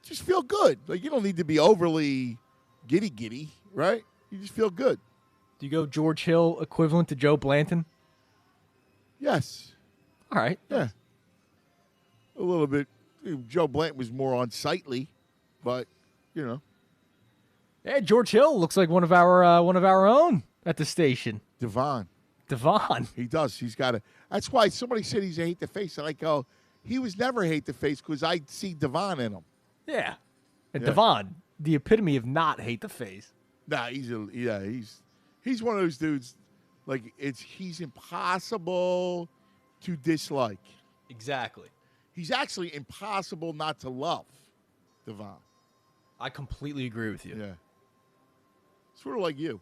just feel good. Like, you don't need to be overly giddy, right? You just feel good. Do you go George Hill equivalent to Joe Blanton? Yes. All right. Yeah. A little bit. Joe Blanton was more unsightly, but, Hey, George Hill looks like one of our own at the station. Devon. He does. He's got a. That's why somebody said he's a hate the face, and I go, he was never hate the face because I see Devon in him. Yeah. And Devon, the epitome of not hate the face. Nah, he's one of those dudes. Like he's impossible to dislike. Exactly. He's actually impossible not to love, Devon. I completely agree with you. Yeah. Sort of like you.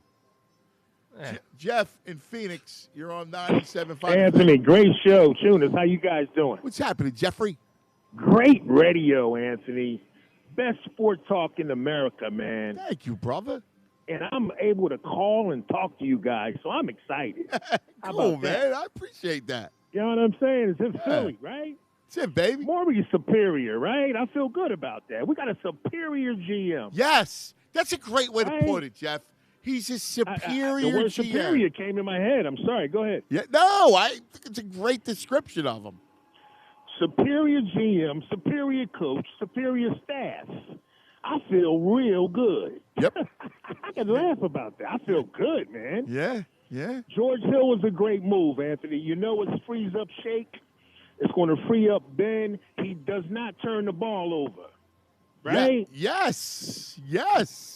Jeff in Phoenix, you're on 97.5. Anthony, great show. Tunis, how you guys doing? What's happening, Jeffrey? Great radio, Anthony. Best sport talk in America, man. Thank you, brother. And I'm able to call and talk to you guys, so I'm excited. Cool, man. I appreciate that. You know what I'm saying? It's in Philly, right? That's it, baby. Morby's superior, right? I feel good about that. We got a superior GM. Yes. That's a great way to put it, Jeff. He's a superior the word GM. superior came in my head. I'm sorry. Go ahead. Yeah, no, I think it's a great description of him. Superior GM, superior coach, superior staff. I feel real good. Yep. I can laugh about that. I feel good, man. Yeah. George Hill was a great move, Anthony. You know it's frees up Shake. It's going to free up Ben. He does not turn the ball over. Right? Yes.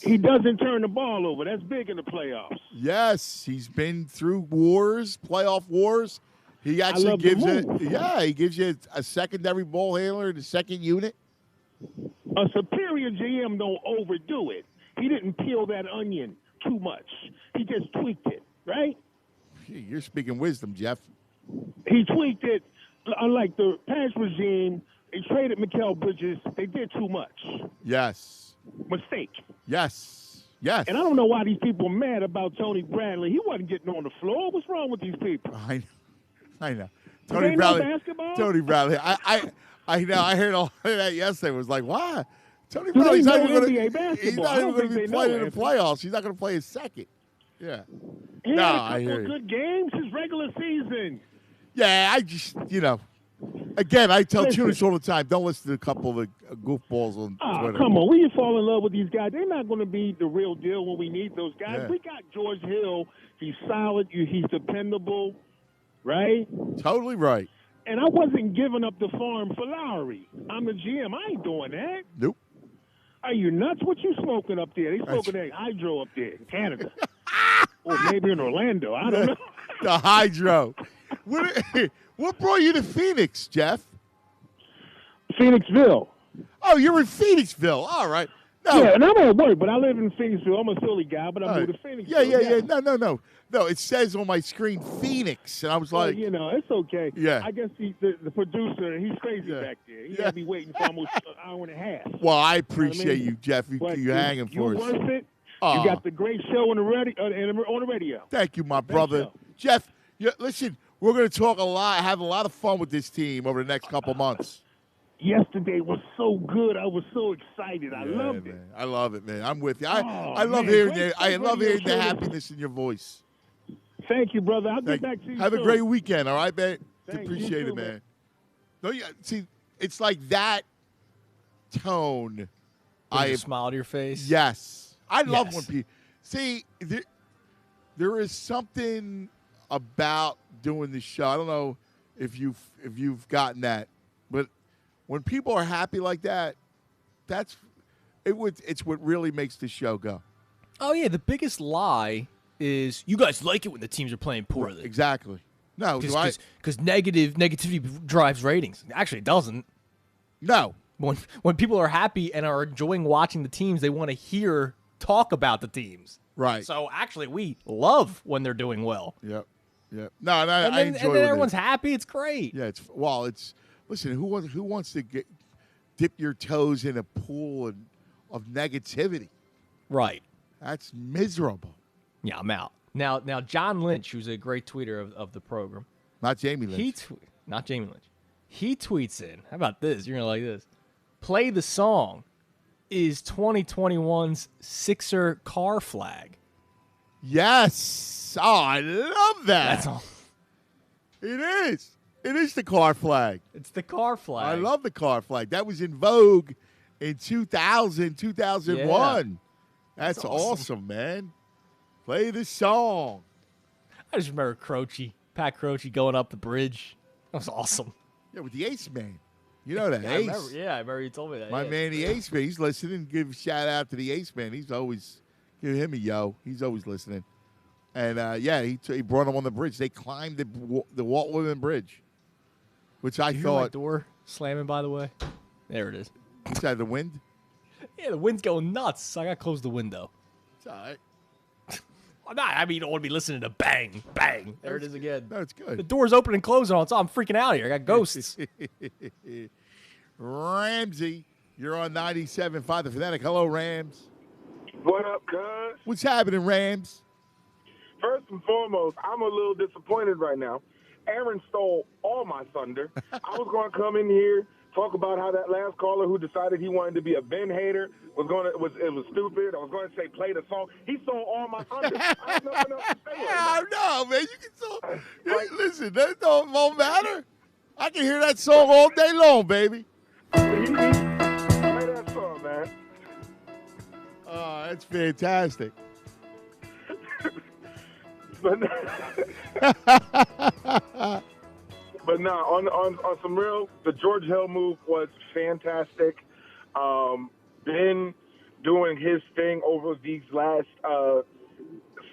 He doesn't turn the ball over. That's big in the playoffs. Yes. He's been through wars, playoff wars. He actually gives he gives you a secondary ball handler, the second unit. A superior GM don't overdo it. He didn't peel that onion too much. He just tweaked it, right? You're speaking wisdom, Jeff. He tweaked it. Unlike the past regime, they traded Mikal Bridges. They did too much. Yes. Mistake. Yes. And I don't know why these people are mad about Tony Bradley. He wasn't getting on the floor. What's wrong with these people? I know. Tony Bradley. I know. I heard all of that yesterday. It was like, wow. Tony Bradley's not even going to be playing in the playoffs. He's not going to play his second. Yeah. He had a couple of good games his regular season. Yeah, I just, again, I tell Tunis all the time, don't listen to a couple of goofballs on Twitter. Come on. We fall in love with these guys. They're not going to be the real deal when we need those guys. Yeah. We got George Hill. He's solid. He's dependable, right? Totally right. And I wasn't giving up the farm for Lowry. I'm the GM. I ain't doing that. Nope. Are you nuts? What you smoking up there? They smoking that hydro up there in Canada. Or maybe in Orlando. I don't know. The hydro. What brought you to Phoenix, Jeff? Phoenixville. Oh, you're in Phoenixville. All right. No. Yeah, and I'm at work, but I live in Phoenixville. I'm a Philly guy, but I moved to Phoenixville. Yeah. No, it says on my screen Phoenix, and I was like, it's okay. Yeah. I guess the producer, he's crazy back there. He had me waiting for almost an hour and a half. Well, I appreciate you, Jeff. You hanging for us. You worth it. You got the great show on the radio. Thank you, my brother. Jeff, listen, we're going to talk a lot, have a lot of fun with this team over the next couple months. Yesterday was so good. I was so excited. I loved it. I love it, man. I'm with you. I love hearing the happiness in your voice. Thank you, brother. I'll get back to you. Have a great weekend, all right, man? Appreciate it, man. No, see, it's like that tone. A smile to your face. Yes. I love when people see there is something about doing the show. I don't know if you've gotten that, but when people are happy like that, it's what really makes the show go. Oh yeah, the biggest lie is you guys like it when the teams are playing poorly. Exactly. No, because negativity drives ratings. Actually, it doesn't. No. When people are happy and are enjoying watching the teams, they want to hear talk about the teams. Right. So actually, we love when they're doing well. Yep. No, and I enjoy it. And then everyone's happy. It's great. Yeah. Listen. Who wants to dip your toes in a pool of negativity? Right. That's miserable. Yeah, I'm out. Now, John Lynch, who's a great tweeter of the program. Not Jamie Lynch. Not Jamie Lynch. He tweets in. How about this? You're going to like this. Play the Song is 2021's Sixer car flag. Yes. Oh, I love that. That's all. It is. It is the car flag. It's the car flag. I love the car flag. That was in vogue in 2000, 2001. Yeah. That's awesome, man. Play the song. I just remember Pat Croce going up the bridge. That was awesome. Yeah, with the Ace Man. You know that, I Ace. remember you told me that. My man, the Ace Man. He's listening. Give a shout out to the Ace Man. He's always, give him a yo. He's always listening. And, he brought him on the bridge. They climbed the Walt Whitman Bridge, which I Hear thought. my door slamming, by the way? There it is. Is that the wind? Yeah, the wind's going nuts. So I got to close the window. It's all right. You don't want to be listening to bang, bang. There it is again. No, it's good. The door's open and closing all the time. I'm freaking out here. I got ghosts. Ramsey, you're on 97.5 The Fanatic. Hello, Rams. What up, cuz? What's happening, Rams? First and foremost, I'm a little disappointed right now. Aaron stole all my thunder. I was going to come in here, talk about how that last caller who decided he wanted to be a Ben hater was stupid. I was going to say play the song. He stole all my thunder. I have nothing else to say. I know, man. You can listen, that won't matter. I can hear that song all day long, baby. Play that song, man. Oh, that's fantastic. But no, on some real, the George Hill move was fantastic. Ben doing his thing over these last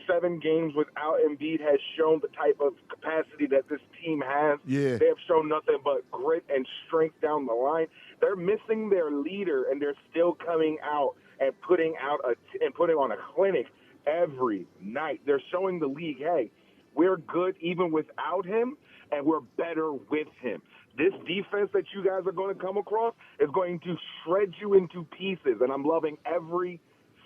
7 games without Embiid has shown the type of capacity that this team has. Yeah. They have shown nothing but grit and strength down the line. They're missing their leader, and they're still coming out and putting on a clinic every night. They're showing the league, hey, we're good even without him, and we're better with him. This defense that you guys are going to come across is going to shred you into pieces, and I'm loving every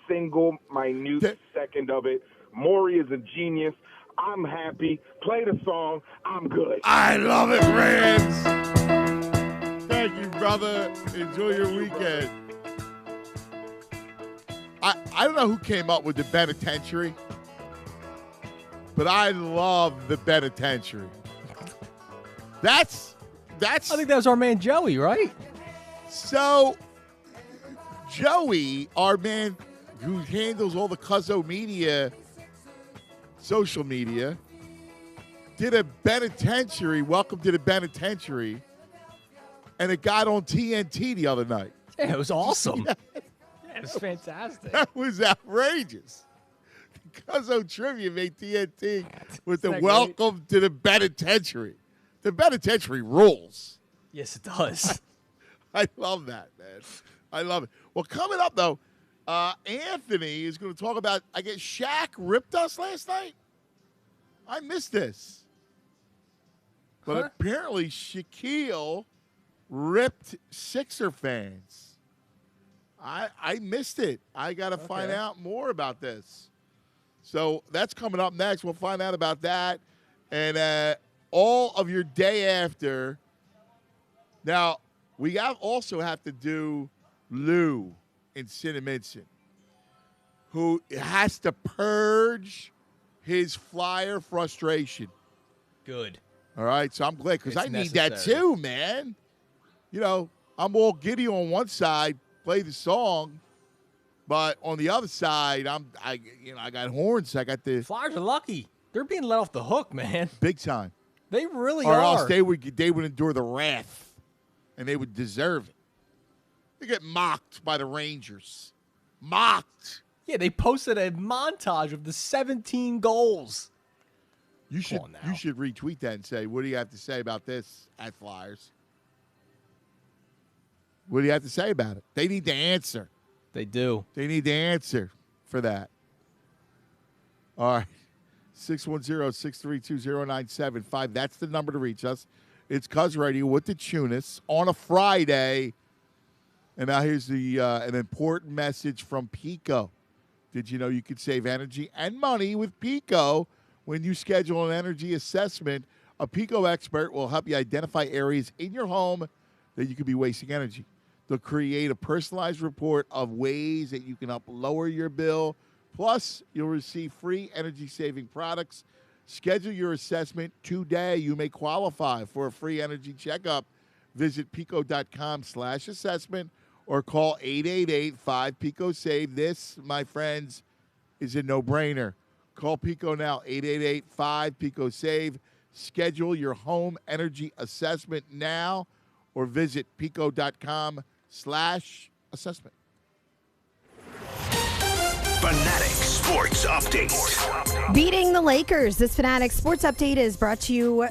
single minute second of it. Maury is a genius. I'm happy. Play the song. I'm good. I love it, Rams. Thank you, brother. Enjoy your weekend. I don't know who came up with the penitentiary, but I love the penitentiary. That's. I think that was our man Joey, right? So, Joey, our man who handles all the Cuzzo media, social media, did a penitentiary, welcome to the penitentiary, and it got on TNT the other night. Yeah, it was awesome. It was fantastic. That was outrageous. Cuzzo Trivia made TNT with the that welcome to the penitentiary. The penitentiary rules. Yes, it does. I love that, man. I love it. Well, coming up, though, Anthony is going to talk about, I guess Shaq ripped us last night. I missed this. But apparently Shaquille ripped Sixer fans. I missed it. I got to find out more about this. So that's coming up next. We'll find out about that. And all of your day after. Now, we also have to do Lou in Cinnaminson, who has to purge his Flyer frustration. Good. All right, so I'm glad because I need that too, man. You know, I'm all giddy on one side, play the song, but on the other side, I got horns. I got the Flyers are lucky. They're being let off the hook, man. Big time. They really or are. Or else they would endure the wrath, and they would deserve it. They get mocked by the Rangers. Mocked. Yeah, they posted a montage of the 17 goals. You should retweet that and say, what do you have to say about this at Flyers? What do you have to say about it? They need to answer. They do. They need to answer for that. All right. 610-632-0975. That's the number to reach us. It's Cuz Radio with the Tunis on a Friday. And now here's an important message from Pico. Did you know you could save energy and money with Pico when you schedule an energy assessment A Pico expert will help you identify areas in your home that you could be wasting energy. They'll create a personalized report of ways that you can help lower your bill. Plus, you'll receive free energy-saving products. Schedule your assessment today. You may qualify for a free energy checkup. Visit pico.com/assessment or call 888-5-PICO-SAVE. This, my friends, is a no-brainer. Call Pico now, 888-5-PICO-SAVE. Schedule your home energy assessment now or visit pico.com/assessment. Fanatic Sports Update. Beating the Lakers. This Fanatic Sports Update is brought to you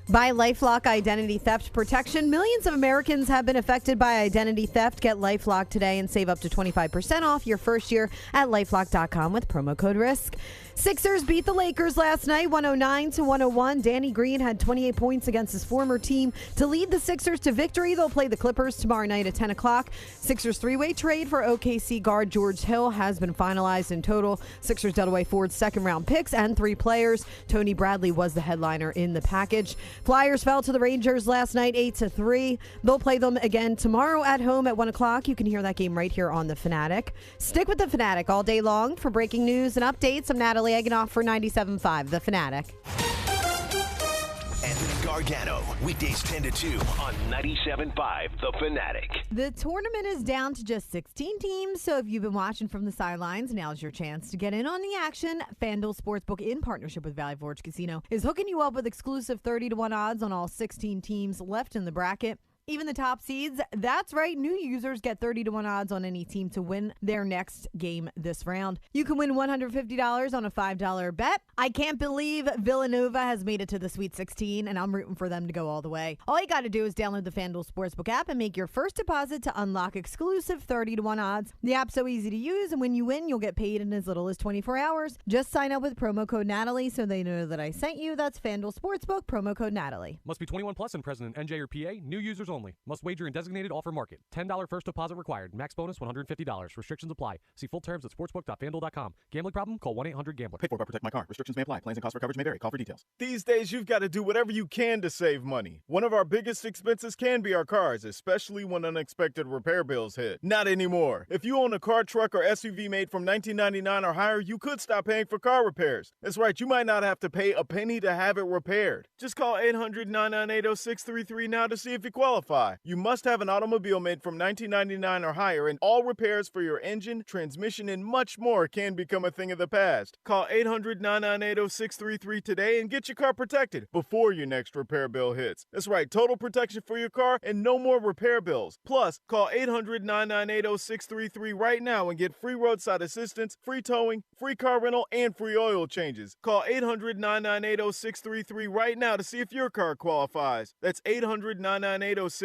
by LifeLock Identity Theft Protection. Millions of Americans have been affected by identity theft. Get LifeLock today and save up to 25% off your first year at LifeLock.com with promo code RISK. Sixers beat the Lakers last night, 109-101. Danny Green had 28 points against his former team to lead the Sixers to victory. They'll play the Clippers tomorrow night at 10 o'clock. Sixers three-way trade for OKC guard George Hill has been finalized. In total, Sixers dealt away Ford's second-round picks and 3 players. Tony Bradley was the headliner in the package. Flyers fell to the Rangers last night, 8-3. They'll play them again tomorrow at home at 1 o'clock. You can hear that game right here on The Fanatic. Stick with The Fanatic all day long for breaking news and updates. I'm Natalie Eggenoff for 97.5 The Fanatic. Anthony Gargano, weekdays 10 to 2 on 97.5 The Fanatic. The tournament is down to just 16 teams, so if you've been watching from the sidelines, now's your chance to get in on the action. FanDuel Sportsbook, in partnership with Valley Forge Casino, is hooking you up with exclusive 30-1 odds on all 16 teams left in the bracket. Even the top seeds, that's right, new users get 30-1 odds on any team to win their next game this round. You can win $150 on a $5 bet. I can't believe Villanova has made it to the Sweet 16, and I'm rooting for them to go all the way. All you got to do is download the FanDuel Sportsbook app and make your first deposit to unlock exclusive 30-1 odds. The app's so easy to use, and when you win, you'll get paid in as little as 24 hours. Just sign up with promo code Natalie so they know that I sent you. That's FanDuel Sportsbook, promo code Natalie. Must be 21 plus and present in NJ or PA. New users only. Must wager in designated offer market. $10 first deposit required. Max bonus $150. Restrictions apply. See full terms at sportsbook.fanduel.com. Gambling problem? Call 1-800-GAMBLER. Paid for by Protect My Car. Restrictions may apply. Plans and costs for coverage may vary. Call for details. These days, you've got to do whatever you can to save money. One of our biggest expenses can be our cars, especially when unexpected repair bills hit. Not anymore. If you own a car, truck, or SUV made from 1999 or higher, you could stop paying for car repairs. That's right. You might not have to pay a penny to have it repaired. Just call 800-998-0633 now to see if you qualify. You must have an automobile made from 1999 or higher, and all repairs for your engine, transmission, and much more can become a thing of the past. Call 800-998-0633 today and get your car protected before your next repair bill hits. That's right, total protection for your car and no more repair bills. Plus, call 800-998-0633 right now and get free roadside assistance, free towing, free car rental, and free oil changes. Call 800-998-0633 right now to see if your car qualifies. That's 800-998-0633.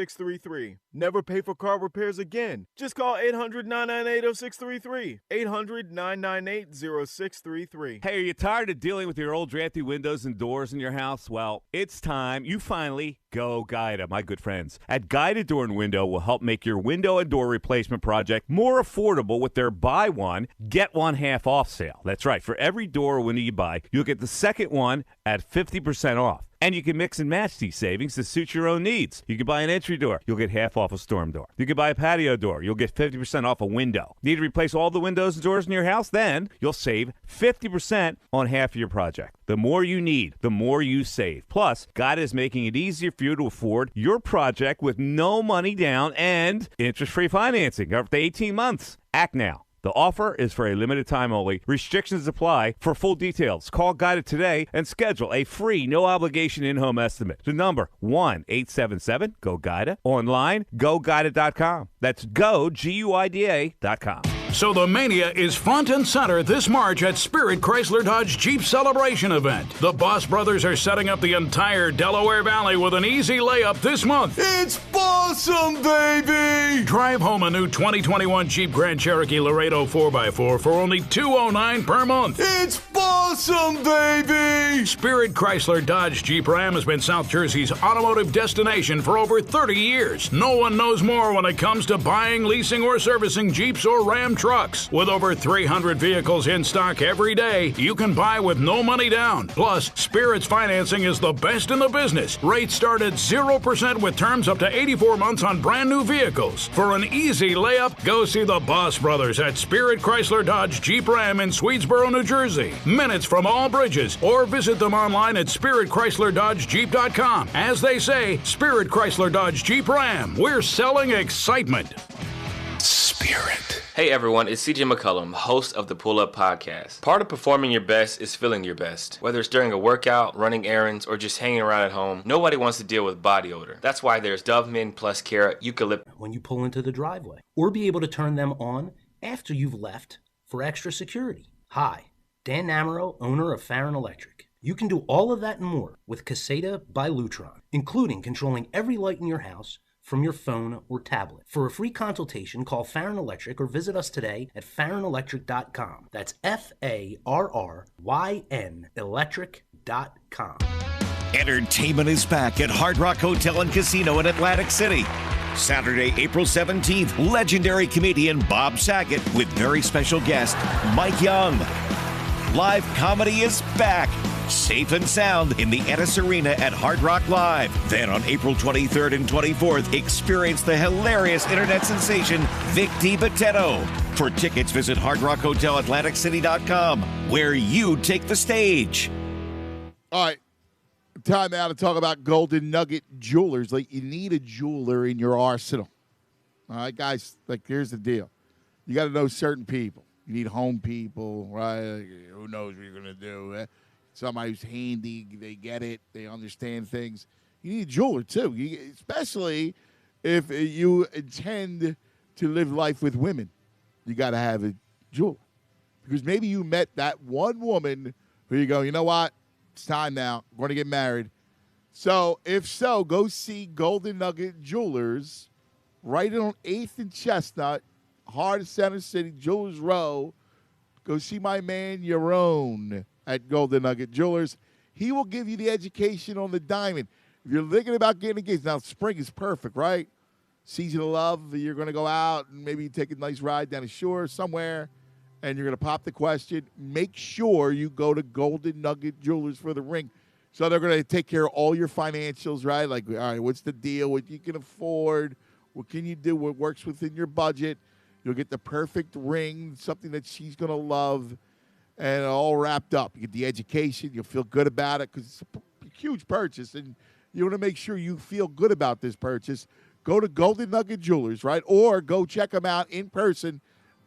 Never pay for car repairs again. Just call 800-998-0633. 800-998-0633. Hey, are you tired of dealing with your old drafty windows and doors in your house? Well, it's time you finally go Guida, my good friends. At Guida Door and Window will help make your window and door replacement project more affordable with their buy one, get one half off sale. That's right. For every door or window you buy, you'll get the second one at 50% off. And you can mix and match these savings to suit your own needs. You can buy an entry door. You'll get half off a storm door. You can buy a patio door. You'll get 50% off a window. Need to replace all the windows and doors in your house? Then you'll save 50% on half of your project. The more you need, the more you save. Plus, God is making it easier for you to afford your project with no money down and interest-free financing up to 18 months. Act now. The offer is for a limited time only. Restrictions apply. For full details, call Guida today and schedule a free, no-obligation in-home estimate. The number, 1-877-GO-GUIDA. Online, GoGuida.com. That's go, G-U-I-D-A.com. So the Mania is front and center this March at Spirit Chrysler Dodge Jeep Celebration event. The Boss Brothers are setting up the entire Delaware Valley with an easy layup this month. It's awesome, baby! Drive home a new 2021 Jeep Grand Cherokee Laredo 4x4 for only $209 per month. It's awesome, baby! Spirit Chrysler Dodge Jeep Ram has been South Jersey's automotive destination for over 30 years. No one knows more when it comes to buying, leasing, or servicing Jeeps or Ram trucks trucks. With over 300 vehicles in stock every day, you can buy with no money down. Plus, Spirit's financing is the best in the business. Rates start at 0% with terms up to 84 months on brand new vehicles. For an easy layup, go see the Boss Brothers at Spirit Chrysler Dodge Jeep Ram in Swedesboro, New Jersey. Minutes from all bridges, or visit them online at SpiritChryslerDodgeJeep.com. As they say, Spirit Chrysler Dodge Jeep Ram. We're selling excitement. Spirit. Hey everyone, it's CJ McCullum, host of the Pull Up Podcast. Part of performing your best is feeling your best. Whether it's during a workout, running errands, or just hanging around at home, nobody wants to deal with body odor. That's why there's Dove Mint Plus Care Eucalyptus. When you pull into the driveway, or be able to turn them on after you've left for extra security. Hi, Dan Namaro, owner of Farron Electric. You can do all of that and more with Caseta by Lutron, including controlling every light in your house from your phone or tablet. For a free consultation, call Farron Electric or visit us today at farronelectric.com. That's FARRYN electric.com. Entertainment is back at Hard Rock Hotel and Casino in Atlantic City. Saturday, April 17th, legendary comedian Bob Saget with very special guest Mike Young. Live comedy is back. Safe and sound in the Ennis Arena at Hard Rock Live. Then on April 23rd and 24th, experience the hilarious internet sensation Vic DiBattista. For tickets, visit HardRockHotelAtlanticCity.com, where you take the stage. All right. Time now to talk about Golden Nugget Jewelers. Like, you need a jeweler in your arsenal. All right, guys, like, here's the deal. You got to know certain people. You need home people, right? Like, who knows what you're going to do? Somebody who's handy, they get it, they understand things. You need a jeweler, too, especially if you intend to live life with women. You got to have a jeweler. Because maybe you met that one woman who you go, you know what? It's time now. We're going to get married. So, if so, go see Golden Nugget Jewelers right on 8th and Chestnut, heart of Center City, Jewelers Row. Go see my man, Yaron, at Golden Nugget Jewelers. He will give you the education on the diamond. If you're thinking about getting engaged, now spring is perfect, right? Season of love, you're going to go out and maybe take a nice ride down the shore somewhere, and you're going to pop the question. Make sure you go to Golden Nugget Jewelers for the ring. So they're going to take care of all your financials, right? Like, all right, what's the deal? What you can afford? What can you do? What works within your budget? You'll get the perfect ring, something that she's going to love, and all wrapped up. You get the education. You'll feel good about it because it's a huge purchase, and you want to make sure you feel good about this purchase. Go to Golden Nugget Jewelers, right? Or go check them out in person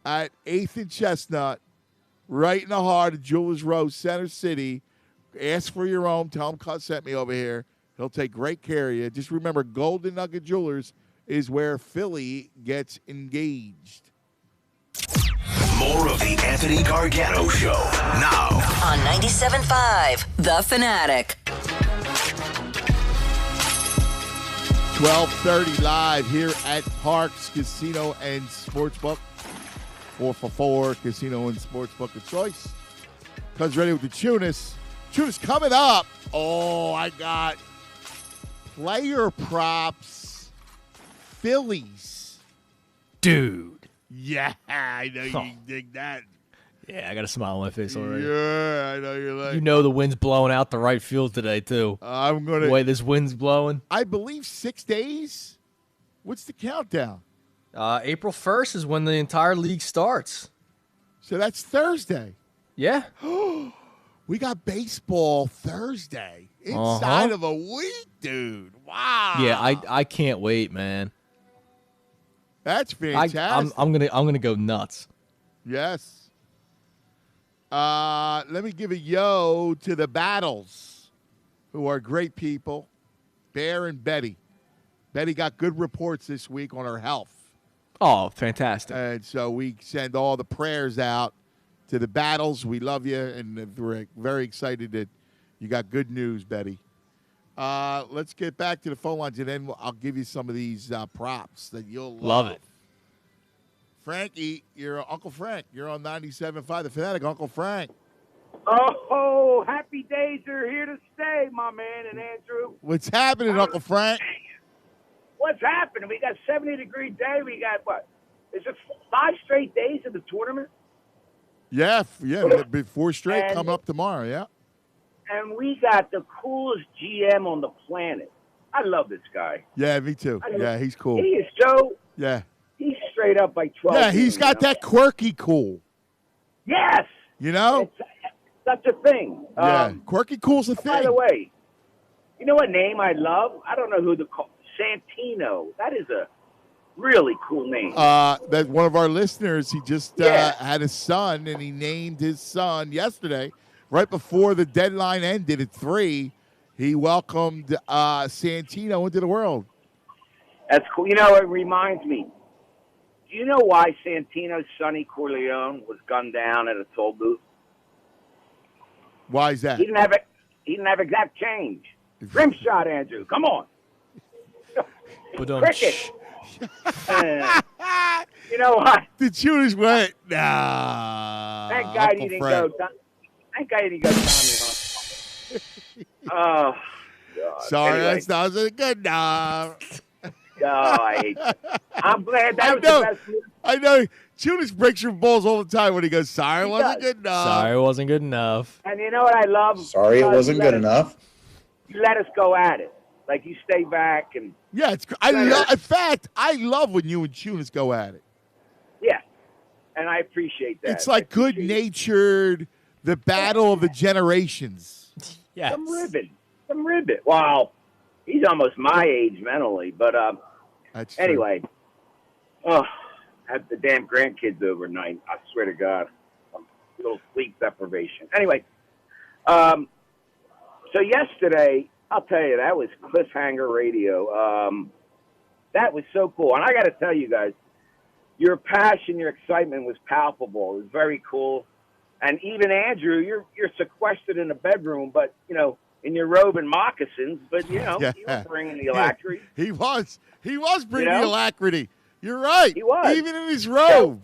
at 8th and Chestnut, right in the heart of Jewelers Row, Center City. Ask for your own. Tell him Cut sent me over here. He'll take great care of you. Just remember, Golden Nugget Jewelers is where Philly gets engaged. More of the Anthony Gargano Show now on 97.5 The Fanatic. 12:30 live here at Parx Casino and Sportsbook. 4 for 4 Casino and Sportsbook of choice. Comes ready with the Tunis. Tunis coming up. Oh, I got player props. Phillies. Dude. Yeah, I know you dig that. Yeah, I got a smile on my face already. Yeah, I know you're like. You know the wind's blowing out the right field today, too. I'm going to. The way this wind's blowing. I believe 6 days. What's the countdown? April 1st is when the entire league starts. So that's Thursday. Yeah. We got baseball Thursday. Inside of a week, dude. Wow. Yeah, I can't wait, man. That's fantastic. I'm gonna go nuts. Yes. Let me give a yo to the Battles, who are great people. Bear and Betty. Betty got good reports this week on her health. Oh, fantastic. And so we send all the prayers out to the Battles. We love you, and we're very excited that you got good news, Betty. Let's get back to the phone lines, and then I'll give you some of these props that you'll love it. Frankie, you're Uncle Frank. You're on 97.5 The Fanatic. Uncle Frank. Oh, happy days are here to stay, my man and Andrew. What's happening, Uncle Frank? What's happening? We got 70-degree day. We got what? Is it 5 straight days of the tournament? Yeah, 4 straight And- coming up tomorrow, yeah. And we got the coolest GM on the planet. I love this guy. Yeah, me too. Yeah, he's cool. He is so. Yeah. He's straight up like 12. Yeah, he's got that quirky cool. Yes. You know? It's such a thing. Yeah, quirky cool's a thing. By the way, you know what name I love? I don't know who Santino. That is a really cool name. That one of our listeners, he just had a son, and he named his son yesterday, right before the deadline ended at 3. He welcomed Santino into the world. That's cool. You know, it reminds me. Do you know why Santino's Sonny Corleone was gunned down at a toll booth? Why is that? He didn't have exact change. Rim shot, Andrew. Come on. Cricket. You know what? The tuners went, nah. Thank God he didn't go. Thank God he didn't go Tommy. Oh, God. Sorry, Anyway. that wasn't good enough. Oh, I hate that. I'm glad that was the best movie. I know. Tunis breaks your balls all the time when he goes, sorry, it wasn't good enough. Sorry, it wasn't good enough. And you know what I love? Sorry, it wasn't good enough. You let us go at it. Like, you stay back and... Yeah, in fact, I love when you and Tunis go at it. Yeah, and I appreciate that. It's like good-natured, the battle of the generations. Yes. Some ribbon. Wow. He's almost my age mentally, but That's true. anyway. Oh, I had the damn grandkids overnight. I swear to God, a little sleep deprivation. Anyway, so yesterday, I'll tell you, that was cliffhanger radio. That was so cool, and I got to tell you guys, your passion, your excitement was palpable. It was very cool, and even Andrew, you're sequestered in a bedroom, but you know. In your robe and moccasins, but, you know, he was bringing the alacrity. He was bringing the alacrity. You're right. He was. Even in his robe.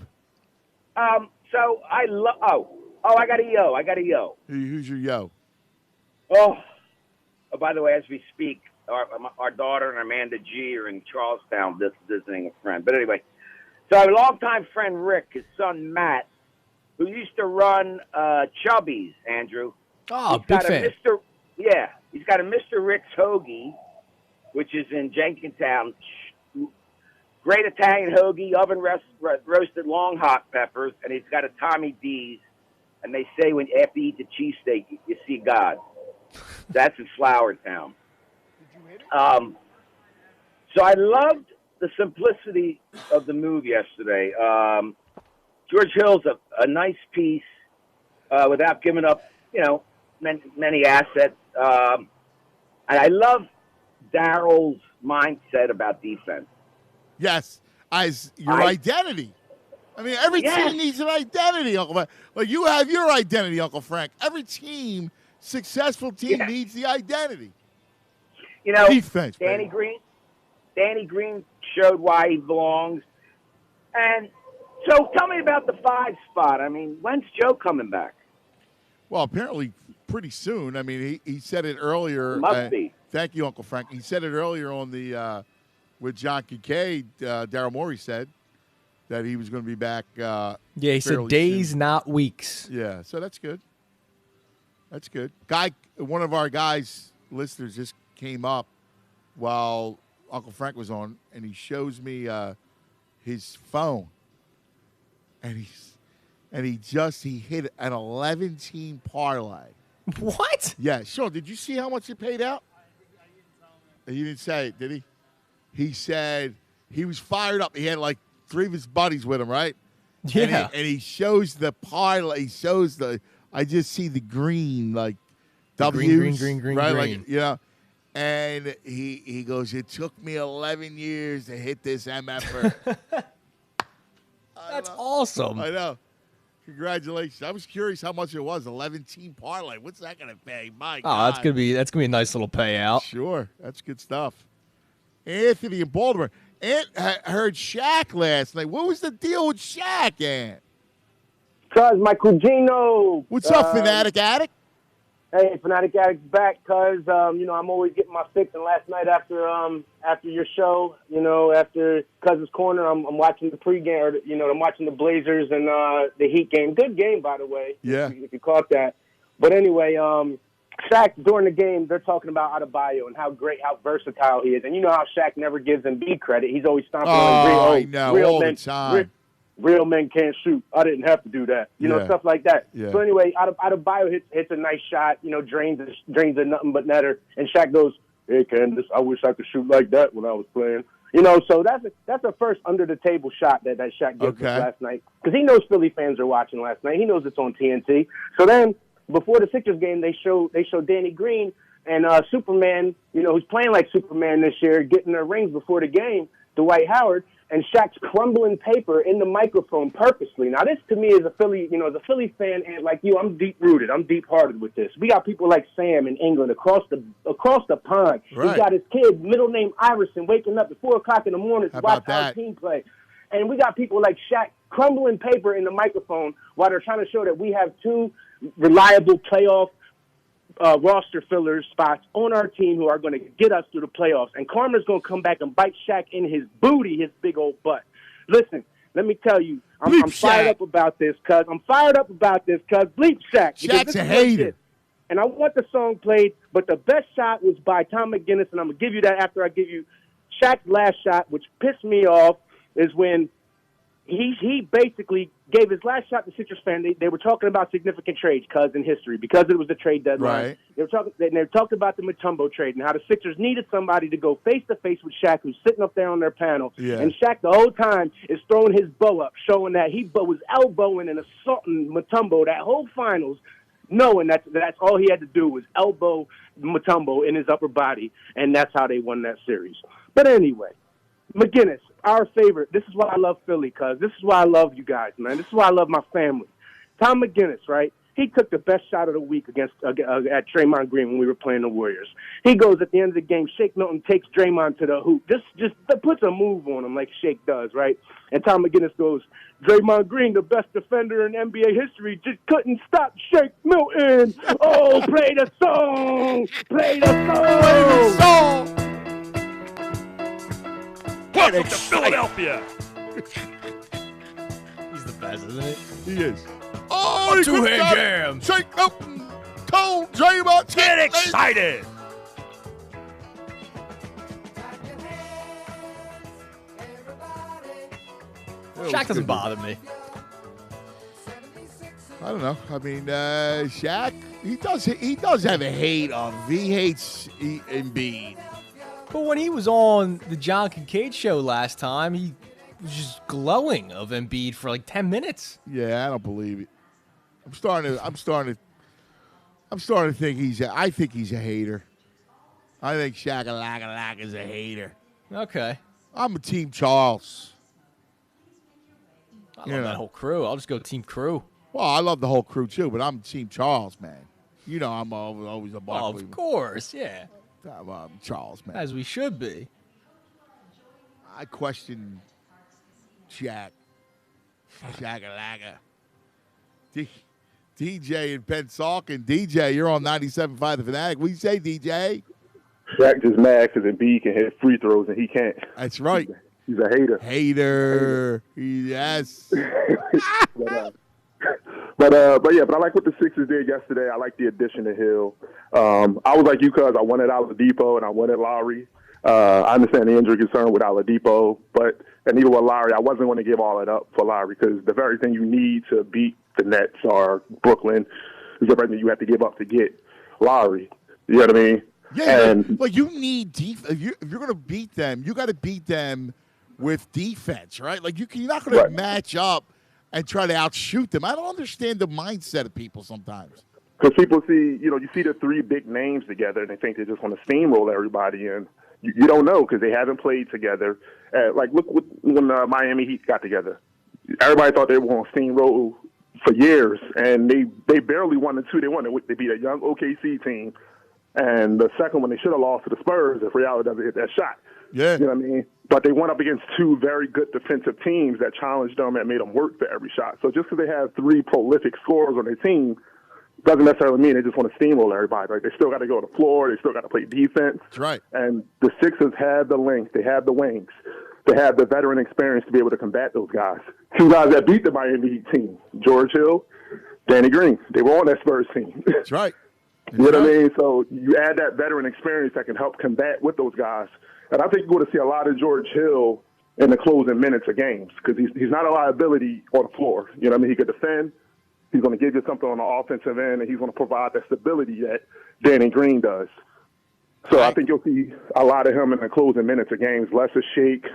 So I love, I got a yo. Who's your yo? Oh, by the way, as we speak, our daughter and Amanda G are in Charlestown visiting a friend. But anyway, so a longtime friend, Rick, his son, Matt, who used to run Chubby's, Andrew. Oh, big fan. Yeah, he's got a Mr. Rick's Hoagie, which is in Jenkintown. Great Italian hoagie, oven roasted long hot peppers, and he's got a Tommy D's. And they say when after you eat the cheesesteak, you see God. That's in Flowertown. So I loved the simplicity of the move yesterday. George Hill's a nice piece without giving up, many assets. And I love Daryl's mindset about defense. Yes, as your identity. I mean, every team needs an identity, Uncle Frank. Like you have your identity, Uncle Frank. Every team, successful team, needs the identity. Defense. Danny Green showed why he belongs. And so tell me about the 5 spot. I mean, when's Joe coming back? Well, apparently pretty soon. I mean, he said it earlier. Must be. Thank you, Uncle Frank. He said it earlier on the with John Kincaid. Daryl Moore said that he was going to be back. He said days, soon. Not weeks. Yeah, so that's good. That's good. One of our listeners just came up while Uncle Frank was on, and he shows me his phone, and he hit an 11-team parlay. What? Yeah, sure. Did you see how much he paid out? He didn't say it, did he? He said he was fired up. He had like 3 of his buddies with him, right? Yeah. And he shows the parlay. He shows I just see the green, like W's. Green, right? green. Like, and he goes, it took me 11 years to hit this MFer. That's awesome. I know. Congratulations. I was curious how much it was. 11-team parlay. What's that going to pay? My God. That's gonna be a nice little payout. Sure. That's good stuff. Anthony in Baltimore. Heard Shaq last night. What was the deal with Shaq, Ant? Because my cugino. What's up, Fanatic Addict? Hey, Fanatic Addict's back, cuz, I'm always getting my fix. And last night after your show, after Cuz's Corner, I'm watching the pregame, I'm watching the Blazers and the Heat game. Good game, by the way. Yeah. If you caught that. But anyway, Shaq, during the game, they're talking about Adebayo and how versatile he is. And you know how Shaq never gives Embiid credit. He's always stomping on I know, all the time. Real men can't shoot. I didn't have to do that. Stuff like that. Yeah. So anyway, Adebayo hits a nice shot, drains a nothing but netter. And Shaq goes, "Hey, Candace, I wish I could shoot like that when I was playing." So that's a first under-the-table shot that Shaq gives us last night. Because he knows Philly fans are watching last night. He knows it's on TNT. So then, before the Sixers game, they show Danny Green and Superman, who's playing like Superman this year, getting their rings before the game, Dwight Howard, and Shaq's crumbling paper in the microphone purposely. Now, this to me is a Philly, as a Philly fan, and like you, I'm deep-rooted. I'm deep-hearted with this. We got people like Sam in England across the pond. Right. He's got his kid, middle name Iverson, waking up at 4 o'clock in the morning to watch our team play. And we got people like Shaq crumbling paper in the microphone while they're trying to show that we have two reliable playoff roster fillers spots on our team who are going to get us through the playoffs. And Karma's going to come back and bite Shaq in his booty, his big old butt. Listen, let me tell you, I'm fired up about this, cuz. Bleep Shaq. Shaq's a hater. And I want the song played, but the best shot was by Tom McGinnis, and I'm going to give you that after I give you Shaq's last shot, which pissed me off, is when he basically gave his last shot to Sixers fan. They were talking about significant trades, cuz, in history, because it was the trade deadline. Right. They talked about the Mutombo trade and how the Sixers needed somebody to go face-to-face with Shaq, who's sitting up there on their panel. Yeah. And Shaq the whole time is throwing his bow up, showing that he was elbowing and assaulting Mutombo that whole finals, knowing that's all he had to do was elbow Mutombo in his upper body, and that's how they won that series. But anyway, McGinnis, our favorite. This is why I love Philly, cuz. This is why I love you guys, man. This is why I love my family. Tom McGinnis, right? He took the best shot of the week at Draymond Green when we were playing the Warriors. He goes at the end of the game, Shake Milton takes Draymond to the hoop. Just puts a move on him like Shake does, right? And Tom McGinnis goes, Draymond Green, the best defender in NBA history, just couldn't stop Shake Milton. Oh, play the song. Play the song. Welcome to Philadelphia. He's the best, isn't he? He is. Oh, he two-hand jam. Shake Milton. Cold Draymond. Get excited. Shaq doesn't bother me. I don't know. I mean, Shaq, he does have a hate on. He hates Embiid. But when he was on the John Kincaid show last time, he was just glowing of Embiid for like 10 minutes. Yeah, I don't believe it. I'm starting to think I think he's a hater. I think Shaq is a hater. Okay. I'm a Team Charles. I love that whole crew. I'll just go Team Crew. Well, I love the whole crew too, but I'm Team Charles, man. You know I'm always a Barkley. Of course, yeah. I'm Charles, man. As we should be. I question Shaq. Shaq-a-lacka. DJ and Ben Salkin. DJ, you're on 97.5 The Fanatic. What do you say, DJ? Shaq just mad because Embiid can hit free throws and he can't. That's right. He's a hater. Yes. But I like what the Sixers did yesterday. I like the addition of Hill. I was like you, cuz I wanted Oladipo and I wanted Lowry. I understand the injury concern with Oladipo, and even with Lowry, I wasn't going to give all it up for Lowry because the very thing you need to beat the Nets or Brooklyn is the very thing you have to give up to get Lowry. You know what I mean? Yeah, and you need defense. If you're going to beat them, you got to beat them with defense, right? Like you're not going to match up and try to outshoot them. I don't understand the mindset of people sometimes. Because people see, you see the three big names together and they think they're just going to steamroll everybody, and you don't know because they haven't played together. Look when Miami Heat got together. Everybody thought they were going to steamroll for years, and they barely won the two they won. They beat a young OKC team, and the second one they should have lost to the Spurs if Real doesn't hit that shot. Yeah. You know what I mean? But they went up against two very good defensive teams that challenged them and made them work for every shot. So just because they have three prolific scorers on their team doesn't necessarily mean they just want to steamroll everybody. Like, they still got to go to the floor. They still got to play defense. That's right. And the Sixers have the length. They have the wings. They have the veteran experience to be able to combat those guys. Two guys that beat the Miami Heat team, George Hill, Danny Green. They were on that Spurs team. That's right. You know what I mean? So you add that veteran experience that can help combat with those guys. And I think you're going to see a lot of George Hill in the closing minutes of games because he's not a liability on the floor. You know what I mean? He could defend. He's going to give you something on the offensive end, and he's going to provide that stability that Danny Green does. So I think you'll see a lot of him in the closing minutes of games, less of Shake.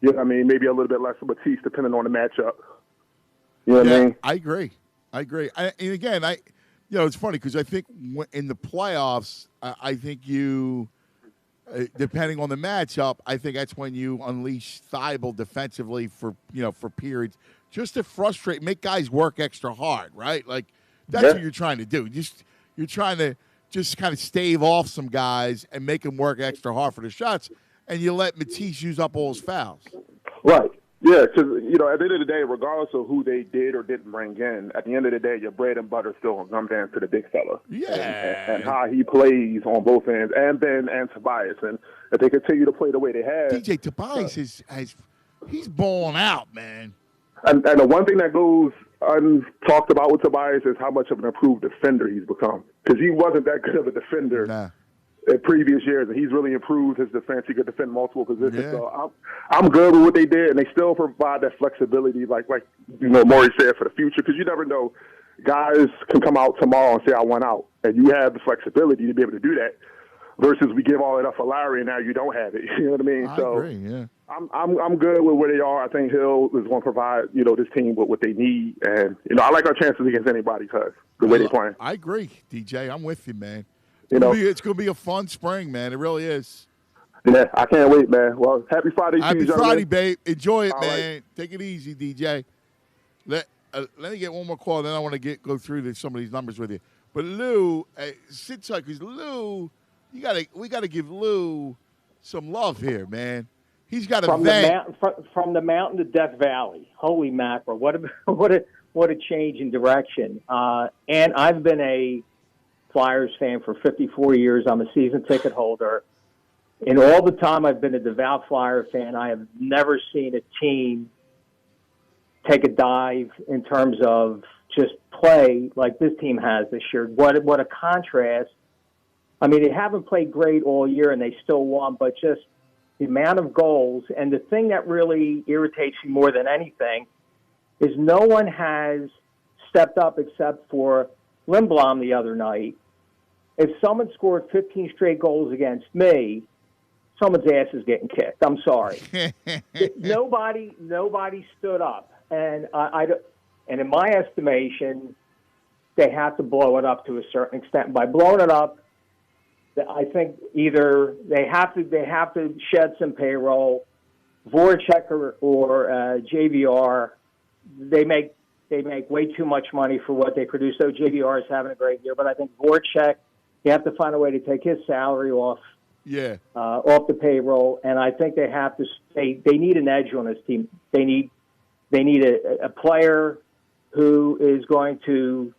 You know what I mean? Maybe a little bit less of Batiste, depending on the matchup. You know what I mean? I agree. And again, it's funny because I think in the playoffs, I think you, depending on the matchup, I think that's when you unleash Thibault defensively for periods, just to frustrate, make guys work extra hard, right? Like that's what you're trying to do. You're trying to just kind of stave off some guys and make them work extra hard for the shots, and you let Matisse use up all his fouls. Right. Yeah, because, at the end of the day, regardless of who they did or didn't bring in, at the end of the day, your bread and butter still going to come down to the big fella. Yeah. And how he plays on both ends, and Ben and Tobias. And if they continue to play the way they have. DJ Tobias he's balling out, man. And the one thing that goes untalked about with Tobias is how much of an improved defender he's become. Because he wasn't that good of a defender in previous years, and he's really improved his defense. He could defend multiple positions. Yeah. So I'm good with what they did, and they still provide that flexibility, like Maury said, for the future, because you never know. Guys can come out tomorrow and say, I want out, and you have the flexibility to be able to do that, versus we give all that up for Larry, and now you don't have it. You know what I mean? I agree, yeah. I'm good with where they are. I think Hill is going to provide, this team with what they need, and, I like our chances against anybody because the way they're playing. I agree, DJ. I'm with you, man. It's going to be a fun spring, man. It really is. Yeah, I can't wait, man. Well, happy Friday to you, Happy Friday, babe. Enjoy it, all man. Right. Take it easy, DJ. Let me get one more call, then I want to go through some of these numbers with you. But Lou, sit tight, because Lou, we gotta give Lou some love here, man. He's got a vent. From the mountain to Death Valley. Holy mackerel! What a change in direction. And I've been a Flyers fan for 54 years. I'm a season ticket holder. In all the time I've been a devout Flyer fan, I have never seen a team take a dive in terms of just play like this team has this year. What a contrast. I mean, they haven't played great all year, and they still won, but just the amount of goals. And the thing that really irritates me more than anything is no one has stepped up except for Lindblom the other night. If someone scored 15 straight goals against me, someone's ass is getting kicked. I'm sorry. Nobody stood up. And and in my estimation, they have to blow it up to a certain extent. By blowing it up, I think either they have to shed some payroll. Voracek or JVR, they make way too much money for what they produce. So JVR is having a great year, but I think Voracek, you have to find a way to take his salary off. Yeah. Off the payroll, and I think they have to. They need an edge on this team. They need a player who is going to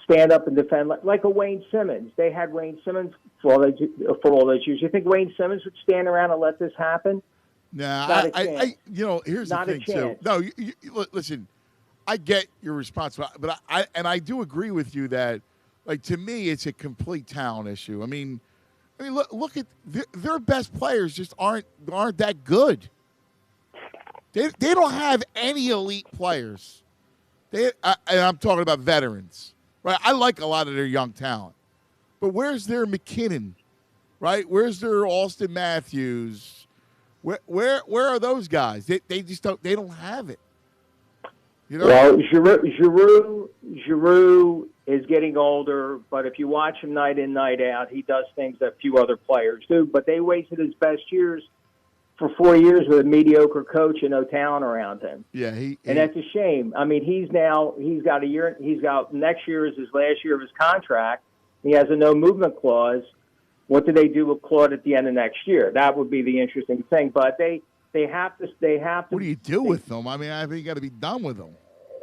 stand up and defend like a Wayne Simmons. They had Wayne Simmons for all those years. You think Wayne Simmons would stand around and let this happen? Nah, here's the thing too. No, you, listen, I get your response, but I do agree with you that, like, to me, it's a complete talent issue. I mean, look at their best players just aren't that good. They don't have any elite players. And I'm talking about veterans, right? I like a lot of their young talent, but where's their McKinnon, right? Where's their Austin Matthews? Where are those guys? They just don't have it. Well, Giroux is getting older, but if you watch him night in, night out, he does things that few other players do. But they wasted his best years for 4 years with a mediocre coach and no talent around him. Yeah, and that's a shame. I mean, he's got a year. He's got next year is his last year of his contract. He has a no movement clause. What do they do with Claude at the end of next year? That would be the interesting thing. But they have to. What do you do with them? I mean, I think you got to be done with them.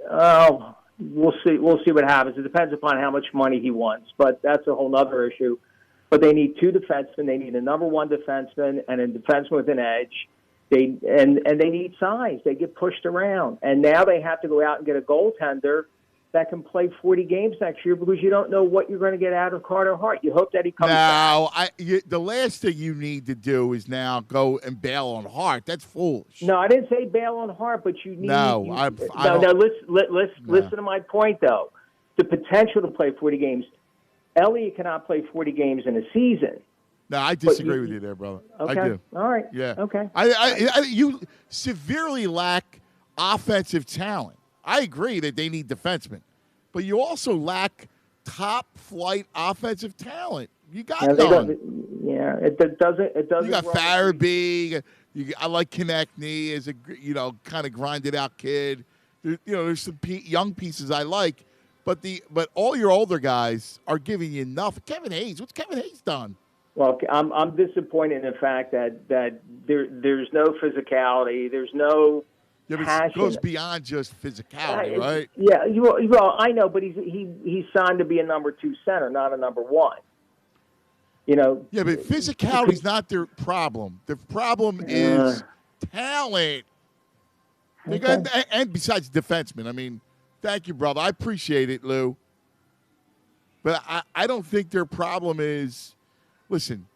Oh, we'll see what happens. It depends upon how much money he wants, but that's a whole other issue. But they need 2 defensemen. They need a number 1 defenseman and a defenseman with an edge. They need size. They get pushed around, and now they have to go out and get a goaltender that can play 40 games next year because you don't know what you're going to get out of Carter Hart. You hope that he comes back. The last thing you need to do is now go and bail on Hart. That's foolish. No, I didn't say bail on Hart, but you need. Listen to my point though. The potential to play 40 games. Elliott cannot play 40 games in a season. No, I disagree with you there, brother. Okay. I do. All right. Yeah. Okay. You severely lack offensive talent. I agree that they need defensemen, but you also lack top-flight offensive talent. You got none. It doesn't. You got Farabee. I like Konechny as a kind of grinded-out kid. There's some young pieces I like, but all your older guys are giving you enough. Kevin Hayes. What's Kevin Hayes done? Well, I'm disappointed in the fact that there's no physicality. There's no passion. It goes beyond just physicality, right? Yeah, well, I know, but he's signed to be a number 2 center, not a number 1. Yeah, but physicality is not their problem. The problem is talent. Okay. And besides defensemen, I mean, thank you, brother. I appreciate it, Lou. But I don't think their problem is. Listen,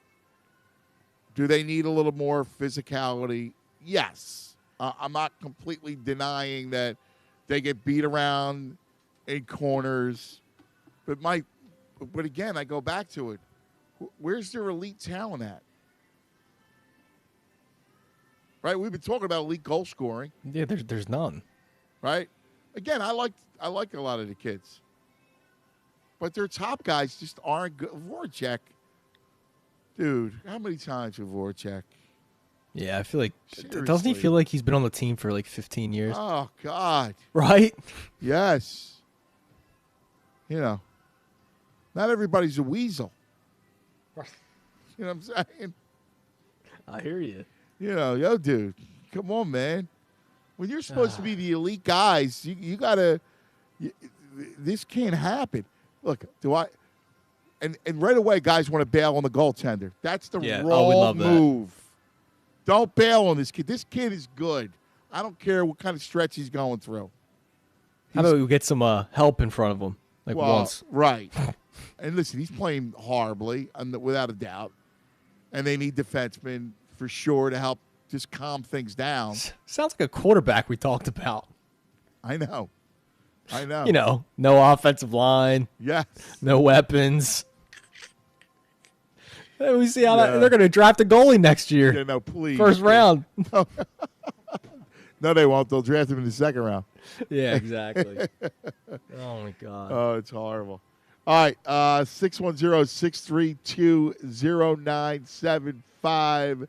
do they need a little more physicality? Yes. I'm not completely denying that they get beat around in corners. But again, I go back to it. Where's their elite talent at? Right? We've been talking about elite goal scoring. Yeah, there's none. Right? Again, I like a lot of the kids. But their top guys just aren't good. Voracek. Dude, how many times with Voracek? Yeah, I feel like doesn't he feel like he's been on the team for like 15 years? Oh God! Right? Yes. Not everybody's a weasel. You know what I'm saying? I hear you. Dude, come on, man. When you're supposed to be the elite guys, you gotta. This can't happen. Look, And right away, guys want to bail on the goaltender. That's the wrong move. Don't bail on this kid. This kid is good. I don't care what kind of stretch he's going through. How about we get some help in front of him, once? Right. And listen, he's playing horribly, without a doubt. And they need defensemen for sure to help just calm things down. Sounds like a quarterback we talked about. I know. No offensive line. Yes. No weapons. We see how they're going to draft a goalie next year. Yeah, no, please. First round. No, they won't. They'll draft him in the second round. Yeah, exactly. Oh, my God. Oh, it's horrible. All right, 610-632-0975.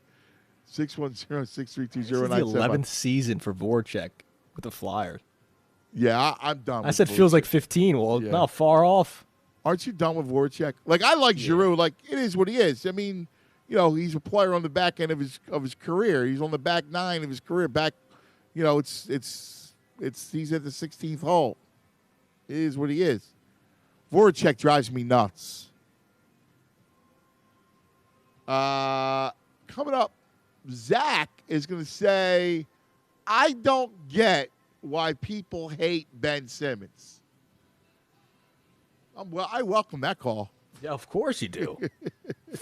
610-632-0975. This is the 11th season for Voracek with the Flyers. Yeah, I'm done. I said Voracek. Feels like 15. Well, not far off. Aren't you done with Voracek? I like Giroux. It is what he is. I mean, he's a player on the back end of his career. He's on the back 9 of his career. It's he's at the 16th hole. It is what he is. Voracek drives me nuts. Coming up, Zach is going to say, I don't get why people hate Ben Simmons. Well, I welcome that call. Yeah, of course you do.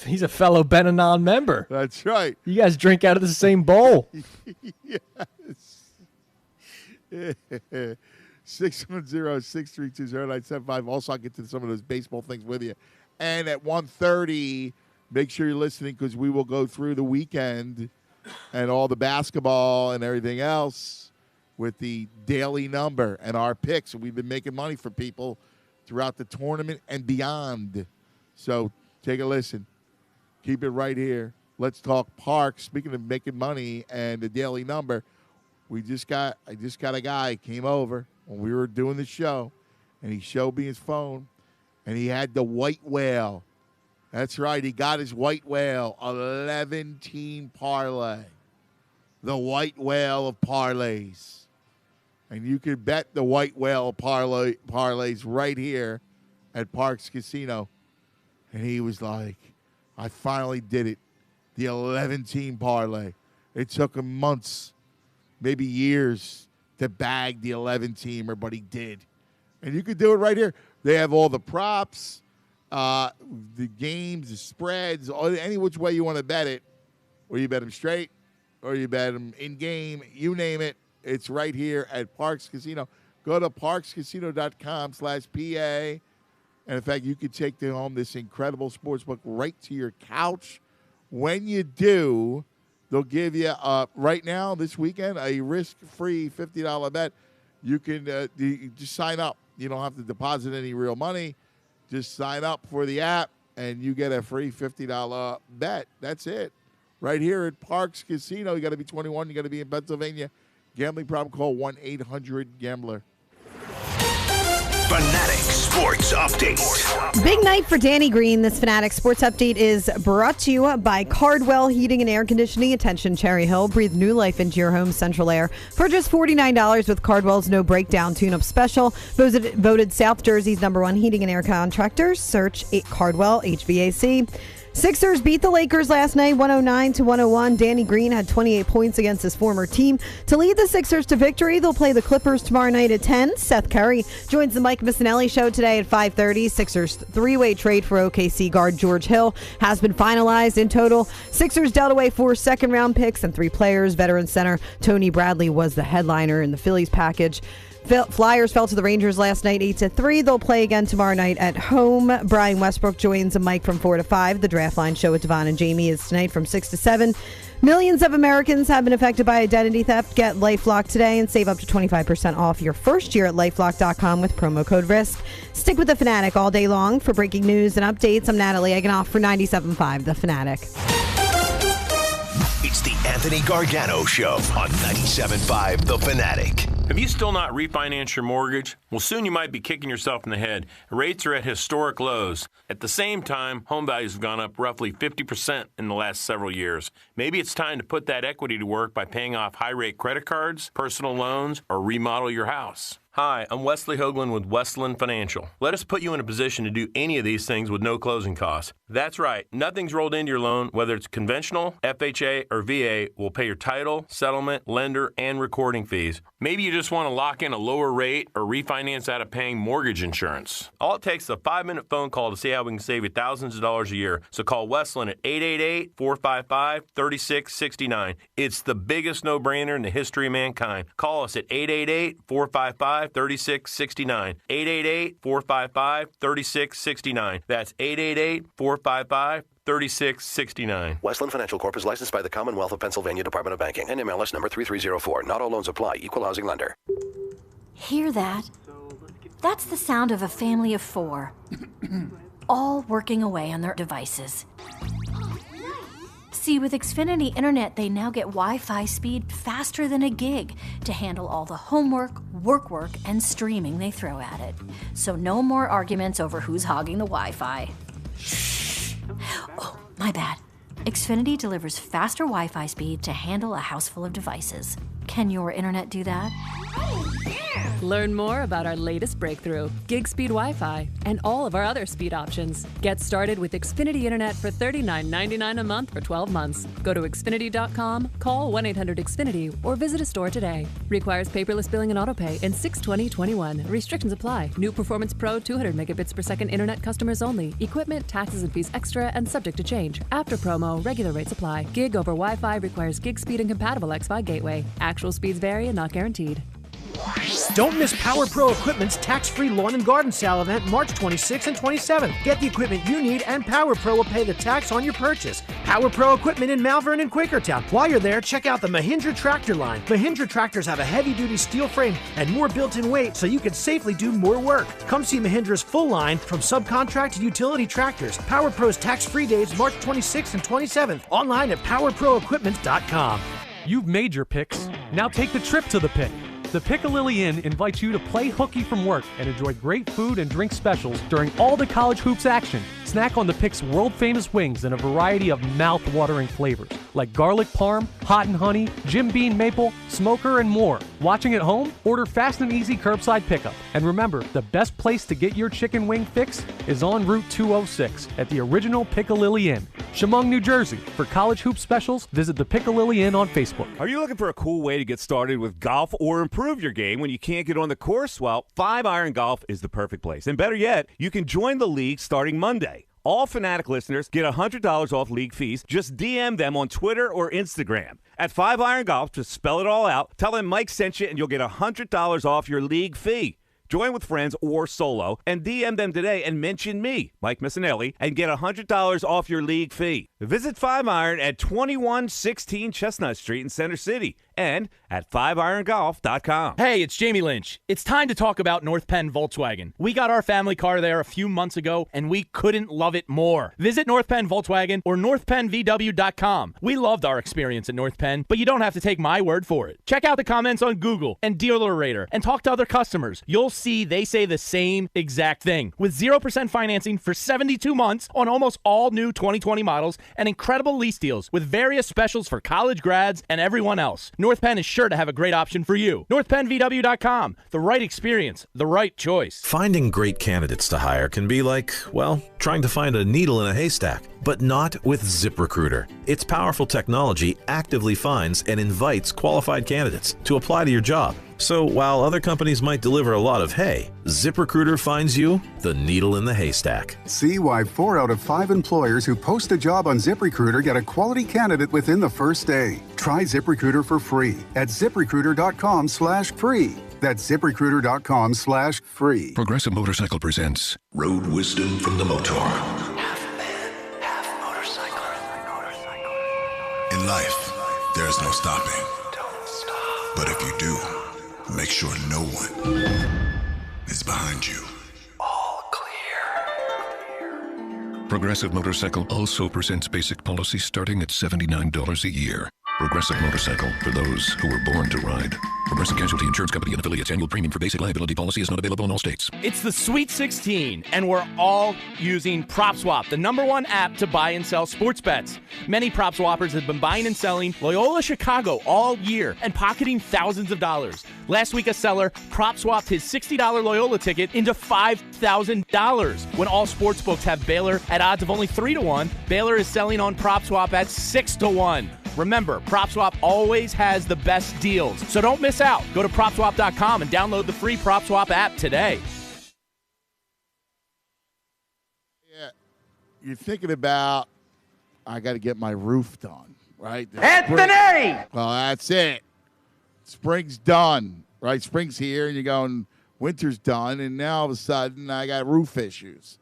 He's a fellow Ben-Anon member. That's right. You guys drink out of the same bowl. Yes. 610-632-0975. Also, I'll get to some of those baseball things with you. And at 1:30, make sure you're listening because we will go through the weekend and all the basketball and everything else with the daily number and our picks. We've been making money for people throughout the tournament and beyond. So take a listen. Keep it right here. Let's talk Parx. Speaking of making money and the daily number, I just got a guy came over when we were doing the show, and he showed me his phone, and he had the white whale. That's right. He got his white whale, 11-team parlay. The white whale of parlays. And you can bet the white whale parlays right here at Parx Casino. And he was like, I finally did it. The 11-team parlay. It took him months, maybe years, to bag the 11-teamer, but he did. And you could do it right here. They have all the props, the games, the spreads, any which way you want to bet it. Or you bet them straight, or you bet them in-game, you name it. It's right here at Parx Casino. Go to parxcasino.com/PA. And, in fact, you can take home this incredible sportsbook right to your couch. When you do, they'll give you, right now, this weekend, a risk-free $50 bet. You can just sign up. You don't have to deposit any real money. Just sign up for the app, and you get a free $50 bet. That's it. Right here at Parx Casino. You got to be 21. You got to be in Pennsylvania. Gambling problem, call 1-800-GAMBLER. Fanatic Sports Update. Big night for Danny Green. This Fanatic Sports Update is brought to you by Cardwell Heating and Air Conditioning. Attention, Cherry Hill. Breathe new life into your home's central air for just $49 with Cardwell's No Breakdown Tune-Up Special. Voted South Jersey's #1 heating and air contractor. Search Cardwell HVAC. Sixers beat the Lakers last night, 109-101. Danny Green had 28 points against his former team. To lead the Sixers to victory, they'll play the Clippers tomorrow night at 10. Seth Curry joins the Mike Missinelli Show today at 5:30. Sixers three-way trade for OKC guard George Hill has been finalized. In total, Sixers dealt away 4 second-round picks and 3 players. Veteran center Tony Bradley was the headliner in the Phillies package. Flyers fell to the Rangers last night 8-3. They'll play again tomorrow night at home. Brian Westbrook joins Mike from 4 to 5. The Draft Line Show with Devon and Jamie is tonight from 6 to 7. Millions of Americans have been affected by identity theft. Get LifeLock today and save up to 25% off your first year at LifeLock.com with promo code RISK. Stick with the Fanatic all day long for breaking news and updates. I'm Natalie Eganoff for 97.5 The Fanatic. It's the Anthony Gargano Show on 97.5 The Fanatic. Have you still not refinanced your mortgage? Well, soon you might be kicking yourself in the head. Rates are at historic lows. At the same time, home values have gone up roughly 50% in the last several years. Maybe it's time to put that equity to work by paying off high-rate credit cards, personal loans, or remodel your house. Hi, I'm Wesley Hoagland with Westland Financial. Let us put you in a position to do any of these things with no closing costs. That's right. Nothing's rolled into your loan, whether it's conventional, FHA, or VA. We'll pay your title, settlement, lender, and recording fees. Maybe you just want to lock in a lower rate or refinance out of paying mortgage insurance. All it takes is a 5-minute phone call to see how we can save you thousands of dollars a year. So call Westland at 888-455-3669. It's the biggest no-brainer in the history of mankind. Call us at 888-455-3669. 888-455-3669. That's 888-455-3669. Westland Financial Corp is licensed by the Commonwealth of Pennsylvania Department of Banking. NMLS number 3304. Not all loans apply. Equal housing lender. Hear that? That's the sound of a family of 4, all working away on their devices. See, with Xfinity Internet, they now get Wi-Fi speed faster than a gig to handle all the homework, work, and streaming they throw at it. So no more arguments over who's hogging the Wi-Fi. Shh. Oh, my bad. Xfinity delivers faster Wi-Fi speed to handle a house full of devices. Can your internet do that? Learn more about our latest breakthrough, gig speed Wi-Fi, and all of our other speed options. Get started with Xfinity Internet for $39.99 a month for 12 months. Go to Xfinity.com, call 1-800-XFINITY, or visit a store today. Requires paperless billing and autopay in 6/20/21. Restrictions apply. New Performance Pro 200 megabits per second internet customers only. Equipment, taxes, and fees extra and subject to change. After promo, regular rates apply. Gig over Wi-Fi requires gig speed and compatible X-Fi gateway. Actual speeds vary and not guaranteed. Don't miss Power Pro Equipment's tax-free lawn and garden sale event March 26th and 27th. Get the equipment you need and Power Pro will pay the tax on your purchase. Power Pro Equipment in Malvern and Quakertown. While you're there, check out the Mahindra tractor line. Mahindra tractors have a heavy-duty steel frame and more built-in weight so you can safely do more work. Come see Mahindra's full line from subcontract to utility tractors. Power Pro's tax-free days March 26th and 27th. Online at powerproequipment.com. You've made your picks. Now take the trip to the pit. The Piccalilli Inn invites you to play hooky from work and enjoy great food and drink specials during all the college hoops action. Snack on the Pick's world-famous wings in a variety of mouth-watering flavors, like garlic parm, hot and honey, Jim Beam maple, smoker, and more. Watching at home? Order fast and easy curbside pickup. And remember, the best place to get your chicken wing fix is on Route 206 at the original Piccalilli Inn, Chemung, New Jersey. For college hoop specials, visit the Piccalilli Inn on Facebook. Are you looking for a cool way to get started with golf or improve your game when you can't get on the course? Well, 5-Iron Golf is the perfect place. And better yet, you can join the league starting Monday. All Fanatic listeners get $100 off league fees. Just DM them on Twitter or Instagram. At 5-Iron Golf, just spell it all out. Tell them Mike sent you, and you'll get $100 off your league fee. Join with friends or solo and DM them today and mention me, Mike Missinelli, and get $100 off your league fee. Visit 5-Iron at 2116 Chestnut Street in Center City and at 5irongolf.com. Hey, it's Jamie Lynch. It's time to talk about North Penn Volkswagen. We got our family car there a few months ago, and we couldn't love it more. Visit North Penn Volkswagen or northpennvw.com. We loved our experience at North Penn, but you don't have to take my word for it. Check out the comments on Google and Dealer Rater and talk to other customers. You'll see they say the same exact thing. With 0% financing for 72 months on almost all new 2020 models and incredible lease deals with various specials for college grads and everyone else. North Penn is sure to have a great option for you. NorthPennVW.com. The right experience, the right choice. Finding great candidates to hire can be like, well, trying to find a needle in a haystack, but not with ZipRecruiter. Its powerful technology actively finds and invites qualified candidates to apply to your job. So while other companies might deliver a lot of hay, ZipRecruiter finds you the needle in the haystack. See why 4 out of 5 employers who post a job on ZipRecruiter get a quality candidate within the first day. Try ZipRecruiter for free at ZipRecruiter.com/free. That's ZipRecruiter.com/free. Progressive Motorcycle presents Road Wisdom from the Motor. Half man, half motorcycle. In life, there's no stopping. Don't stop. But if you do, make sure no one is behind you. All clear. Progressive Motorcycle also presents basic policy starting at $79 a year. Progressive Motorcycle, for those who were born to ride. Progressive Casualty Insurance Company and affiliates. Annual premium for basic liability policy is not available in all states. It's the Sweet 16, and we're all using PropSwap, the #1 app to buy and sell sports bets. Many PropSwappers have been buying and selling Loyola Chicago all year and pocketing thousands of dollars. Last week, a seller PropSwapped his $60 Loyola ticket into $5,000. When all sportsbooks have Baylor at odds of only 3-1, Baylor is selling on PropSwap at 6-1. Remember, PropSwap always has the best deals, so don't miss out. Go to PropSwap.com and download the free PropSwap app today. Yeah, you're thinking about, I got to get my roof done, right? Anthony! Well, that's it. Spring's done, right? Spring's here, and you're going, winter's done, and now all of a sudden I got roof issues.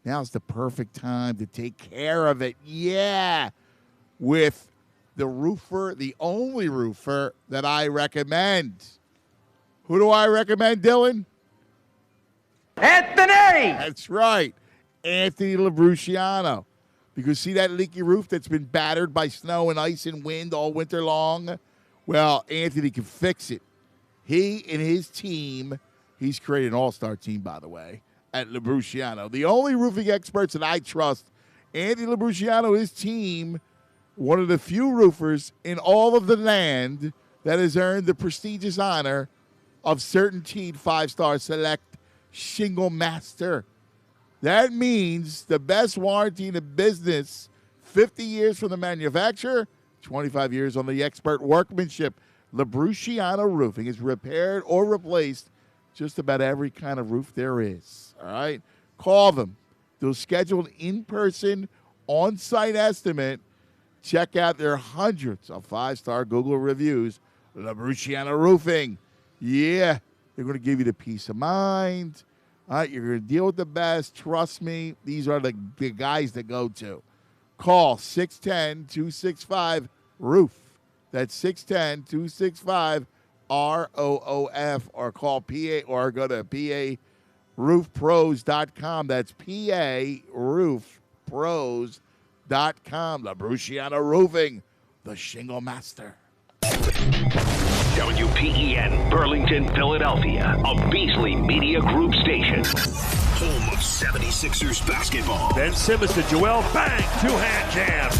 Now's the perfect time to take care of it. Yeah, with the roofer, the only roofer that I recommend. Who do I recommend, Dylan? Anthony! That's right, Anthony Labruciano. Because see that leaky roof that's been battered by snow and ice and wind all winter long? Well, Anthony can fix it. He and his team, he's created an all-star team, by the way, at Labruciano. The only roofing experts that I trust, Anthony Labruciano, his team, one of the few roofers in all of the land that has earned the prestigious honor of Certainteed 5-Star Select Shingle Master. That means the best warranty in the business, 50 years from the manufacturer, 25 years on the expert workmanship. Labruciano Roofing has repaired or replaced just about every kind of roof there is. All right? Call them. They'll schedule an in-person, on-site estimate. Check out their hundreds of 5-star Google reviews. Labruciano Roofing. Yeah, they're going to give you the peace of mind. All right, you're going to deal with the best. Trust me, these are the guys to go to. Call 610-265-ROOF. That's 610-265-ROOF. Or call PA or go to PARoofPros.com. That's PARoofPros.com. Labruciano Roofing, the Shingle Master. WPEN, Burlington, Philadelphia, a Beasley Media Group station. Home of 76ers basketball. Ben Simmons to Joel. Bang! Two-hand jam.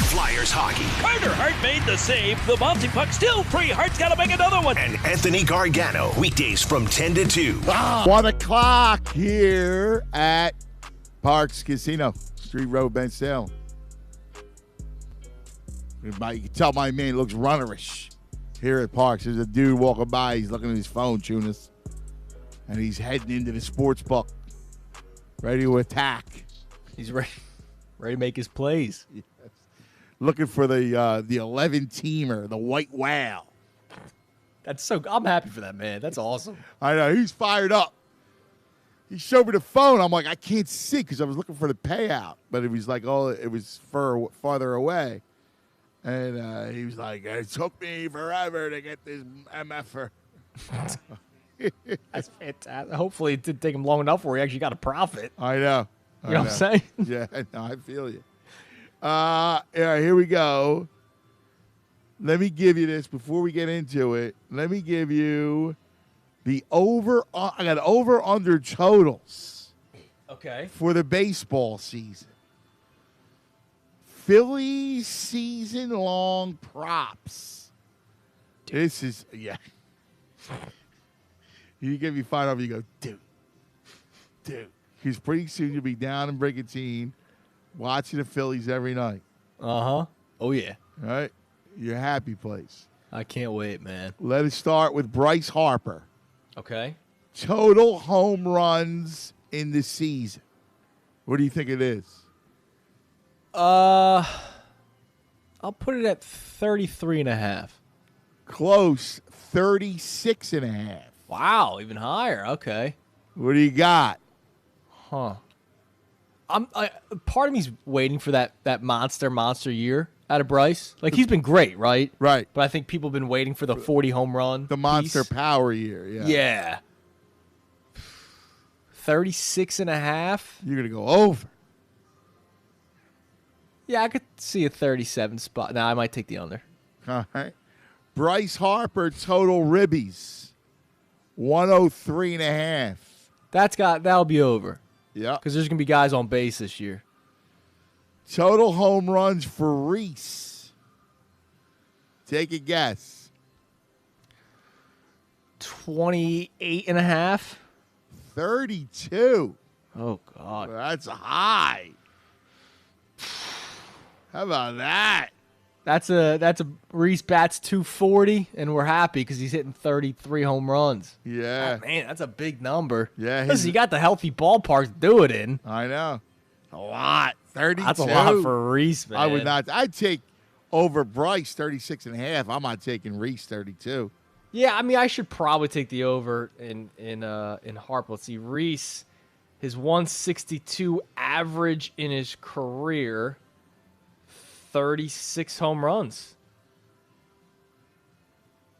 Flyers hockey. Carter Hart made the save. The Monty Puck still free. Hart's got to make another one. And Anthony Gargano. Weekdays from 10 to 2. 1 o'clock here at Parx Casino, Street Road, Ben Salem. You can tell my man looks runnerish here at Parx. There's a dude walking by. He's looking at his phone, Tunis. And he's heading into the sports book, ready to attack. He's ready to make his plays. Yes. Looking for the 11-teamer, the white whale. I'm happy for that, man. That's awesome. I know. He's fired up. He showed me the phone. I'm like, I can't see because I was looking for the payout. But it was like, it was farther away. And he was like, it took me forever to get this MFer. That's fantastic. Hopefully it didn't take him long enough where he actually got a profit. I know. You know what I'm saying? Yeah, no, I feel you. Yeah, here we go. Let me give you this before we get into it. Let me give you the I got over-under totals. Okay. For the baseball season. Phillies season-long props. Dude. This is, yeah. You give me $5, you go, dude. Because pretty soon you'll be down in Brigantine watching the Phillies every night. Uh-huh. Oh, yeah. All right? Your happy place. I can't wait, man. Let us start with Bryce Harper. Okay. Total home runs in the season. What do you think it is? I'll put it at 33.5. Close. 36.5. Wow, even higher. Okay. What do you got? Huh. Part of me's waiting for that monster year out of Bryce. Like, he's been great, right? Right. But I think people have been waiting for the 40 home run. The monster piece. power year, yeah. Yeah. 36.5. You're going to go over. Yeah, I could see a 37 spot. Now, I might take the under. All right. Bryce Harper, total ribbies. 103.5. That'll be over. Yeah. Because there's going to be guys on base this year. Total home runs for Reese. Take a guess. 28.5. 32. Oh, God. That's high. How about that? That's a Reese bats 240, and we're happy because he's hitting 33 home runs. Yeah. Oh, man, that's a big number. Yeah. Listen, you got the healthy ballpark to do it in. I know. A lot. 32. That's a lot for Reese, man. I would not. I'd take over Bryce 36.5. I'm not taking Reese 32. Yeah, I mean, I should probably take the over in Harper. Let's see. Reese, his 162 average in his career. 36 home runs.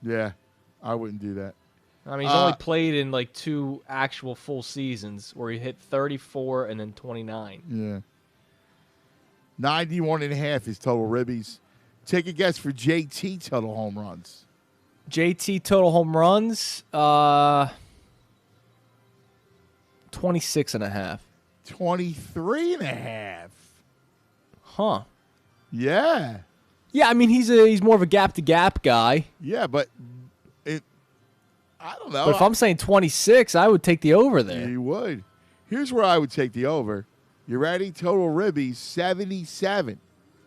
Yeah, I wouldn't do that. I mean, he's only played in like 2 actual full seasons where he hit 34 and then 29. Yeah. 91.5 is total ribbies. Take a guess for JT total home runs. JT total home runs, 26.5. 23.5. Huh. Yeah. Yeah, I mean, he's more of a gap-to-gap guy. Yeah, but I don't know. But if I'm saying 26, I would take the over there. You would. Here's where I would take the over. You ready? Total ribbies, 77.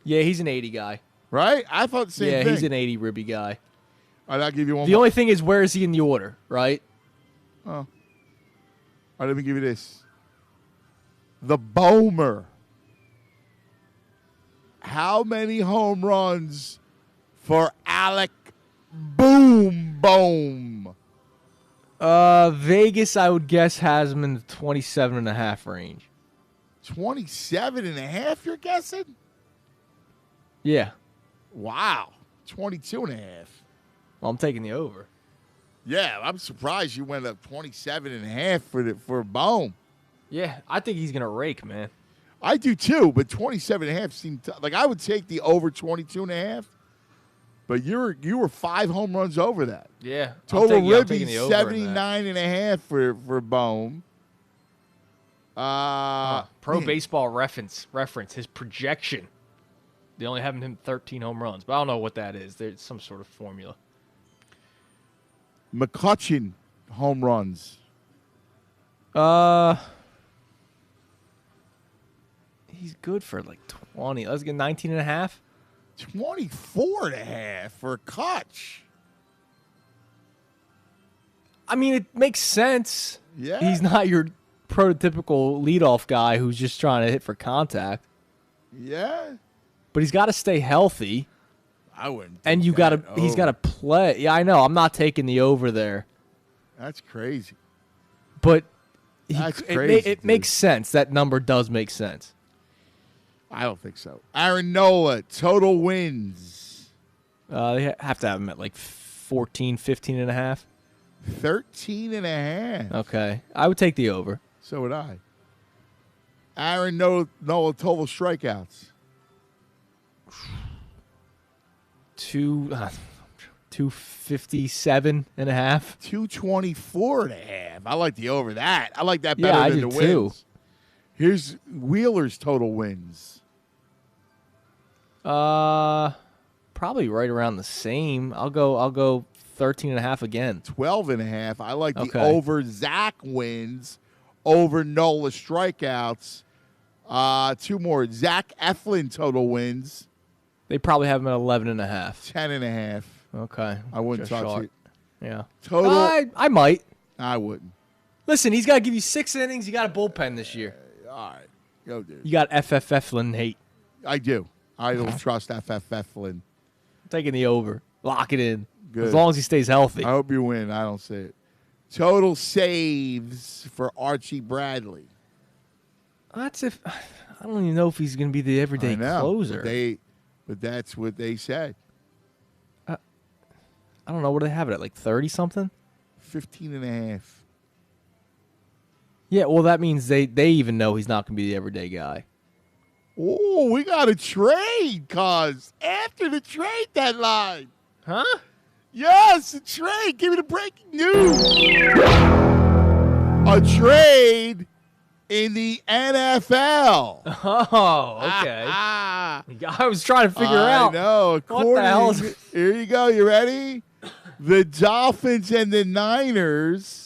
Yeah, he's an 80 guy. Right? I thought the same thing. Yeah, he's an 80 ribby guy. All right, I'll give you one The more. only thing is, where is he in the order, right? Oh. All right, let me give you this. The Bomer. How many home runs for Alec Boom? Vegas, I would guess, has him in the 27.5 range. 27.5, you're guessing? Yeah. Wow. 22.5. Well, I'm taking the over. Yeah, I'm surprised you went up 27.5 for Bohm. Yeah, I think he's going to rake, man. I do too, but 27.5 seemed like I would take the over 22.5. But you were 5 home runs over that. Yeah. Total Ribby, Ribby 79.5 for Bohm. Pro Baseball reference his projection. They only have him 13 home runs, but I don't know what that is. There's some sort of formula. McCutchen home runs. He's good for like 20. Let's get 19.5. 24.5 for Kutch. I mean, it makes sense. Yeah. He's not your prototypical leadoff guy who's just trying to hit for contact. Yeah. But he's got to stay healthy. I wouldn't. And he's got to play. Yeah, I know. I'm not taking the over there. That's crazy. But That's crazy. It makes sense. That number does make sense. I don't think so. Aaron Nola, total wins. They have to have him at like 14, 15.5. 13.5. Okay. I would take the over. So would I. Aaron Nola total strikeouts. 257.5. 224.5. I like the over that. I like that better than the wins. Too. Here's Wheeler's total wins. Probably right around the same. I'll go 13.5 again. 12.5. I like the over. Zach wins over Nola strikeouts. 2 more. Zach Eflin total wins. They probably have him at 11.5. 10.5. Okay. I wouldn't touch it. Yeah. Total. I might. I wouldn't. Listen, he's got to give you 6 innings. You got a bullpen this year. All right. Go, dude. You got FF Eflin hate. I do. I don't trust FF Eflin. I'm taking the over. Lock it in. Good. As long as he stays healthy. I hope you win. I don't see it. Total saves for Archie Bradley. That's if I don't even know if he's going to be the everyday closer. But that's what they said. I don't know. What do they have it at? Like 30 something? 15.5. Yeah, well, that means they even know he's not going to be the everyday guy. Oh, we got a trade, cuz after the trade deadline. Huh? Yes, a trade. Give me the breaking news. A trade in the NFL. Oh, okay. I was trying to figure out. I know. What the hell is it? Here you go. You ready? The Dolphins and the Niners.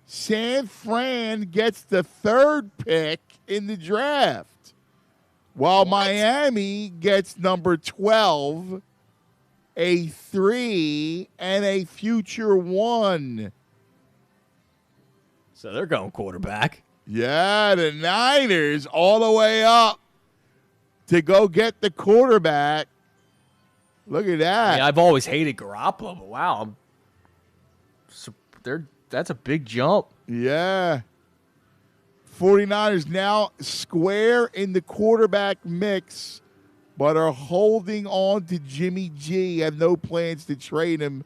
San Fran gets the 3rd pick in the draft, while Miami gets number 12, a 3, and a future 1. So they're going quarterback. Yeah, the Niners all the way up to go get the quarterback. Look at that. Yeah, I've always hated Garoppolo, but wow, that's a big jump. Yeah. 49ers now square in the quarterback mix, but are holding on to Jimmy G. Have no plans to trade him,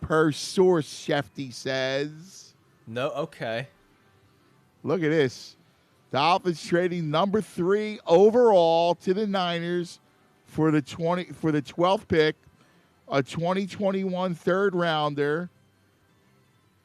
per source, Shefty says. No, okay. Look at this. Dolphins trading number 3 overall to the Niners for the 12th pick, a 2021 third rounder,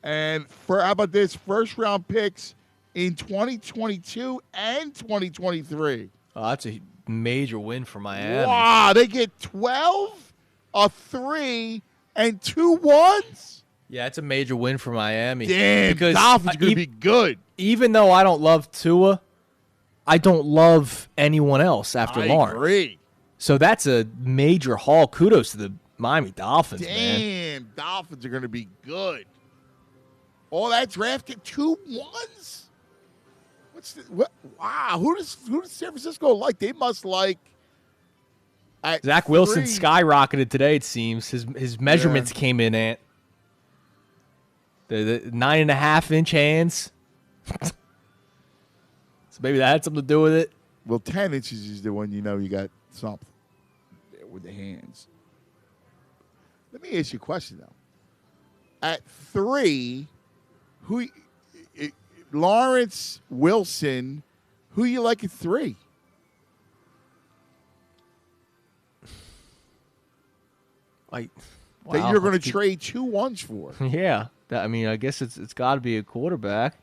and how about this? First round picks in 2022 and 2023. Oh, that's a major win for Miami. Wow, they get 12, a 3, and 2 1s? Yeah, it's a major win for Miami. Damn, because Dolphins going to be good. Even though I don't love Tua, I don't love anyone else after Lawrence. I agree. So that's a major haul. Kudos to the Miami Dolphins, man. Damn, Dolphins are going to be good. All that draft get 2 1s? Wow, who does San Francisco like? They must like Zach Wilson skyrocketed today, it seems. His measurements came in at the 9.5-inch hands. So maybe that had something to do with it. Well, 10 inches is the one you got something there with the hands. Let me ask you a question, though. At 3, Lawrence, Wilson, who you like at 3? that you're going to trade 2 ones for. Yeah. I guess it's got to be a quarterback.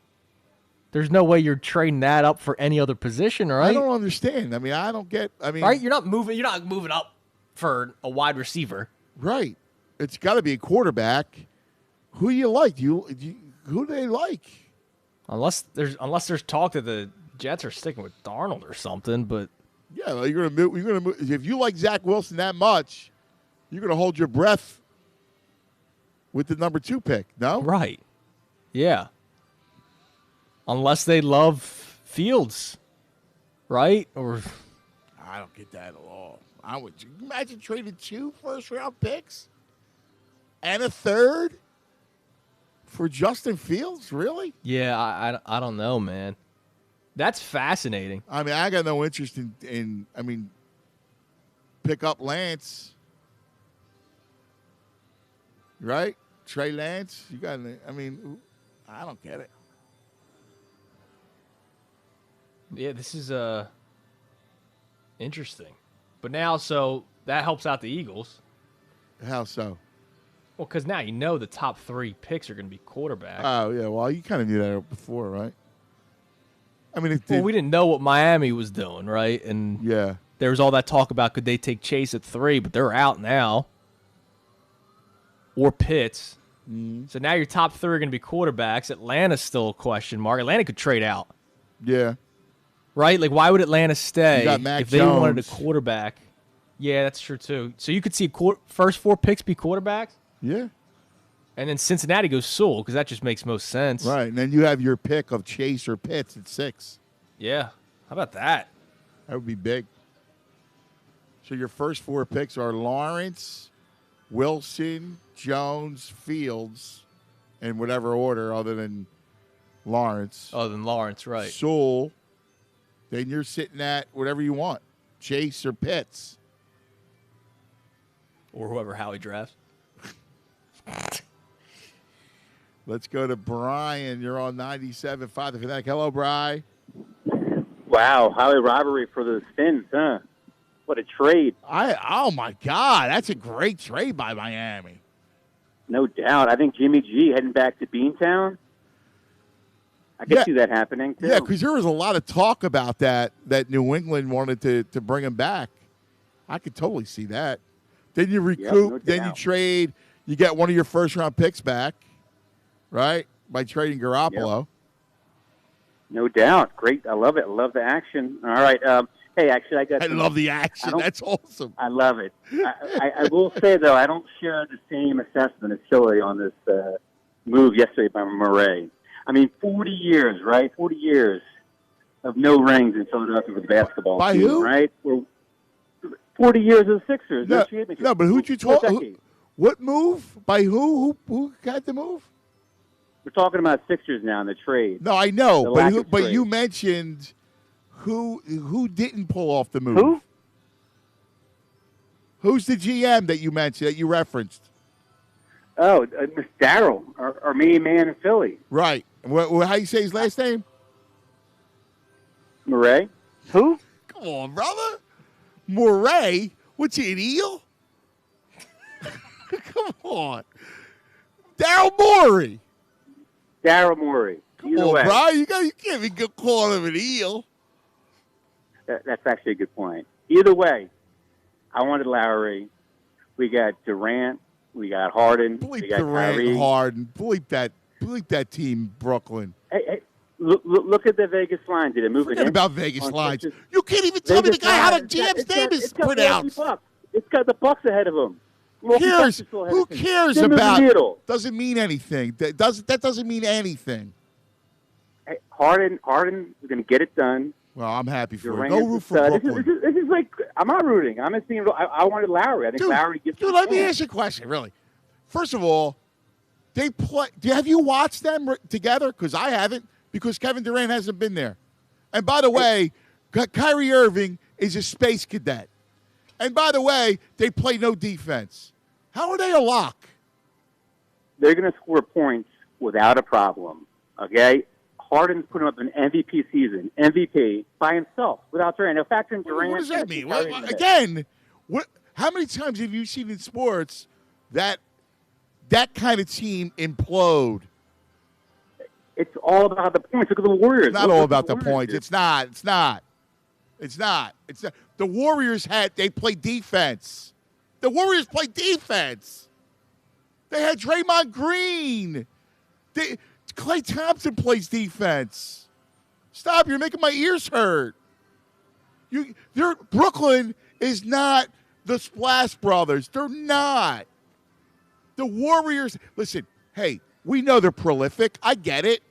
There's no way you're trading that up for any other position, right? I don't understand. I don't get. Right? You're not moving up for a wide receiver. Right. It's got to be a quarterback. Who do you like? Who do they like? Unless there's talk that the Jets are sticking with Darnold or something, but yeah, you're gonna move. If you like Zach Wilson that much, you're gonna hold your breath with the number 2 pick. No, right? Yeah. Unless they love Fields, right? Or I don't get that at all. Would you imagine trading 2 first-round picks and a 3rd for Justin Fields? Really? Yeah, I don't know, man. That's fascinating. I got no interest in pick up Lance, right? Trey Lance. You got. I don't get it. Yeah, this is interesting. But now, so that helps out the Eagles. How so? Well, because now you know the top 3 picks are going to be quarterbacks. Oh, yeah. Well, you kind of knew that before, right? We didn't know what Miami was doing, right? And yeah, there was all that talk about could they take Chase at 3, but they're out now. Or Pitts. Mm-hmm. So now your top 3 are going to be quarterbacks. Atlanta's still a question mark. Atlanta could trade out. Yeah. Right? Like, why would Atlanta stay if they Jones. wanted a quarterback? Yeah, that's true, too. So you could see first 4 picks be quarterbacks? Yeah. And then Cincinnati goes Sewell because that just makes most sense. Right, and then you have your pick of Chase or Pitts at 6. Yeah. How about that? That would be big. So your first 4 picks are Lawrence, Wilson, Jones, Fields, in whatever order other than Lawrence. Other than Lawrence, right. Sewell. Then you're sitting at whatever you want, Chase or Pitts. Or whoever Howie drafts. Let's go to Brian. You're on 97.5 The Fanatic. Hello, Brian. Wow, Howie robbery for the Fins, huh? What a trade. Oh, my God. That's a great trade by Miami. No doubt. I think Jimmy G heading back to Beantown. I could see that happening, too. Yeah, because there was a lot of talk about that New England wanted to bring him back. I could totally see that. Then you recoup, then you trade. You get one of your first-round picks back, right, by trading Garoppolo. Yep. No doubt. Great. I love it. I love the action. All right. Hey, actually, I love the action. That's awesome. I love it. I will say, though, I don't share the same assessment as Philly on this move yesterday by Murray. 40 years, right? 40 years of no rings in Philadelphia with the basketball by team, who? right? 40 years of the Sixers. No, but who'd you talk? What move? By who? Who got the move? We're talking about Sixers now in the trade. No, I know, but you mentioned who didn't pull off the move. Who? Who's the GM that you mentioned, that you referenced? Oh, Miss Daryl, our main man in Philly. Right. How you say his last name? Murray. Who? Come on, brother. Murray? What's he, an eel? Come on. Daryl Morey. Daryl Morey. Come on, bro. You can't be calling him an eel. That's actually a good point. Either way, I wanted Lowry. We got Durant. We got Harden. Bleep we got Durant, Kyrie. Harden. Bleep that team, Brooklyn. Hey, look at the Vegas line. Did it move? Forget about Vegas lines. You can't even tell me the guy how the GM's name is pronounced. It's got the Bucks ahead of him. Who cares about it? Doesn't mean anything. That doesn't mean anything. Hey, Harden is going to get it done. Well, I'm happy for Durant it. No root for Brooklyn. This is like, I'm not rooting. I'm just seeing. I wanted Lowry. I think Lowry gets. Dude, let me ask you a question. Really, first of all, they play. Have you watched them together? Because I haven't. Because Kevin Durant hasn't been there. And by the way, Kyrie Irving is a space cadet. And by the way, they play no defense. How are they a lock? They're going to score points without a problem. Okay. Harden's putting up an MVP season, MVP by himself without Durant. Now factor in Durant. What does that mean? Again, how many times have you seen in sports that kind of team implode. It's all about the points. Look at the Warriors. It's not all about the points. It's not. The Warriors they played defense. The Warriors played defense. They had Draymond Green. Klay Thompson plays defense. Stop, you're making my ears hurt. Brooklyn is not the Splash Brothers. They're not. The Warriors, listen, hey, we know they're prolific. I get it.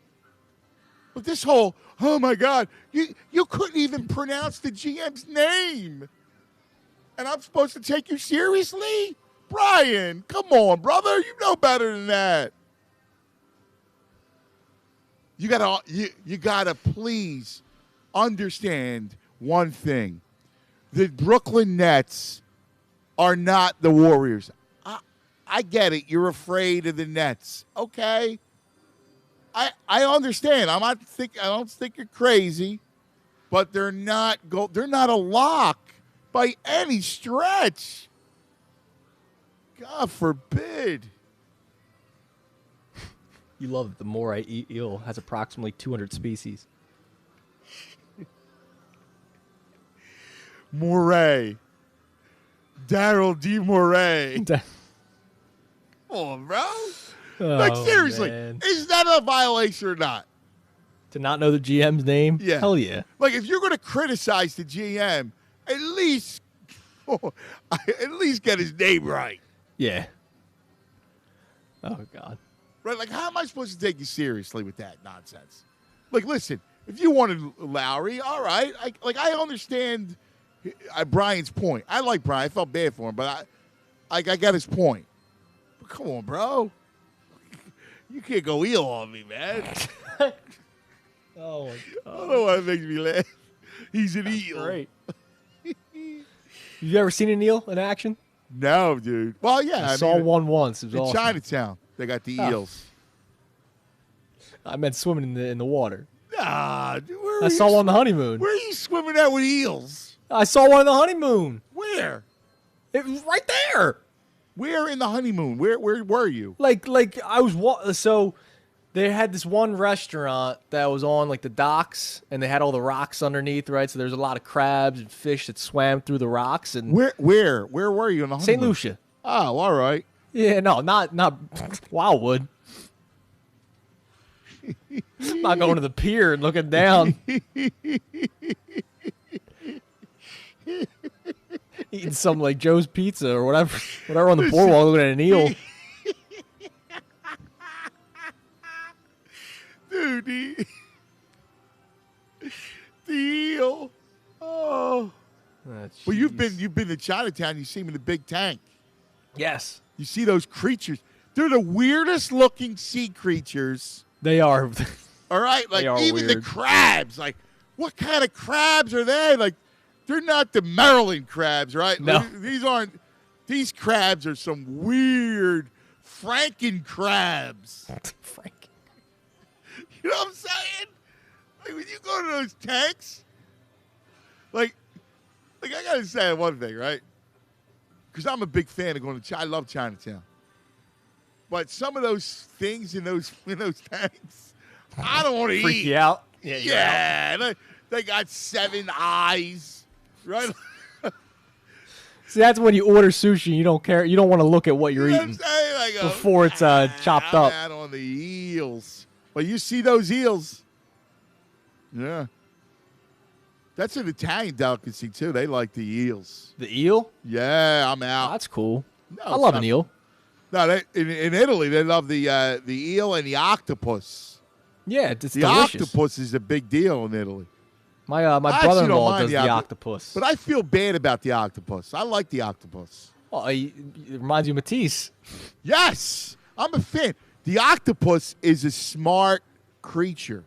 But this whole, oh, my God, you couldn't even pronounce the GM's name. And I'm supposed to take you seriously? Brian, come on, brother. You know better than that. You gotta please understand one thing. The Brooklyn Nets are not the Warriors. I get it. You're afraid of the Nets. Okay. I understand. I don't think you're crazy, but they're not a lock by any stretch. God forbid. You love that the moray eel has approximately 200 species. Moray. Daryl D. Moray. Come on, bro. Like, seriously, is that a violation or not? To not know the GM's name? Yeah. Hell yeah. Like, if you're going to criticize the GM, at least get his name right. Yeah. Oh, God. Right? Like, how am I supposed to take you seriously with that nonsense? Like, listen, if you wanted Lowry, all right. I understand Brian's point. I like Brian. I felt bad for him, but I got his point. But come on, bro. You can't go eel on me, man. Oh, my God. I don't know why it makes me laugh. He's an eel. Great. You ever seen an eel in action? No, dude. Well, yeah. I saw one once. It was in awesome. Chinatown. They got the eels. I meant swimming in the water. Nah, dude, I saw one on the honeymoon. Where are you swimming at with eels? I saw one on the honeymoon. Where? It was right there. Where in the honeymoon? Where were you? Like I was so they had this one restaurant that was on like the docks, and they had all the rocks underneath, right? So there's a lot of crabs and fish that swam through the rocks. And where were you on the honeymoon? St. Lucia. Oh, all right. Yeah, no, not Wildwood. Not going to the pier and looking down. Eating some like Joe's Pizza or whatever on the boardwalk, looking at an eel. Dude, the eel. Oh. Well, you've been to Chinatown. You see him in the big tank. Yes. You see those creatures. They're the weirdest looking sea creatures. They are. All right? Like, even weird. the crabs. Like, what kind of crabs are they? Like, they're not the Maryland crabs, right? No. These crabs are some weird Franken crabs. Franken. You know what I'm saying? Like, when you go to those tanks, like I got to say one thing, right? Because I'm a big fan of going to China. I love Chinatown. But some of those things in those tanks, I don't want to eat. Freak you out? Yeah. They got 7 eyes, right? See, that's when you order sushi. You don't care. You don't want to look at what you're eating before it's chopped up. I'm out on the eels. But you see those eels. Yeah. That's an Italian delicacy, too. They like the eels. The eel? Yeah, I'm out. Oh, that's cool. No, I love an eel. No, in Italy, they love the eel and the octopus. Yeah, it's the delicious. Octopus is a big deal in Italy. My brother-in-law does the octopus. But I feel bad about the octopus. I like the octopus. Oh, it reminds you of Matisse. Yes. I'm a fan. The octopus is a smart creature.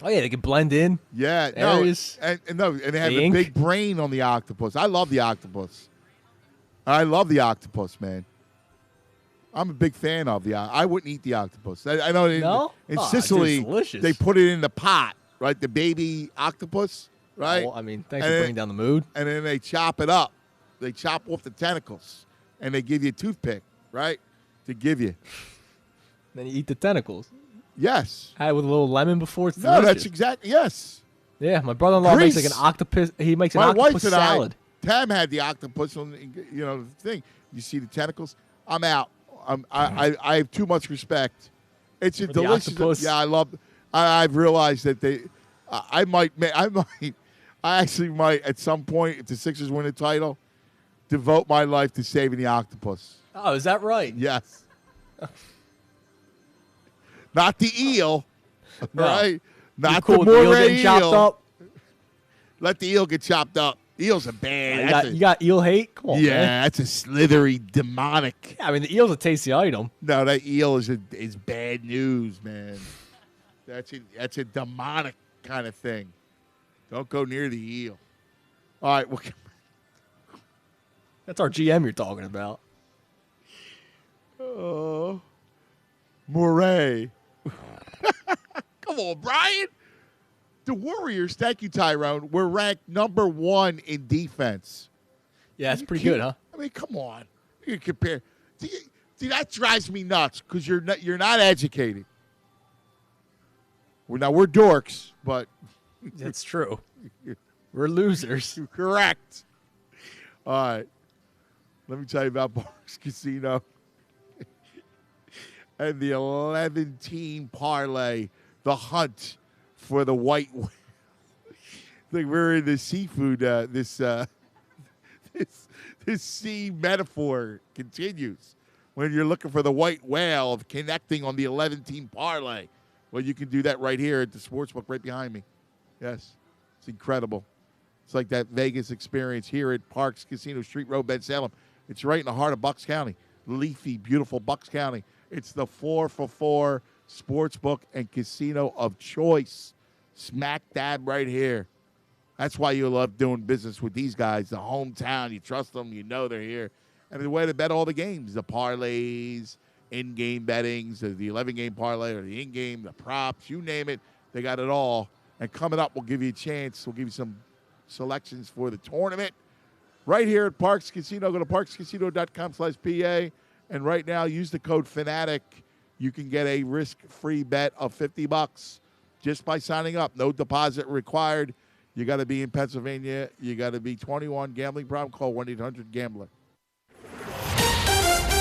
Oh, yeah, they can blend in. Yeah. Areas. And they have a big brain on the octopus. I love the octopus. I love the octopus, man. I'm a big fan of the octopus. I wouldn't eat the octopus. I know in Sicily, they put it in the pot, right? The baby octopus, right? Oh, I mean, thanks for bringing down the mood. And then they chop it up. They chop off the tentacles, and they give you a toothpick. right, to give you. Then you eat the tentacles. Yes. Had it with a little lemon before. It's No, delicious. that's exactly, yes. Yeah, my brother-in-law makes like an octopus. He makes an octopus salad. Tam had the octopus on, the thing. You see the tentacles? I'm out. I have too much respect. It's a delicious. Yeah, I love. I've realized that I actually might at some point, if the Sixers win a title, devote my life to saving the octopus. Oh, is that right? Yes. Not the eel, No. right? Not cool the with the eel moray getting chopped up? Let the eel get chopped up. Eel's a bad. You got eel hate? Come on, yeah, man. that's a slithery, demonic. Yeah, I mean, the eel's a tasty item. No, that eel is bad news, man. That's a demonic kind of thing. Don't go near the eel. All right, well, that's our GM you're talking about. Moray. Come on, Brian. The Warriors, thank you, Tyrone, were ranked number 1 in defense. Yeah, that's pretty good, huh? I mean, come on. You compare. See, that drives me nuts because you're not educated. We're dorks, but that's true. We're losers. Correct. All right. Let me tell you about Parx Casino and the 11-team parlay, the hunt for the white whale. Like we're in the seafood. This sea metaphor continues when you're looking for the white whale of connecting on the 11-team parlay. Well, you can do that right here at the sportsbook right behind me. Yes, it's incredible. It's like that Vegas experience here at Parx Casino, Street Road, Ben Salem. It's right in the heart of Bucks County. Leafy, beautiful Bucks County. It's the 4-for-4 sportsbook and casino of choice. Smack dab right here. That's why you love doing business with these guys. The hometown, you trust them, you know they're here. And the way to bet all the games, the parlays, in-game bettings, the 11-game parlay or the in-game, the props, you name it, they got it all. And coming up, we'll give you a chance. We'll give you some selections for the tournament. Right here at Parx Casino, go to parxcasino.com/PA. And right now, use the code FANATIC. You can get a risk-free bet of $50 just by signing up. No deposit required. You got to be in Pennsylvania. You got to be 21. Gambling problem? Call 1-800-GAMBLER.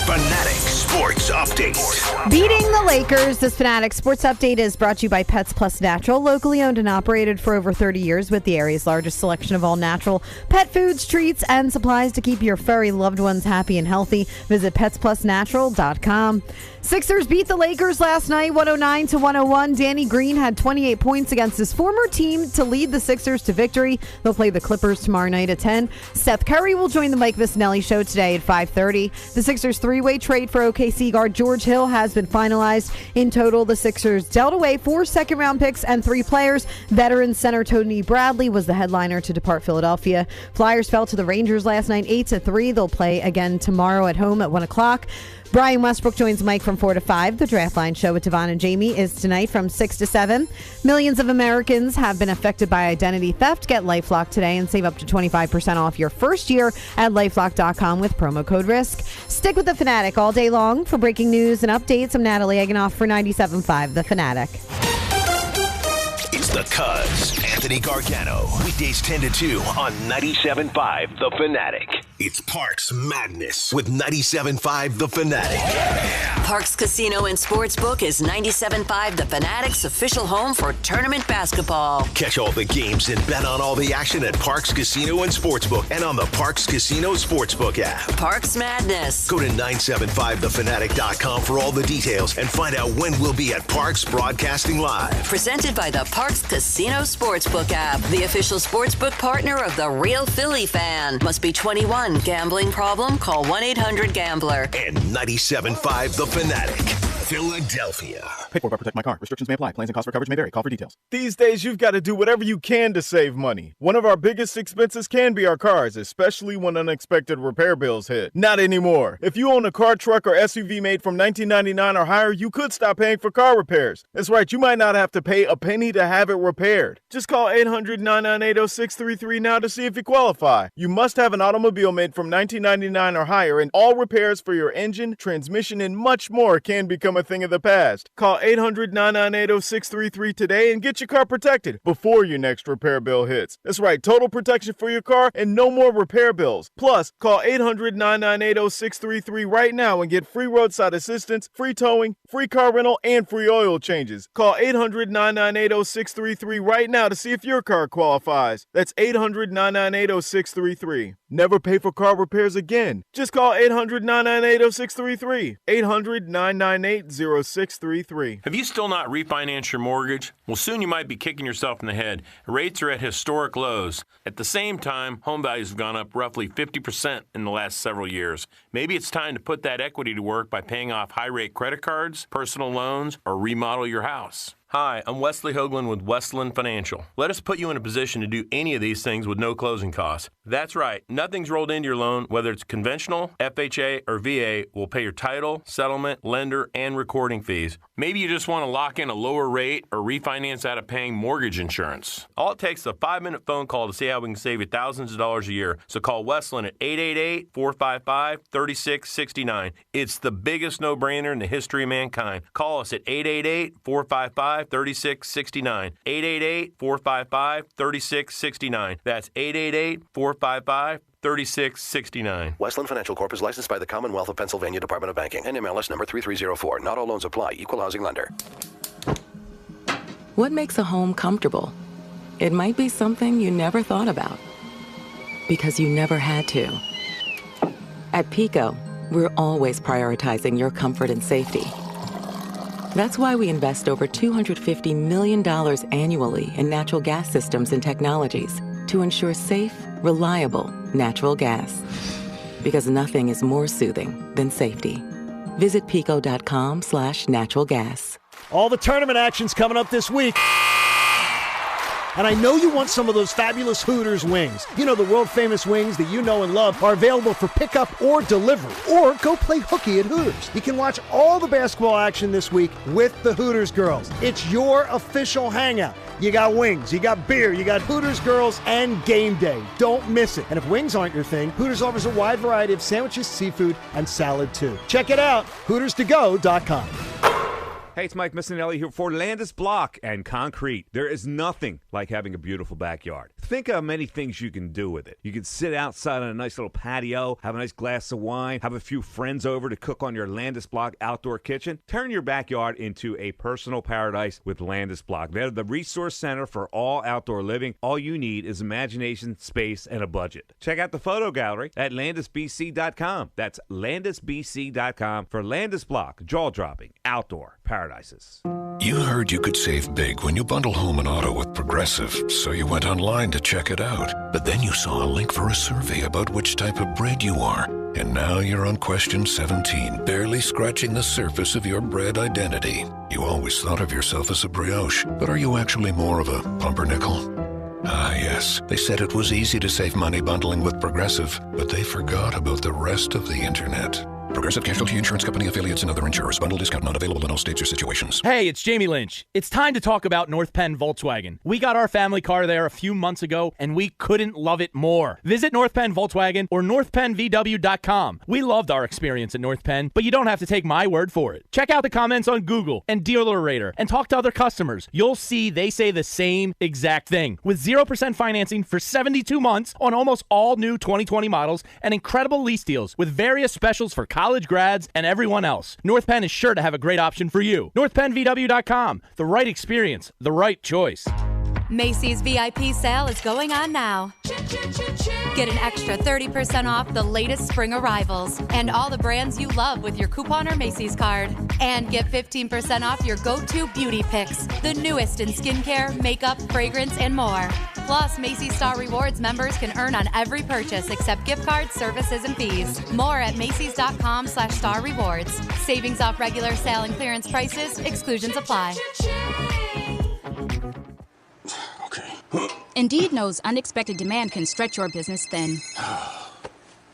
Fanatic Sports Update. Beating the Lakers, this Fanatic Sports Update is brought to you by Pets Plus Natural, locally owned and operated for over 30 years with the area's largest selection of all natural pet foods, treats, and supplies to keep your furry loved ones happy and healthy. Visit petsplusnatural.com. Sixers beat the Lakers last night, 109-101. Danny Green had 28 points against his former team to lead the Sixers to victory. They'll play the Clippers tomorrow night at 10. Seth Curry will join the Mike Vicinelli Show today at 5:30. The Sixers' three-way trade for OKC guard George Hill has been finalized. In total, the Sixers dealt away 4 second-round picks and 3 players. Veteran center Tony Bradley was the headliner to depart Philadelphia. Flyers fell to the Rangers last night 8-3. They'll play again tomorrow at home at 1 o'clock. Brian Westbrook joins Mike from 4 to 5. The Draft Line Show with Devon and Jamie is tonight from 6 to 7. Millions of Americans have been affected by identity theft. Get LifeLock today and save up to 25% off your first year at LifeLock.com with promo code RISK. Stick with the Fanatic all day long. For breaking news and updates, I'm Natalie Eganoff for 97.5 The Fanatic. It's the Cuz, Anthony Gargano. Weekdays 10 to 2 on 97.5 The Fanatic. It's Parx Madness with 97.5 The Fanatic. Parx Casino and Sportsbook is 97.5 The Fanatic's official home for tournament basketball. Catch all the games and bet on all the action at Parx Casino and Sportsbook and on the Parx Casino Sportsbook app. Parx Madness. Go to 975thefanatic.com for all the details and find out when we'll be at Parx Broadcasting Live. Presented by the Parx Casino Sportsbook app, the official sportsbook partner of the Real Philly Fan. Must be 21. Gambling problem? Call 1-800-GAMBLER. And 97.5 The Fanatic. Philadelphia. Paid for by Protect My Car. Restrictions may apply. Plans and costs for coverage may vary. Call for details. These days, you've got to do whatever you can to save money. One of our biggest expenses can be our cars, especially when unexpected repair bills hit. Not anymore. If you own a car, truck, or SUV made from $19.99 or higher, you could stop paying for car repairs. That's right, you might not have to pay a penny to have it repaired. Just call 800-998-0633 now to see if you qualify. You must have an automobile made from $19.99 or higher, and all repairs for your engine, transmission, and much more can become a thing of the past. Call 800-998-0633 today and get your car protected before your next repair bill hits. That's right, total protection for your car and no more repair bills. Plus, call 800-998-0633 right now and get free roadside assistance, free towing, free car rental, and free oil changes. Call 800-998-0633 right now to see if your car qualifies. That's 800-998-0633. Never pay for car repairs again. Just call 800-998-0633. 800-998-0633. Have you still not refinanced your mortgage? Well, soon you might be kicking yourself in the head. Rates are at historic lows. At the same time, home values have gone up roughly 50% in the last several years. Maybe it's time to put that equity to work by paying off high-rate credit cards, personal loans, or remodel your house. Hi, I'm Wesley Hoagland with Westland Financial. Let us put you in a position to do any of these things with no closing costs. That's right, nothing's rolled into your loan, whether it's conventional, FHA, or VA. We'll pay your title, settlement, lender, and recording fees. Maybe you just want to lock in a lower rate or refinance out of paying mortgage insurance. All it takes is a 5-minute phone call to see how we can save you thousands of dollars a year. So call Westland at 888-455-3669. It's the biggest no-brainer in the history of mankind. Call us at 888-455-3669. 888-455-3669. That's 888-455-3669. Westland Financial Corp is licensed by the Commonwealth of Pennsylvania Department of Banking. NMLS number 3304. Not all loans apply. Equal housing lender. What makes a home comfortable? It might be something you never thought about because you never had to. At PECO, we're always prioritizing your comfort and safety. That's why we invest over $250 million annually in natural gas systems and technologies to ensure safe, reliable natural gas. Because nothing is more soothing than safety. Visit PECO.com/naturalgas. All the tournament action's coming up this week. And I know you want some of those fabulous Hooters wings. You know, the world-famous wings that you know and love are available for pickup or delivery. Or go play hooky at Hooters. You can watch all the basketball action this week with the Hooters girls. It's your official hangout. You got wings, you got beer, you got Hooters girls, and game day. Don't miss it. And if wings aren't your thing, Hooters offers a wide variety of sandwiches, seafood, and salad too. Check it out, HootersToGo.com. Hey, it's Mike Missinelli here for Landis Block and Concrete. There is nothing like having a beautiful backyard. Think of many things you can do with it. You can sit outside on a nice little patio, have a nice glass of wine, have a few friends over to cook on your Landis Block outdoor kitchen. Turn your backyard into a personal paradise with Landis Block. They're the resource center for all outdoor living. All you need is imagination, space, and a budget. Check out the photo gallery at landisbc.com. That's landisbc.com for Landis Block, jaw-dropping outdoor paradises. You heard you could save big when you bundle home and auto with Progressive, so you went online to check it out. But then you saw a link for a survey about which type of bread you are. And now you're on question 17, barely scratching the surface of your bread identity. You always thought of yourself as a brioche, but are you actually more of a pumpernickel? Ah, yes. They said it was easy to save money bundling with Progressive, but they forgot about the rest of the internet. Progressive Casualty Insurance Company, affiliates, and other insurers. Bundle discount not available in all states or situations. Hey, it's Jamie Lynch. It's time to talk about North Penn Volkswagen. We got our family car there a few months ago, and we couldn't love it more. Visit North Penn Volkswagen or northpennvw.com. We loved our experience at North Penn, but you don't have to take my word for it. Check out the comments on Google and Dealer Rater and talk to other customers. You'll see they say the same exact thing. With 0% financing for 72 months on almost all new 2020 models and incredible lease deals with various specials for college grads and everyone else. North Penn is sure to have a great option for you. NorthPennVW.com. The right experience, the right choice. Macy's VIP sale is going on now. Get an extra 30% off the latest spring arrivals and all the brands you love with your coupon or Macy's card. And get 15% off your go-to beauty picks, the newest in skincare, makeup, fragrance, and more. Plus, Macy's Star Rewards members can earn on every purchase except gift cards, services, and fees. More at Macys.com/Star Rewards. Savings off regular sale and clearance prices. Exclusions apply. Indeed knows unexpected demand can stretch your business thin.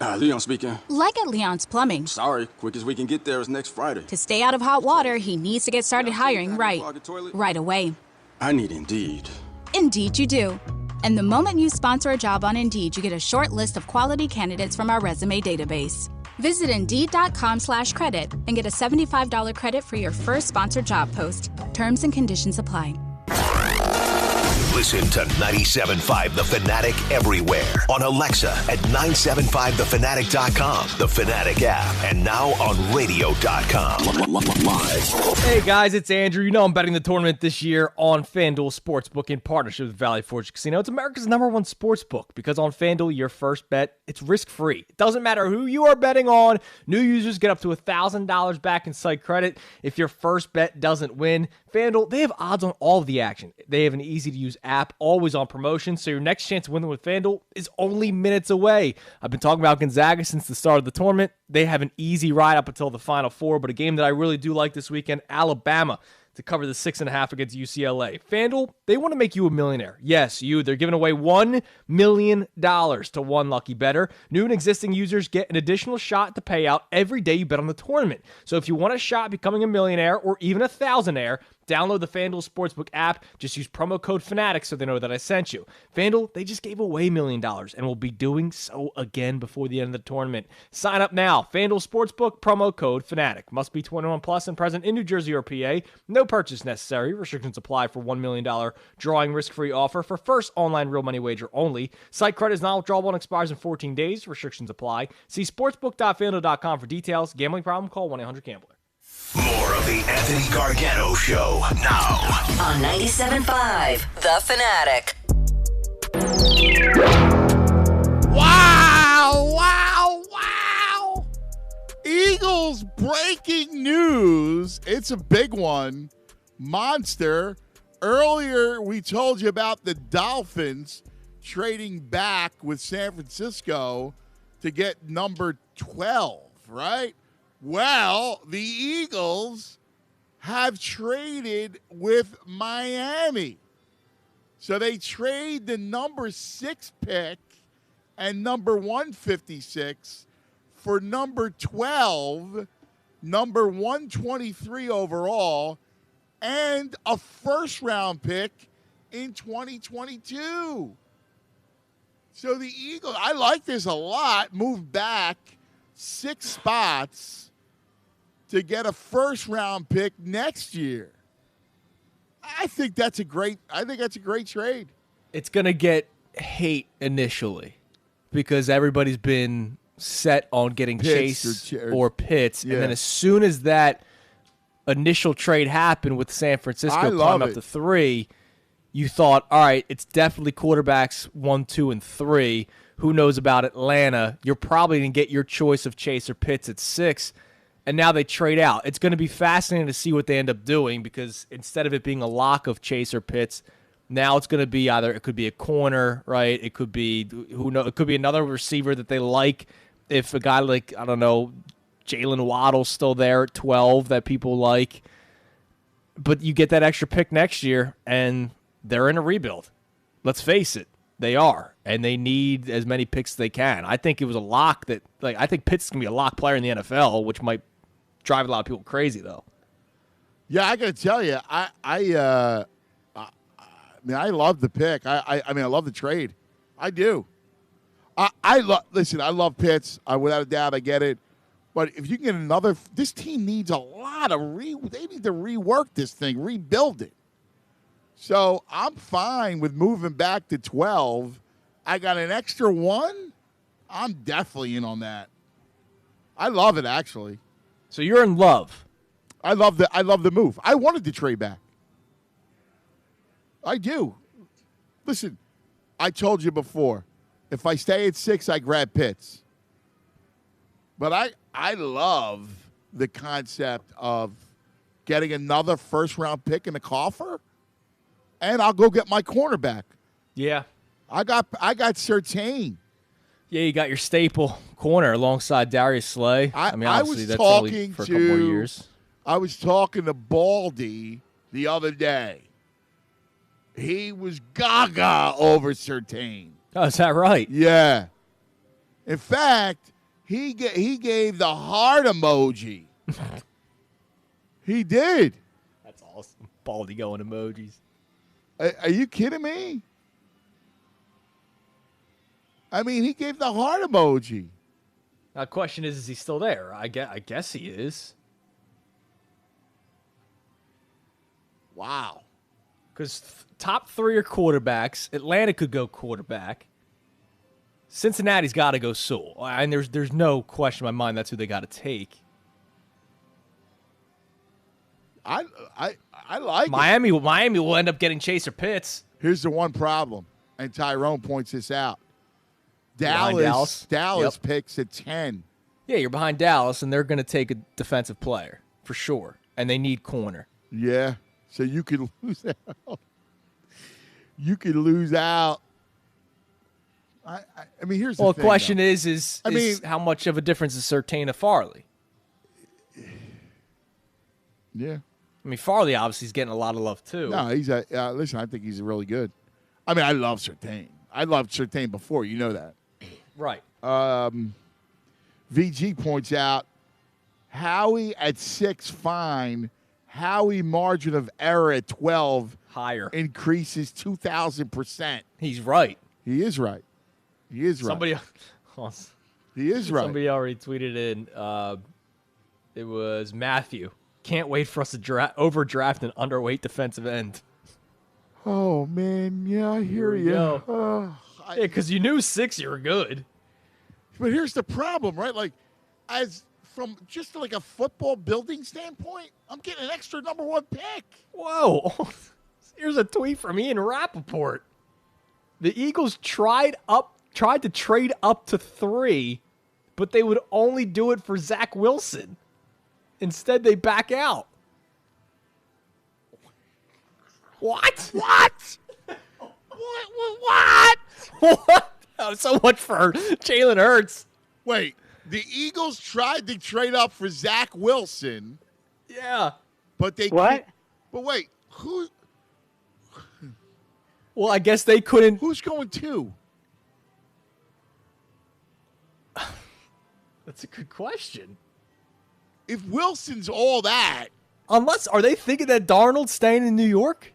Leon speaking. Like at Leon's Plumbing. Sorry, quickest we can get there is next Friday. To stay out of hot water, he needs to get started hiring right away. I need Indeed. Indeed you do. And the moment you sponsor a job on Indeed, you get a short list of quality candidates from our resume database. Visit Indeed.com/credit and get a $75 credit for your first sponsored job post. Terms and conditions apply. Listen to 97.5 The Fanatic everywhere. On Alexa at 975thefanatic.com, the Fanatic app, and now on radio.com. Live. Hey guys, it's Andrew. You know I'm betting the tournament this year on FanDuel Sportsbook in partnership with Valley Forge Casino. It's America's #1 sportsbook because on FanDuel, your first bet, it's risk-free. It doesn't matter who you are betting on. New users get up to $1,000 back in site credit if your first bet doesn't win. FanDuel, they have odds on all of the action. They have an easy-to-use app, always on promotion, so your next chance to win with FanDuel is only minutes away. I've been talking about Gonzaga since the start of the tournament. They have an easy ride up until the Final Four, but a game that I really do like this weekend, Alabama, to cover the 6.5 against UCLA. FanDuel, they want to make you a millionaire. Yes, you. They're giving away $1 million to one lucky bettor. New and existing users get an additional shot to pay out every day you bet on the tournament. So if you want a shot at becoming a millionaire or even a thousandaire, download the FanDuel Sportsbook app. Just use promo code FANATIC so they know that I sent you. FanDuel, they just gave away $1 million and will be doing so again before the end of the tournament. Sign up now. FanDuel Sportsbook, promo code FANATIC. Must be 21 plus and present in New Jersey or PA. No purchase necessary. Restrictions apply for $1 million drawing risk-free offer for first online real money wager only. Site credit is not withdrawable and expires in 14 days. Restrictions apply. See sportsbook.fanduel.com for details. Gambling problem? Call 1-800-GAMBLER. More of the Anthony Gargano Show now on 97.5 The Fanatic. Wow. Eagles breaking news. It's a big one. Monster. Earlier, we told you about the Dolphins trading back with San Francisco to get number 12, right? Well, the Eagles have traded with Miami. So they trade the number 6 pick and number 156 for number 12, number 123 overall, and a first-round pick in 2022. So the Eagles, I like this a lot, moved back 6 spots to get a first-round pick next year. I think that's a great trade. It's going to get hate initially because everybody's been set on getting Chase or Pitts. Yeah. And then as soon as that initial trade happened with San Francisco climbing up to 3, you thought, all right, it's definitely quarterbacks 1, 2, and 3. Who knows about Atlanta? You're probably going to get your choice of Chase or Pitts at 6. And now they trade out. It's going to be fascinating to see what they end up doing because instead of it being a lock of Chase or Pitts, now it's going to be it could be a corner, right? It could be it could be another receiver that they like. If a guy like, I don't know, Jalen Waddle's still there at 12 that people like. But you get that extra pick next year, and they're in a rebuild. Let's face it. They are, and they need as many picks as they can. I think it was a lock I think Pitts is going to be a lock player in the NFL, which might drive a lot of people crazy, though. Yeah, I got to tell you, I love the pick. I love the trade. I do. I love Pitts. Without a doubt, I get it. But if you can get another, this team needs a lot of they need to rework this thing, rebuild it. So I'm fine with moving back to 12. I got an extra 1. I'm definitely in on that. I love it, actually. So you're in love. I love the move. I wanted to trade back. I do. Listen, I told you before, if I stay at 6, I grab Pitts. But I love the concept of getting another first-round pick in the coffer, and I'll go get my cornerback. Yeah. I got Surtain. Yeah, you got your staple corner alongside Darius Slay. I mean, obviously that's only for a couple more years. I was talking to Baldy the other day. He was gaga over Surtain. Oh, is that right? Yeah. In fact, he gave the heart emoji. He did. That's awesome. Baldy going emojis. Are you kidding me? I mean, he gave the heart emoji. Now, the question is he still there? I guess he is. Wow. Because top three are quarterbacks. Atlanta could go quarterback. Cincinnati's got to go Sewell. And there's no question in my mind that's who they got to take. I like Miami. Miami will end up getting Chase or Pitts. Here's the one problem, and Tyrone points this out. Dallas Yep. picks at 10. Yeah, you're behind Dallas, and they're going to take a defensive player for sure, and they need corner. Yeah, so you could lose out. You could lose out. I mean, here's the thing. Well, the question is how much of a difference is Surtain to Farley? Yeah. I mean, Farley obviously is getting a lot of love too. No, he's listen, I think he's really good. I mean, I love Surtain. I loved Surtain before. You know that. Right. VG points out Howie at 6, fine. Howie margin of error at 12 higher increases 2,000%. He's right. He is right. He is right. He is right. Somebody already tweeted in. It was Matthew. Can't wait for us to overdraft an underweight defensive end. Oh man, yeah, I hear you. Yeah, because you knew 6 you were good. But here's the problem, right? Like, as from just like a football building standpoint, I'm getting an extra number 1 pick. Whoa! Here's a tweet from Ian Rappaport. The Eagles tried to trade up to 3, but they would only do it for Zach Wilson. Instead, they back out. What? What? What? What? Oh, so much for Jalen Hurts. Wait, the Eagles tried to trade up for Zach Wilson. Yeah. But they what? But wait, who? Well, I guess they couldn't. Who's going to? That's a good question. If Wilson's all that. Are they thinking that Darnold's staying in New York?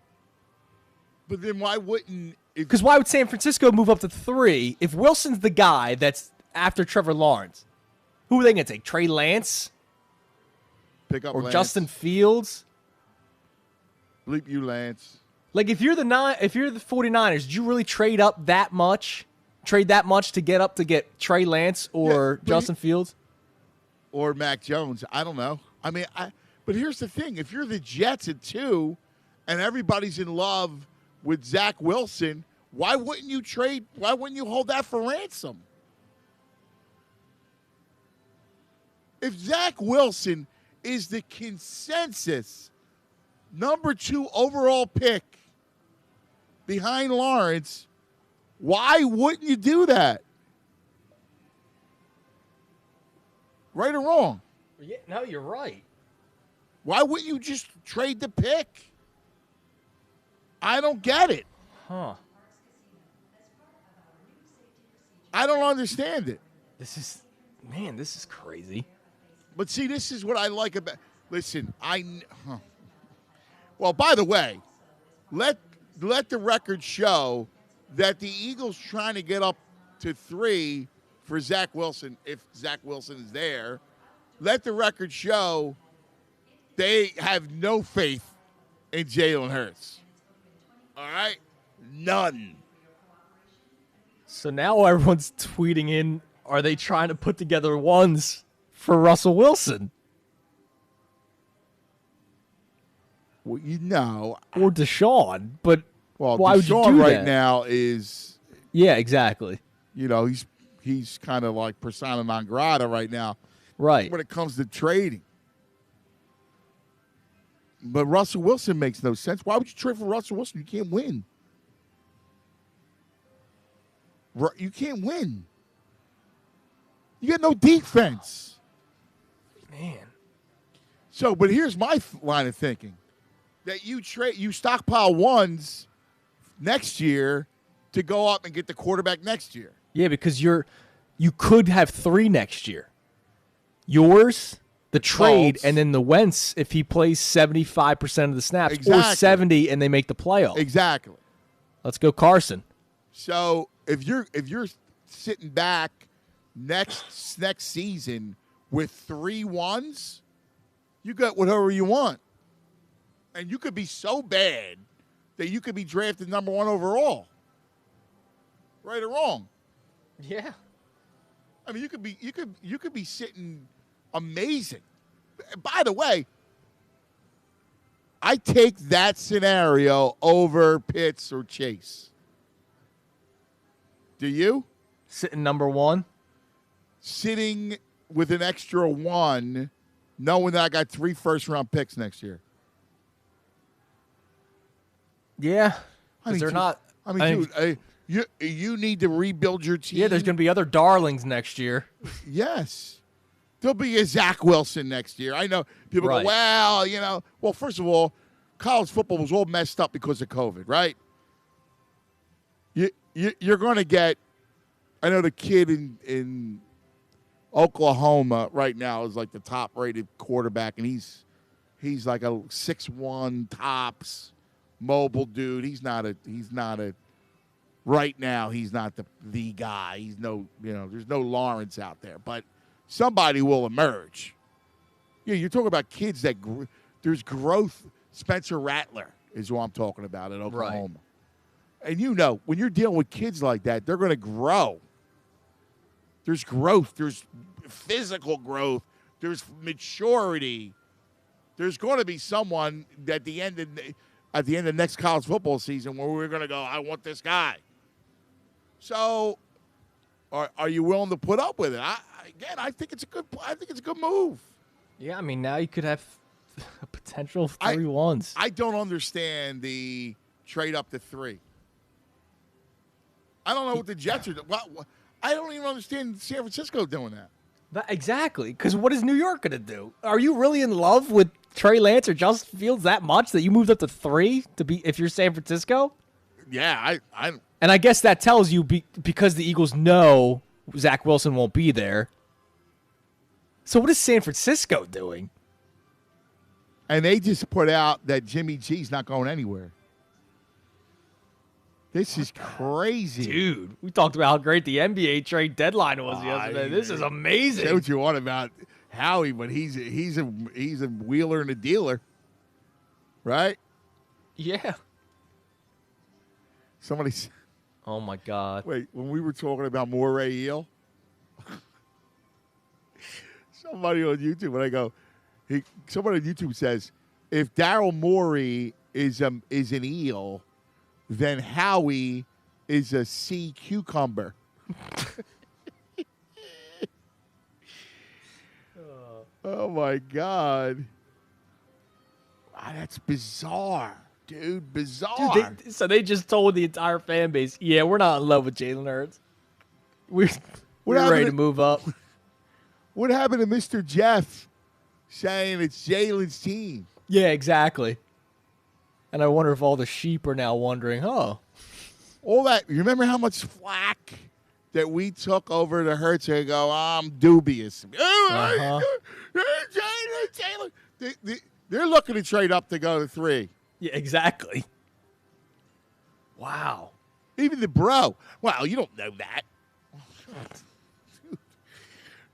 But then why wouldn't... Because why would San Francisco move up to 3 if Wilson's the guy that's after Trevor Lawrence? Who are they going to take? Trey Lance? Pick up or Lance. Justin Fields? Bleep you, Lance. Like, if you're the 49ers, did you really trade up that much? Trade that much to get Trey Lance or Justin Fields? Or Mac Jones. I don't know. I mean, but here's the thing. If you're the Jets at 2 and everybody's in love with Zach Wilson, why wouldn't you trade? Why wouldn't you hold that for ransom? If Zach Wilson is the consensus number 2 overall pick behind Lawrence, why wouldn't you do that? Right or wrong? Yeah, no, you're right. Why wouldn't you just trade the pick? I don't get it. Huh. I don't understand it. This is crazy. But see, this is what I like about. Listen, well, by the way, let the record show that the Eagles trying to get up to 3 for Zach Wilson, if Zach Wilson is there. Let the record show they have no faith in Jalen Hurts. All right? None. So now everyone's tweeting in, are they trying to put together ones for Russell Wilson? Well, you know. Or Deshaun, but why Deshaun would you do that? Now is... Yeah, exactly. You know, he's kind of like persona non grata right now. Right. When it comes to trading. But Russell Wilson makes no sense. Why would you trade for Russell Wilson? You can't win. You can't win. You got no defense. Man. So, but here's my line of thinking. That you stockpile ones next year to go up and get the quarterback next year. Yeah, because you could have 3 next year. Yours, the trade, and then the Wentz if he plays 75% of the snaps, or 70 and they make the playoffs. Exactly. Let's go Carson. So if you're sitting back next season with 3 ones, you got whatever you want. And you could be so bad that you could be drafted number 1 overall. Right or wrong? Yeah. I mean, you could be sitting amazing. By the way, I take that scenario over Pitts or Chase. Do you? Sitting number 1? Sitting with an extra 1, knowing that I got 3 first-round picks next year. Yeah, because they're not. I mean, dude, you need to rebuild your team. Yeah, there's going to be other darlings next year. Yes. There'll be a Zach Wilson next year. I know people go, well, Well, first of all, college football was all messed up because of COVID, right? You're going to get, I know the kid in Oklahoma right now is like the top-rated quarterback, and he's like a 6'1" tops mobile dude. He's not a right now he's not the guy. He's there's no Lawrence out there, but somebody will emerge. Yeah, you're talking about kids that there's growth. Spencer Rattler is who I'm talking about at Oklahoma. Right. And when you're dealing with kids like that, they're going to grow. There's growth. There's physical growth. There's maturity. There's going to be someone at the end of next college football season where we're going to go, I want this guy. So, are you willing to put up with it? I think it's a good move. Yeah, I mean, now you could have a potential 3 ones. I don't understand the trade up to 3. I don't know what the Jets are doing. I don't even understand San Francisco doing that. Exactly, because what is New York going to do? Are you really in love with Trey Lance or Justin Fields that much that you moved up to 3 to be if you're San Francisco? Yeah, and I guess that tells you because the Eagles know Zach Wilson won't be there. So what is San Francisco doing? And they just put out that Jimmy G's not going anywhere. This is crazy. Dude, we talked about how great the NBA trade deadline was yesterday. This is amazing. Say what you want about Howie, but he's a wheeler and a dealer. Right? Yeah. Somebody. Oh my God. Wait, when we were talking about Moray Eel, somebody on YouTube, when I go, somebody on YouTube says, if Daryl Moore is an eel, then Howie is a sea cucumber. Oh my God. Wow, that's bizarre. Dude, bizarre. Dude, so they just told the entire fan base, yeah, we're not in love with Jalen Hurts. We're ready to move up. What happened to Mr. Jeff saying it's Jalen's team? Yeah, exactly. And I wonder if all the sheep are now wondering, all that. You remember how much flack that we took over the Hurts and go, I'm dubious. Jalen. They're looking to trade up to go to 3. Yeah, exactly. Wow. Even the bro. Well, you don't know that.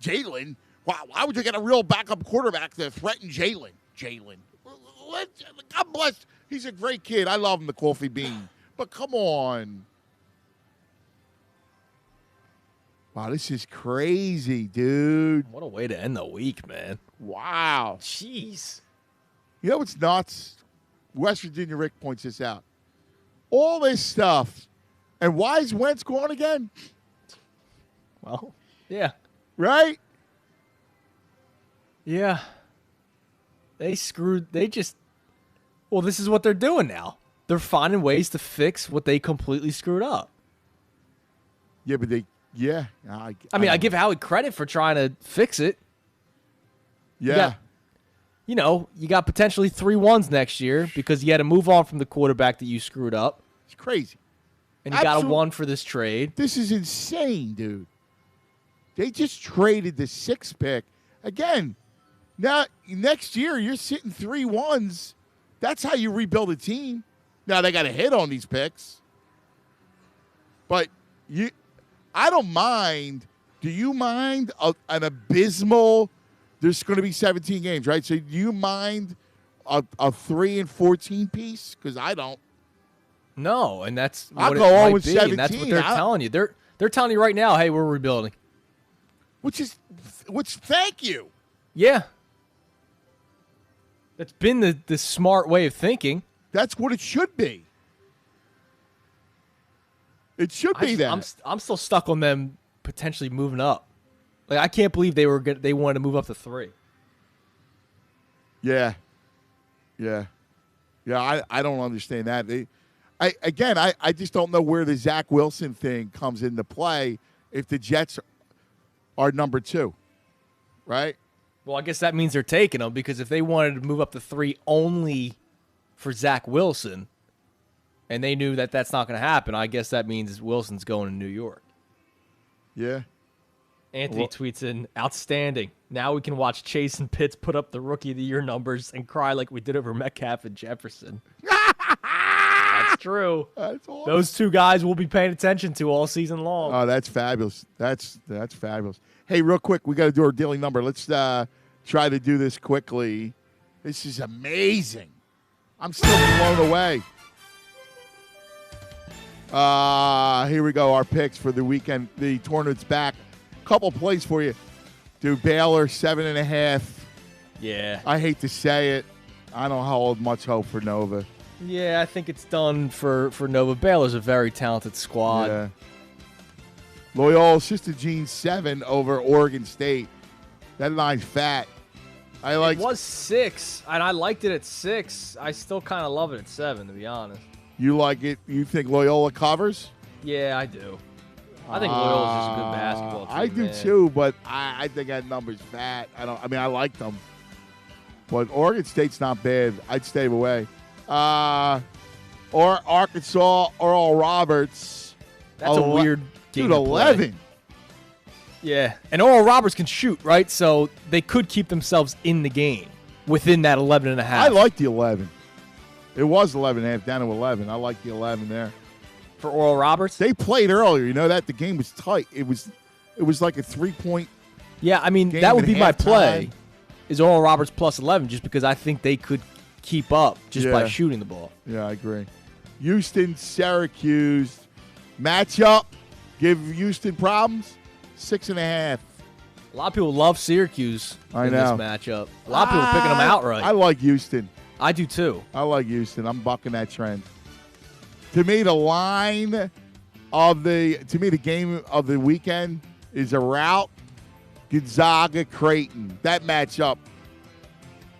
Jalen. Wow, why would you get a real backup quarterback to threaten Jalen? God bless. He's a great kid. I love him, the Coffee Bean. But come on. Wow, this is crazy, dude. What a way to end the week, man. Wow. Jeez. You know what's nuts? West Virginia Rick points this out. All this stuff. And why is Wentz gone again? Well, yeah. Right? Yeah. This is what they're doing now. They're finding ways to fix what they completely screwed up. Yeah, but I give Howie credit for trying to fix it. Yeah. You got potentially 3-1s next year because you had to move on from the quarterback that you screwed up. It's crazy. And you got a 1 for this trade. This is insane, dude. They just traded the 6th pick. Again, now next year you're sitting 3-1s. That's how you rebuild a team. Now they got to hit on these picks. But I don't mind. Do you mind an abysmal? There's going to be 17 games, right? So do you mind a 3-14 piece? Because I don't. No, and that's I'll what go it on might with be, 17. and that's what they're telling you. They're telling you right now, hey, we're rebuilding. Which thank you. Yeah. That's been the smart way of thinking. That's what it should be. It should be that. I'm still stuck on them potentially moving up. Like I can't believe they wanted to move up to 3. Yeah. I don't understand that. I just don't know where the Zach Wilson thing comes into play if the Jets are number 2, right? Well, I guess that means they're taking them because if they wanted to move up to 3 only for Zach Wilson, and they knew that that's not going to happen, I guess that means Wilson's going to New York. Yeah. Anthony tweets in, outstanding. Now we can watch Chase and Pitts put up the Rookie of the Year numbers and cry like we did over Metcalf and Jefferson. That's true. That's awesome. Those 2 guys we'll be paying attention to all season long. Oh, that's fabulous. That's fabulous. Hey, real quick, we got to do our daily number. Let's try to do this quickly. This is amazing. I'm still blown away. Here we go. Our picks for the weekend. The tournament's back. Couple plays for you. Do Baylor 7.5. Yeah. I hate to say it. I don't hold much hope for Nova. Yeah, I think it's done for Nova. Baylor's a very talented squad. Yeah. Loyola Sister Jean 7 over Oregon State. That line's fat. It was 6, and I liked it at 6. I still kind of love it at 7, to be honest. You like it? You think Loyola covers? Yeah, I do. I think Loyola's just a good basketball team. I do too, but I think that number's fat. I like them. But Oregon State's not bad. I'd stay away. Or Arkansas, Oral Roberts. That's a weird game. Dude, 11. Yeah. And Oral Roberts can shoot, right? So they could keep themselves in the game within that 11.5. I like the 11. It was 11.5 down to 11. I like the 11 there. For Oral Roberts? They played earlier. You know that? The game was tight. It was like a 3-point Yeah, I mean, that would be my play, is Oral Roberts plus 11, just because I think they could keep up just by shooting the ball. Yeah, I agree. Houston, Syracuse. Matchup. Give Houston problems. 6.5. A lot of people love Syracuse in this matchup. A lot of people picking them outright. I like Houston. I do too. I like Houston. I'm bucking that trend. To me, the line of the game of the weekend is a rout. Gonzaga, Creighton. That matchup.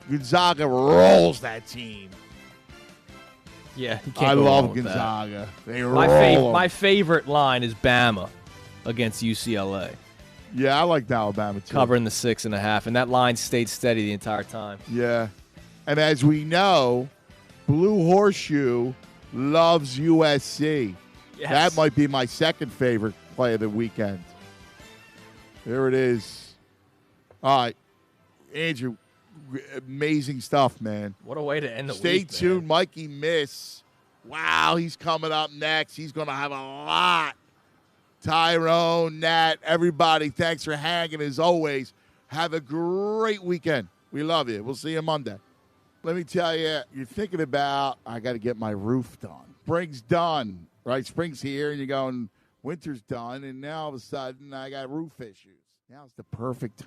Gonzaga rolls that team. Yeah, I love Gonzaga. They roll. My favorite line is Bama against UCLA. Yeah, I like Alabama too. Covering the 6.5, and that line stayed steady the entire time. Yeah. And as we know, Blue Horseshoe loves USC. Yes. That might be my second favorite play of the weekend. There it is. All right. Andrew, amazing stuff, man. What a way to end the Stay week, tuned. man. Mikey Miss. Wow, he's coming up next. He's going to have a lot. Tyrone, Nat, everybody, thanks for hanging as always. Have a great weekend. We love you. We'll see you Monday. Let me tell you, you're thinking about, I got to get my roof done. Spring's done, right? Spring's here, and you're going, winter's done, and now all of a sudden I got roof issues. Now it's the perfect time.